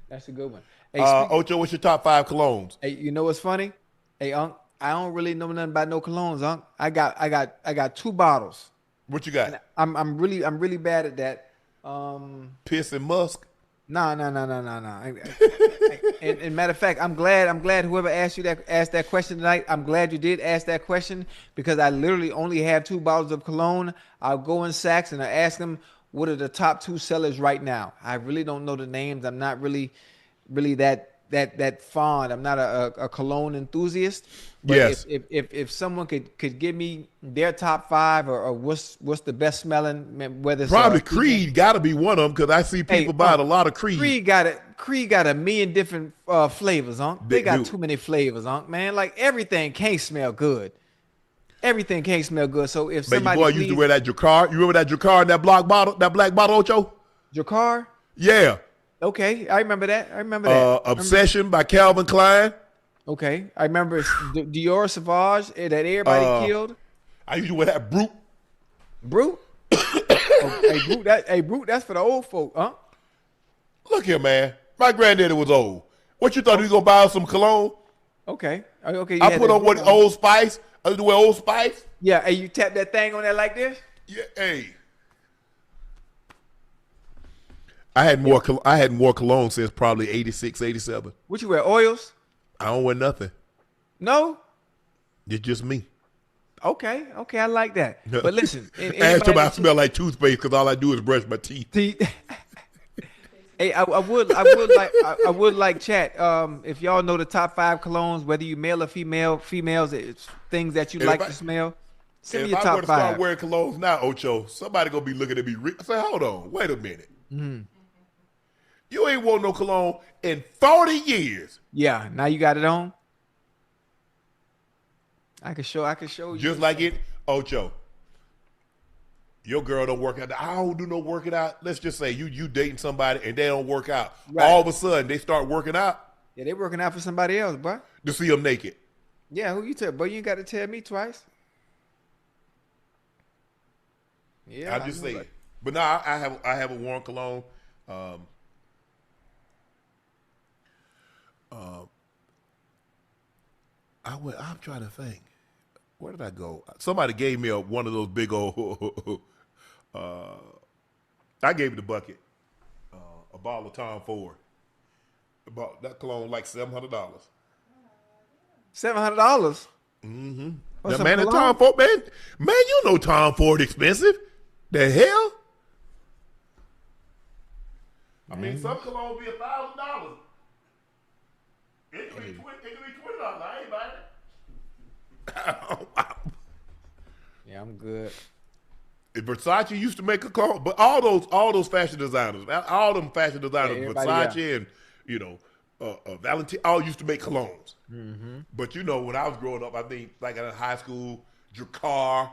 That's a good one. Hey, Ocho, what's your top 5 colognes? Hey, you know what's funny? Hey, Unc, I don't really know nothing about no colognes, Unc. I got 2 bottles. What you got? And I'm really bad at that. Piss and musk? No. And matter of fact, I'm glad whoever asked that question tonight. I'm glad you did ask that question, because I literally only have 2 bottles of cologne. I'll go in Saks and I ask them what are the top 2 sellers right now. I really don't know the names. I'm not really that fond. I'm not a cologne enthusiast. But yes. If someone could give me their top 5 or what's the best smelling, whether it's probably Creed got to be one of them, because I see people buying a lot of Creed. Creed got a million different flavors, Unc. They got too many flavors, Unc. Man, like everything can't smell good. Everything can't smell good. So if somebody used to wear that Jacquard. You remember that Jacquard, that black bottle, Ocho? Jacquard? Yeah. Okay, I remember that. Obsession by Calvin Klein. Okay, I remember Dior Sauvage that everybody killed. I used to wear that Brute. Brute? Brute, that's for the old folk, huh? Look here, man. My granddaddy was old. What you thought he was gonna buy us some cologne? Okay. I put on Old Spice. I used to wear Old Spice. Yeah, and you tap that thing on there like this? Yeah, hey. I had more cologne since probably 86, 87. What you wear, oils? I don't wear nothing. No? It's just me. Okay, I like that. But listen. Ask him I smell like toothpaste, because all I do is brush my teeth. Hey, I would like chat. If y'all know the top 5 colognes, whether you male or females, it's things that you like to smell. Send me your top 5. If I were to start wearing colognes now, Ocho, somebody gonna be looking at me. I say, hold on, wait a minute. Mm-hmm. You ain't worn no cologne in 40 years. Yeah, now you got it on. I can show you. Just like it, Ocho. Your girl don't work out. I don't do no working out. Let's just say you dating somebody and they don't work out. Right. All of a sudden they start working out. Yeah, they working out for somebody else, bro. To see them naked. Yeah, who you tell? But you ain't got to tell me twice. Yeah, I just say it. But no, I have a worn cologne. I'm trying to think. Where did I go? Somebody gave me one of those big old. I gave it a bucket, a bottle of Tom Ford. About that cologne like $700. $700. Mm-hmm. Now, man, that Tom Ford, man, you know Tom Ford expensive. The hell? I mean, some cologne be $1,000. It could be $20. I ain't buying it. Yeah, I'm good. Versace used to make a cologne, but all those fashion designers, Versace and Valentino, all used to make colognes. Mm-hmm. But when I was growing up, I think like in high school, Jacquard.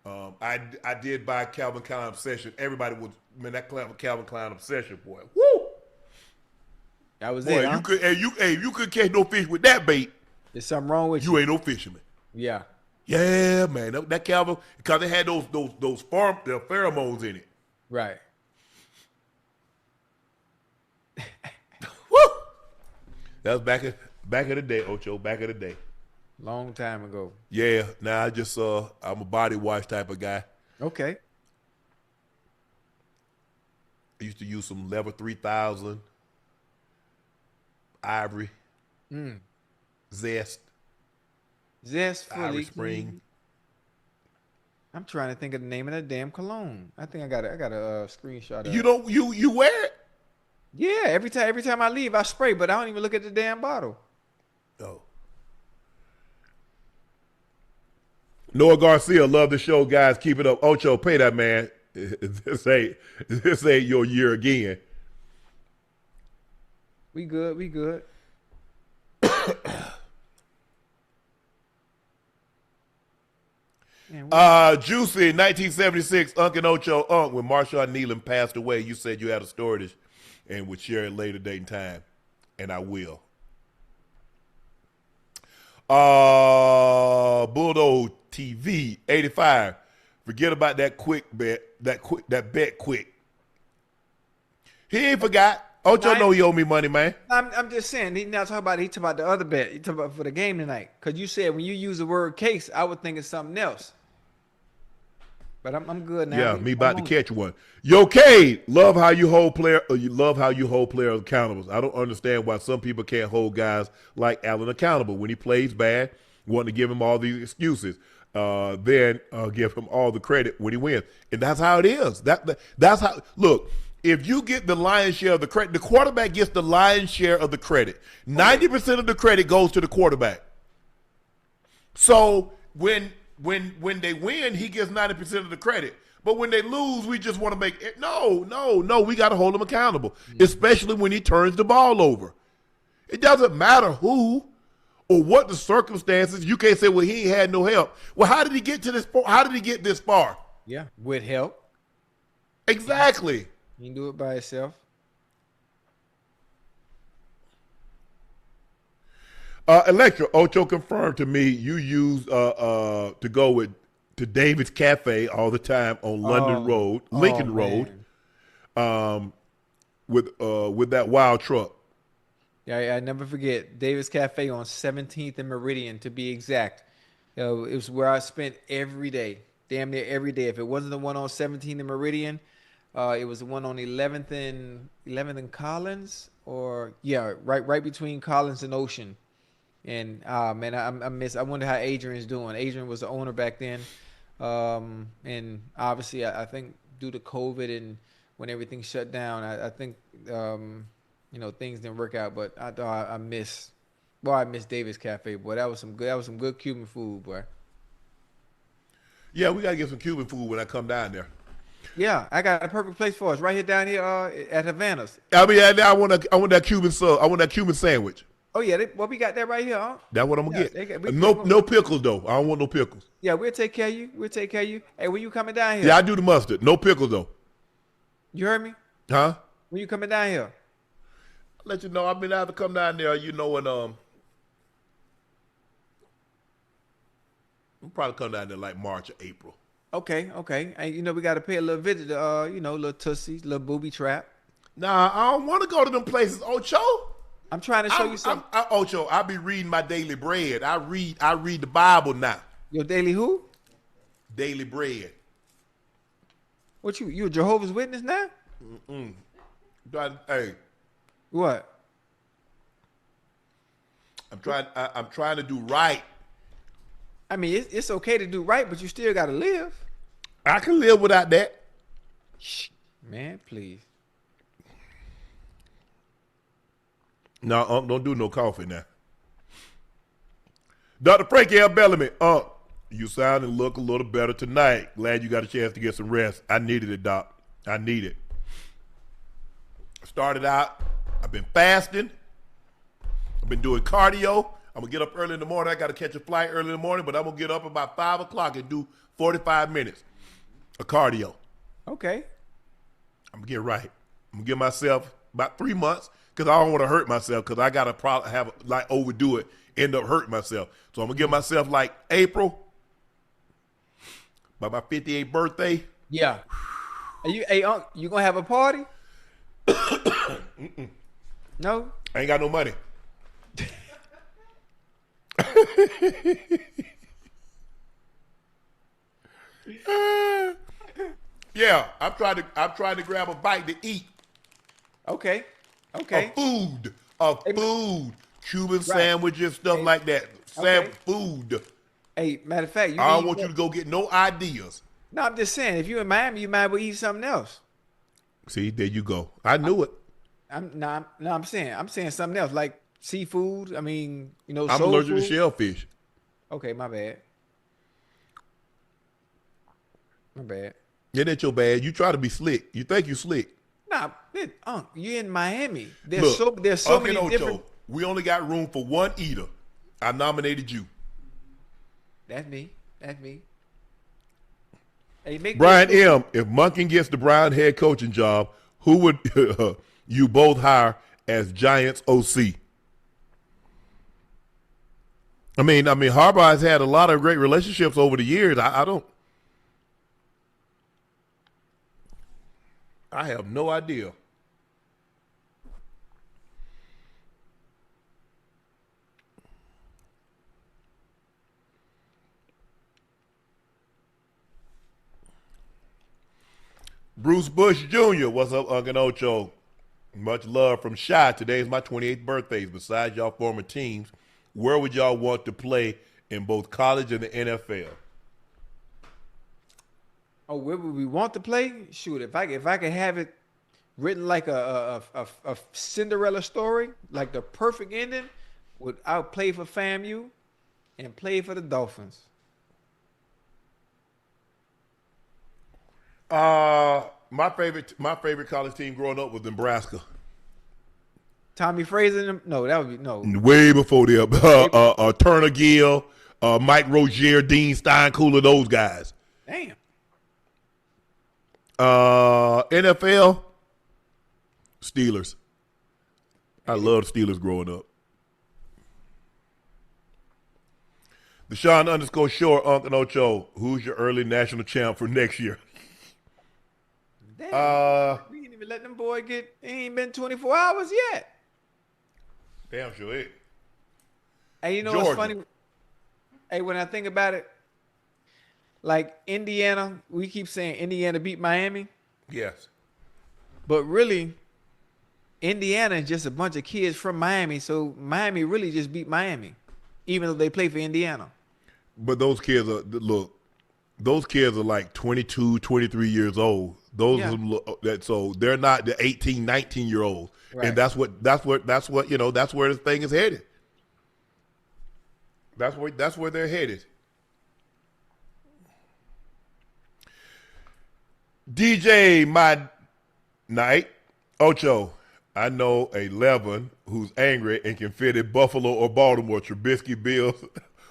I did buy Calvin Klein Obsession. Everybody was that Calvin Klein Obsession, boy. Woo! That was boy, it. Huh? You could catch no fish with that bait. There's something wrong with you. You ain't no fisherman. Yeah. Yeah, man. That Calvin, because they had those pheromones in it. Right. Woo! That was back in the day, Ocho. Back in the day. Long time ago. Yeah. Now I'm a body wash type of guy. Okay. I used to use some Level 3000, Ivory, Zest fully. Irish Spring. I'm trying to think of the name of that damn cologne. I think I got a screenshot of it. You wear it? Yeah, every time I leave, I spray, but I don't even look at the damn bottle. Oh. Noah Garcia, love the show, guys. Keep it up. Ocho, pay that man. This ain't your year again. We good. We good. Man, Juicy, 1976, Unc and Ocho. Unc, when Marshawn Nealon passed away, you said you had a story and would share it later date and time. And I will. Bulldog TV, 85. Forget about that quick bet. That bet quick. He ain't forgot. Ocho know he owe me money, man. I'm just saying. He talking about the other bet. He talking about for the game tonight. Because you said when you use the word case, I would think it's something else. But I'm good now. Yeah, me about to catch one. Yo, Cade, love how you hold players accountable. I don't understand why some people can't hold guys like Allen accountable when he plays bad. Want to give him all these excuses, then give him all the credit when he wins, and that's how it is. That's how. Look, if you get the lion's share of the credit, the quarterback gets the lion's share of the credit. 90% of the credit goes to the quarterback. So when they win, he gets 90% of the credit. But when they lose, we just want to make it. No. We got to hold him accountable, especially when he turns the ball over. It doesn't matter who or what the circumstances. You can't say, well, he ain't had no help. Well, how did he get to this? How did he get this far? Yeah, with help. Exactly. He can do it by himself. Electra, Ocho confirmed to me you use to go to David's Cafe all the time on Lincoln Road, with that wild truck. Yeah, I never forget David's Cafe on 17th and Meridian, to be exact. It was where I spent every day, damn near every day. If it wasn't the one on 17th and Meridian, it was the one on 11th and Collins, or right between Collins and Ocean. And man, I wonder how Adrian's doing. Adrian was the owner back then, and obviously I think due to COVID and when everything shut down, I think things didn't work out. But I miss David's Cafe, boy. That was some good Cuban food, boy. Yeah, we gotta get some Cuban food when I come down there. Yeah, I got a perfect place for us right here down here at Havana's. I mean, I want that Cuban sub. I want that Cuban sandwich. Oh yeah, we got that right here, huh? That's what I'm gonna get. No pickles though. I don't want no pickles. Yeah, we'll take care of you. Hey, when you coming down here? Yeah, I do the mustard. No pickles though. You heard me? Huh? When you coming down here? I'll let you know. I've been out to come down there. You know, and we'll probably come down there like March or April. Okay. And we got to pay a little visit to little Tussie's, little booby trap. Nah, I don't want to go to them places, Ocho. I'm trying to show you something. Ocho, I be reading my daily bread. I read the Bible now. Your daily who? Daily bread. What you a Jehovah's Witness now? Hey. What? I'm trying to do right. I mean, it's okay to do right, but you still got to live. I can live without that. Man, please. No, don't do no coffee now. Dr. Frankie L. Bellamy, you sound and look a little better tonight. Glad you got a chance to get some rest. I needed it, Doc. I need it. Started out, I've been fasting. I've been doing cardio. I'm going to get up early in the morning. I got to catch a flight early in the morning, but I'm going to get up about 5 o'clock and do 45 minutes of cardio. Okay. I'm going to get right. I'm going to give myself about 3 months because I don't want to hurt myself because I got to probably overdo it, end up hurting myself. So I'm going to give myself like April, by my 58th birthday. Yeah. You going to have a party? No? I ain't got no money. Yeah, I'm trying to grab a bite to eat. Okay. A food. Cuban sandwiches, stuff like that. Food. Hey, matter of fact, I don't want you to go get no ideas. No, I'm just saying, if you're in Miami, you might as well eat something else. See, there you go. I knew it. I'm saying something else, like seafood. I mean, I'm allergic to shellfish. Okay, my bad. My bad. It ain't your bad. You try to be slick. You think you slick. Nah, Unc, you in Miami. There's Look, so Unc many and Ocho, different. we only got room for one eater. I nominated you. That's me. Hey, make Brian this M., if Monken gets the Brown head coaching job, who would you both hire as Giants OC? I mean, Harbaugh has had a lot of great relationships over the years. I have no idea. Bruce Bush Jr., what's up, Unc Ocho? Much love from Shy. Today is my 28th birthday. Besides y'all former teams, where would y'all want to play in both college and the NFL? Oh, where would we want to play? Shoot, if I could have it written like a Cinderella story, like the perfect ending, I would play for FAMU and play for the Dolphins. My favorite college team growing up was Nebraska. Tommy Fraser? No, that would be no. Way before them. Turner Gill, Mike Rozier, Dean Steinkooler, those guys. Damn. NFL, Steelers. I loved Steelers growing up. The Sean _Short, Unc Ocho. Who's your early national champ for next year? Damn. We ain't even let them boy get. It ain't been 24 hours yet. Damn sure it. Hey, you know what's funny? Hey, when I think about it, like Indiana, we keep saying Indiana beat Miami. Yes. But really, Indiana is just a bunch of kids from Miami. So Miami really just beat Miami, even though they play for Indiana. But those kids are like 22, 23 years old. So they're not the 18, 19-year-olds. Right. And that's where this thing is headed. That's where they're headed. DJ my night Ocho, I know 11 who's angry and can fit in Buffalo or Baltimore, Trubisky, Bills,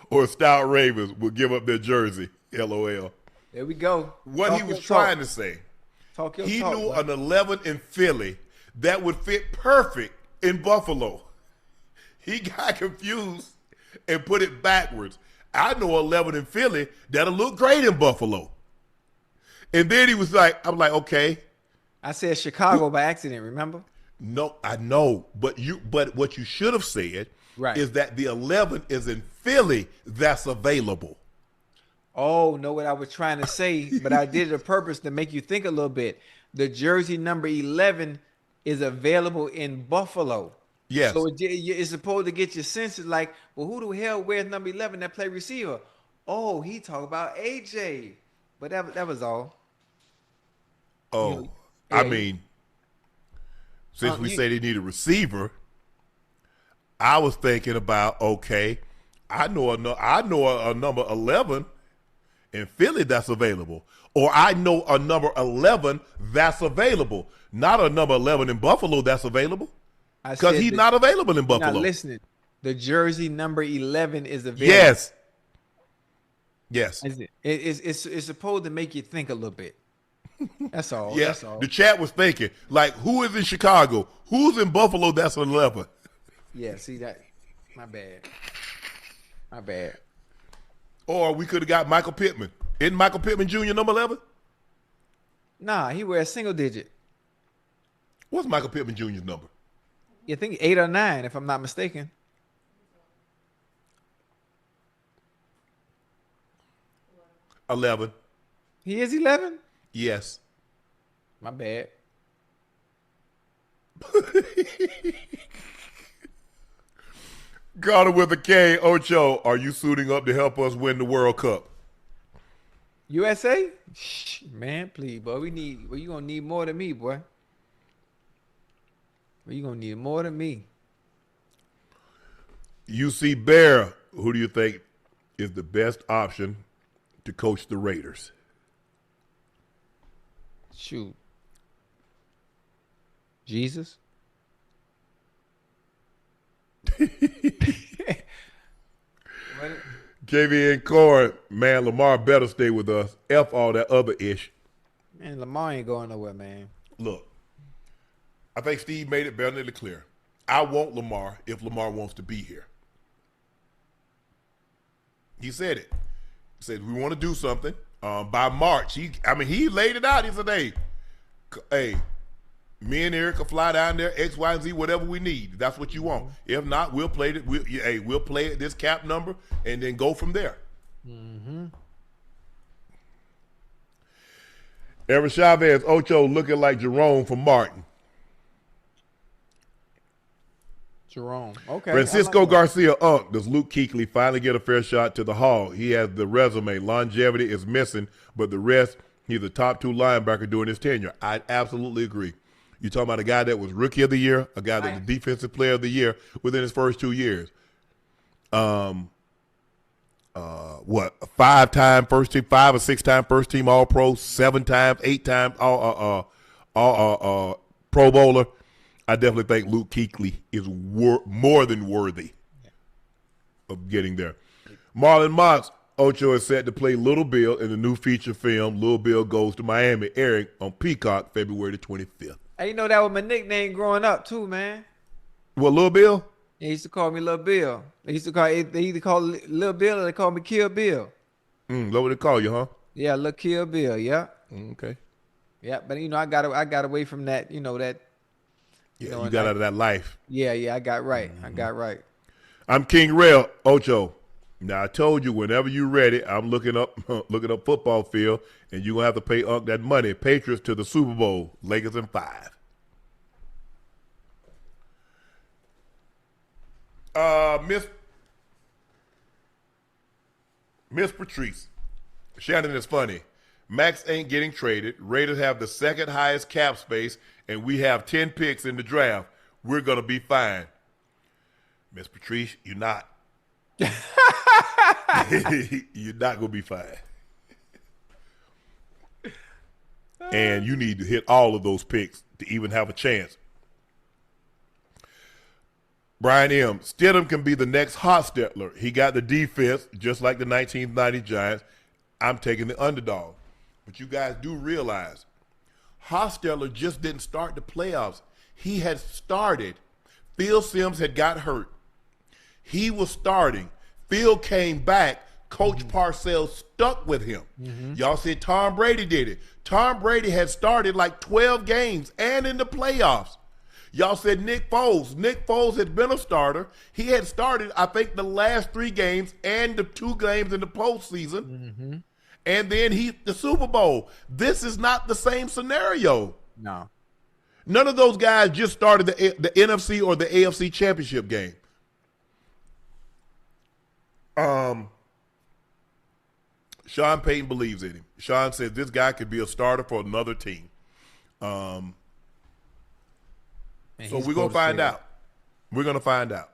or Stout Ravens will give up their jersey. LOL. There we go. What he was trying to say. He knew an 11 in Philly that would fit perfect in Buffalo. He got confused and put it backwards. I know 11 in Philly that'll look great in Buffalo. And then he was like, I'm like, okay. I said Chicago by accident, remember? No, I know. But what you should have said is that the 11 is in Philly that's available. Oh, know what I was trying to say, but I did it on purpose to make you think a little bit. The jersey number 11 is available in Buffalo. Yes. So it's supposed to get your senses like, well, who the hell wears number 11 that play receiver? Oh, he talk about AJ. But that was all. Oh, I mean, since we say they need a receiver, I was thinking about, okay, I know a number 11 in Philly that's available. Or I know a number 11 that's available. Not a number 11 in Buffalo that's available. Because he's not available in Buffalo. Now listen, the jersey number 11 is available. Yes. Yes. It's supposed to make you think a little bit. That's all. Yeah. That's all. The chat was thinking, like, who is in Chicago? Who's in Buffalo that's an 11? Yeah, see that. My bad. Or we could have got Michael Pittman. Isn't Michael Pittman Jr. number 11? Nah, he wears single digit. What's Michael Pittman Jr.'s number? You think 8 or 9, if I'm not mistaken. $11. He is 11? Yes. My bad. Carter with a K. Ocho, are you suiting up to help us win the World Cup? USA? Shh, man, please, boy. You gonna need more than me, boy. You gonna need more than me. UC Bear, who do you think is the best option to coach the Raiders? Shoot. Jesus. JV and Corey, man, Lamar better stay with us. F all that other ish. Man, Lamar ain't going nowhere, man. Look, I think Steve made it better than clear. I want Lamar if Lamar wants to be here. He said it. He said, we want to do something. By March, he laid it out. He said, hey, me and Eric will fly down there, X, Y, and Z, whatever we need. That's what you want. If not, we'll play it. We'll play at this cap number and then go from there. Mm-hmm. Ever Chavez, Ocho looking like Jerome from Martin. Jerome. Okay. Francisco Garcia, does Luke Kuechly finally get a fair shot to the Hall? He has the resume. Longevity is missing, but the rest, he's a top 2 linebacker during his tenure. I absolutely agree. You're talking about a guy that was Rookie of the Year, a guy that was Defensive Player of the Year within his first 2 years. A 5-time first team, 5 or 6-time first team All Pro, 7 times, 8 times All Pro Bowler. I definitely think Luke Kuechly is more than worthy of getting there. Marlon Mox, Ocho is set to play Little Bill in the new feature film, Little Bill Goes to Miami, airing on Peacock February the 25th. Hey, you know that was my nickname growing up too, man. What, Little Bill? They used to call me Little Bill. They either call it Little Bill or they call me Kill Bill. That's what they call you, huh? Yeah, Little Kill Bill, yeah. Okay. Yeah, but I got away from that, that. Yeah, you got out of that life. Yeah, I got right. I got right. I'm King Rail, Ocho. Now I told you whenever you ready, I'm looking up football field, and you're gonna have to pay Unc that money. Patriots to the Super Bowl, Lakers in 5. Miss Patrice. Shannon is funny. Max ain't getting traded. Raiders have the second highest cap space, and we have 10 picks in the draft. We're going to be fine. Miss Patrice, you're not. You're not going to be fine. And you need to hit all of those picks to even have a chance. Brian M. Stidham can be the next Hostetler. He got the defense, just like the 1990 Giants. I'm taking the underdog. But you guys do realize Hostetler just didn't start the playoffs. He had started. Phil Simms had got hurt. He was starting. Phil came back. Coach Parcells stuck with him. Y'all said Tom Brady did it. Tom Brady had started like 12 games and in the playoffs. Y'all said Nick Foles. Nick Foles had been a starter. He had started, I think, the last 3 games and the 2 games in the postseason. And then the Super Bowl. This is not the same scenario. No. None of those guys just started the NFC or the AFC championship game. Sean Payton believes in him. Sean says this guy could be a starter for another team. So we're going to find out. We're going to find out.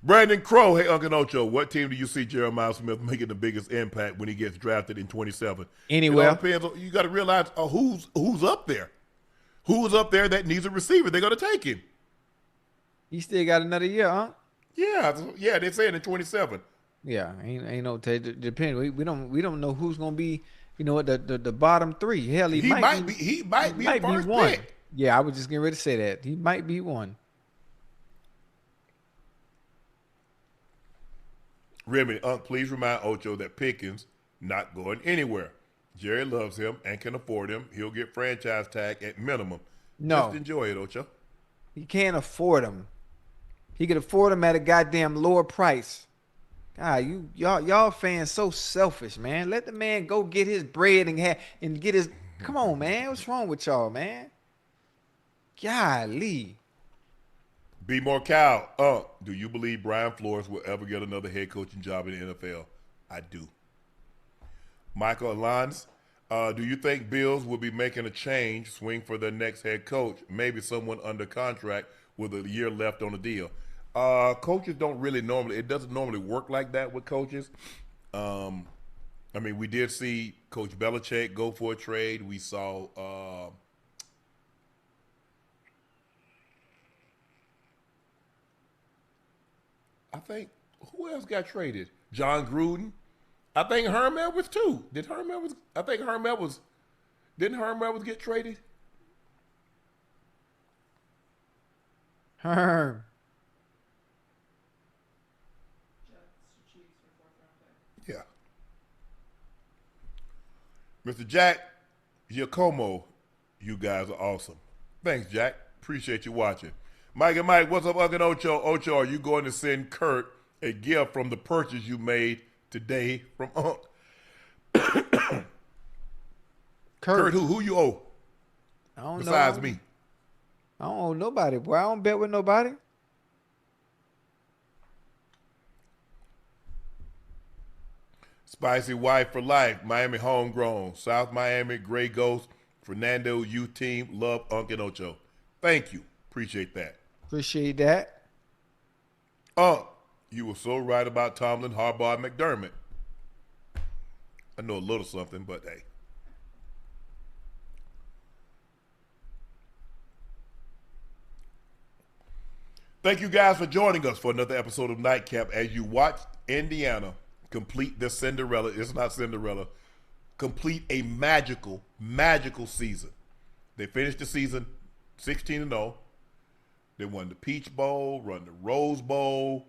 Brandon Crow, hey, Unc Ocho, what team do you see Jeremiah Smith making the biggest impact when he gets drafted in 27? Anywhere. You got to realize who's up there. Who's up there that needs a receiver? They're going to take him. He still got another year, huh? Yeah, they're saying in 27. Yeah, ain't no depend. We don't know who's gonna be. The bottom 3. Hell, he might be a first one. Pick. Yeah, I was just getting ready to say that he might be one. Remy, please remind Ocho that Pickens not going anywhere. Jerry loves him and can afford him. He'll get franchise tag at minimum. No. Just enjoy it, Ocho. He can't afford him. He could afford him at a goddamn lower price. God, y'all fans so selfish, man. Let the man go get his bread and get his. Come on, man. What's wrong with y'all, man? Golly. Be more cow. Do you believe Brian Flores will ever get another head coaching job in the NFL? I do. Michael Alons, do you think Bills will be making a change, swing for their next head coach? Maybe someone under contract with a year left on the deal. Coaches don't really it doesn't normally work like that with coaches. I mean, we did see Coach Belichick go for a trade. We saw I think, who else got traded? John Gruden. I think Herm Edwards too. Didn't Herm Edwards get traded? Herm. Yeah. Mr. Jack Giacomo, you guys are awesome. Thanks, Jack. Appreciate you watching. Mike and Mike, what's up, Unc Ocho? Ocho, are you going to send Kurt a gift from the purchase you made today from Unc? Kurt, who you owe? I don't know. Besides me. I don't owe nobody, boy. I don't bet with nobody. Spicy Wife for Life, Miami Homegrown, South Miami, Gray Ghost, Fernando U Team, love Unc and Ocho. Thank you. Appreciate that. Appreciate that. You were so right about Tomlin, Harbaugh, and McDermott. I know a little something, but hey. Thank you guys for joining us for another episode of Nightcap as you watch Indiana complete this Cinderella. It's not Cinderella. Complete a magical, magical season. They finished the season 16-0. They won the Peach Bowl, won the Rose Bowl,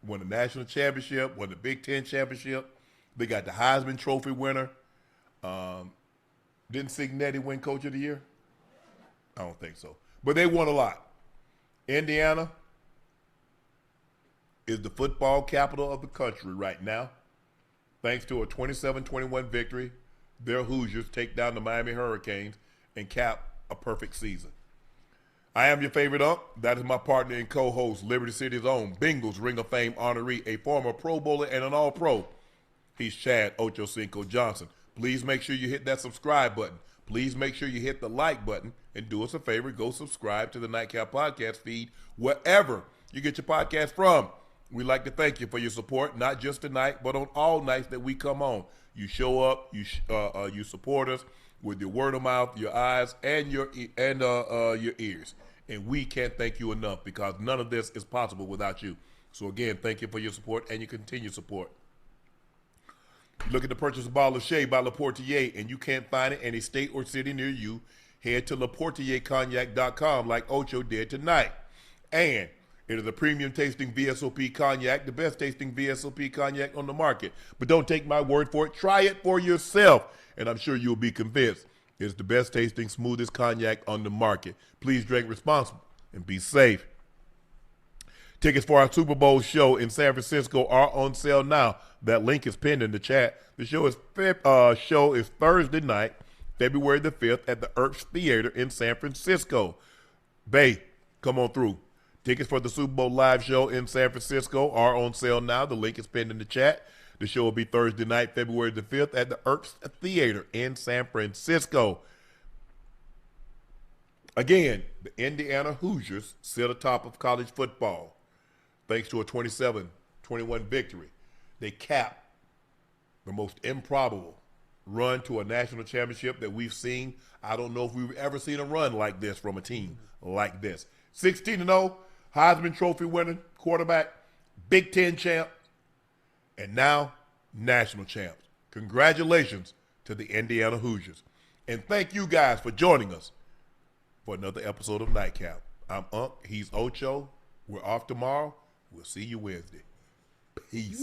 won the national championship, won the Big Ten championship. They got the Heisman Trophy winner. Didn't Signetti win Coach of the Year? I don't think so. But they won a lot. Indiana is the football capital of the country right now. Thanks to a 27-21 victory, their Hoosiers take down the Miami Hurricanes and cap a perfect season. I am your favorite Unc. That is my partner and co-host, Liberty City's own Bengals Ring of Fame honoree, a former Pro Bowler and an All-Pro. He's Chad Ochocinco Johnson. Please make sure you hit that subscribe button. Please make sure you hit the like button and do us a favor. Go subscribe to the Nightcap podcast feed wherever you get your podcast from. We'd like to thank you for your support, not just tonight, but on all nights that we come on. You show up, you support us with your word of mouth, your eyes, and your ears. And we can't thank you enough because none of this is possible without you. So again, thank you for your support and your continued support. You look at the purchase of bottle of Shea by Laportier and you can't find it in a state or city near you, head to LaportierCognac.com like Ocho did tonight. And it is a premium tasting VSOP cognac, the best tasting VSOP cognac on the market. But don't take my word for it. Try it for yourself, and I'm sure you'll be convinced. It's the best tasting, smoothest cognac on the market. Please drink responsibly and be safe. Tickets for our Super Bowl show in San Francisco are on sale now. That link is pinned in the chat. The show is Thursday night, February the 5th at the Erps Theater in San Francisco. Bay, come on through. Tickets for the Super Bowl live show in San Francisco are on sale now. The link is pinned in the chat. The show will be Thursday night, February the 5th at the Erps Theater in San Francisco. Again, the Indiana Hoosiers sit atop of college football thanks to a 27-21 victory. They cap the most improbable run to a national championship that we've seen. I don't know if we've ever seen a run like this from a team like this. 16-0, Heisman Trophy winning quarterback, Big Ten champ, and now national champs. Congratulations to the Indiana Hoosiers. And thank you guys for joining us for another episode of Nightcap. I'm Unc. He's Ocho. We're off tomorrow. We'll see you Wednesday. Peace.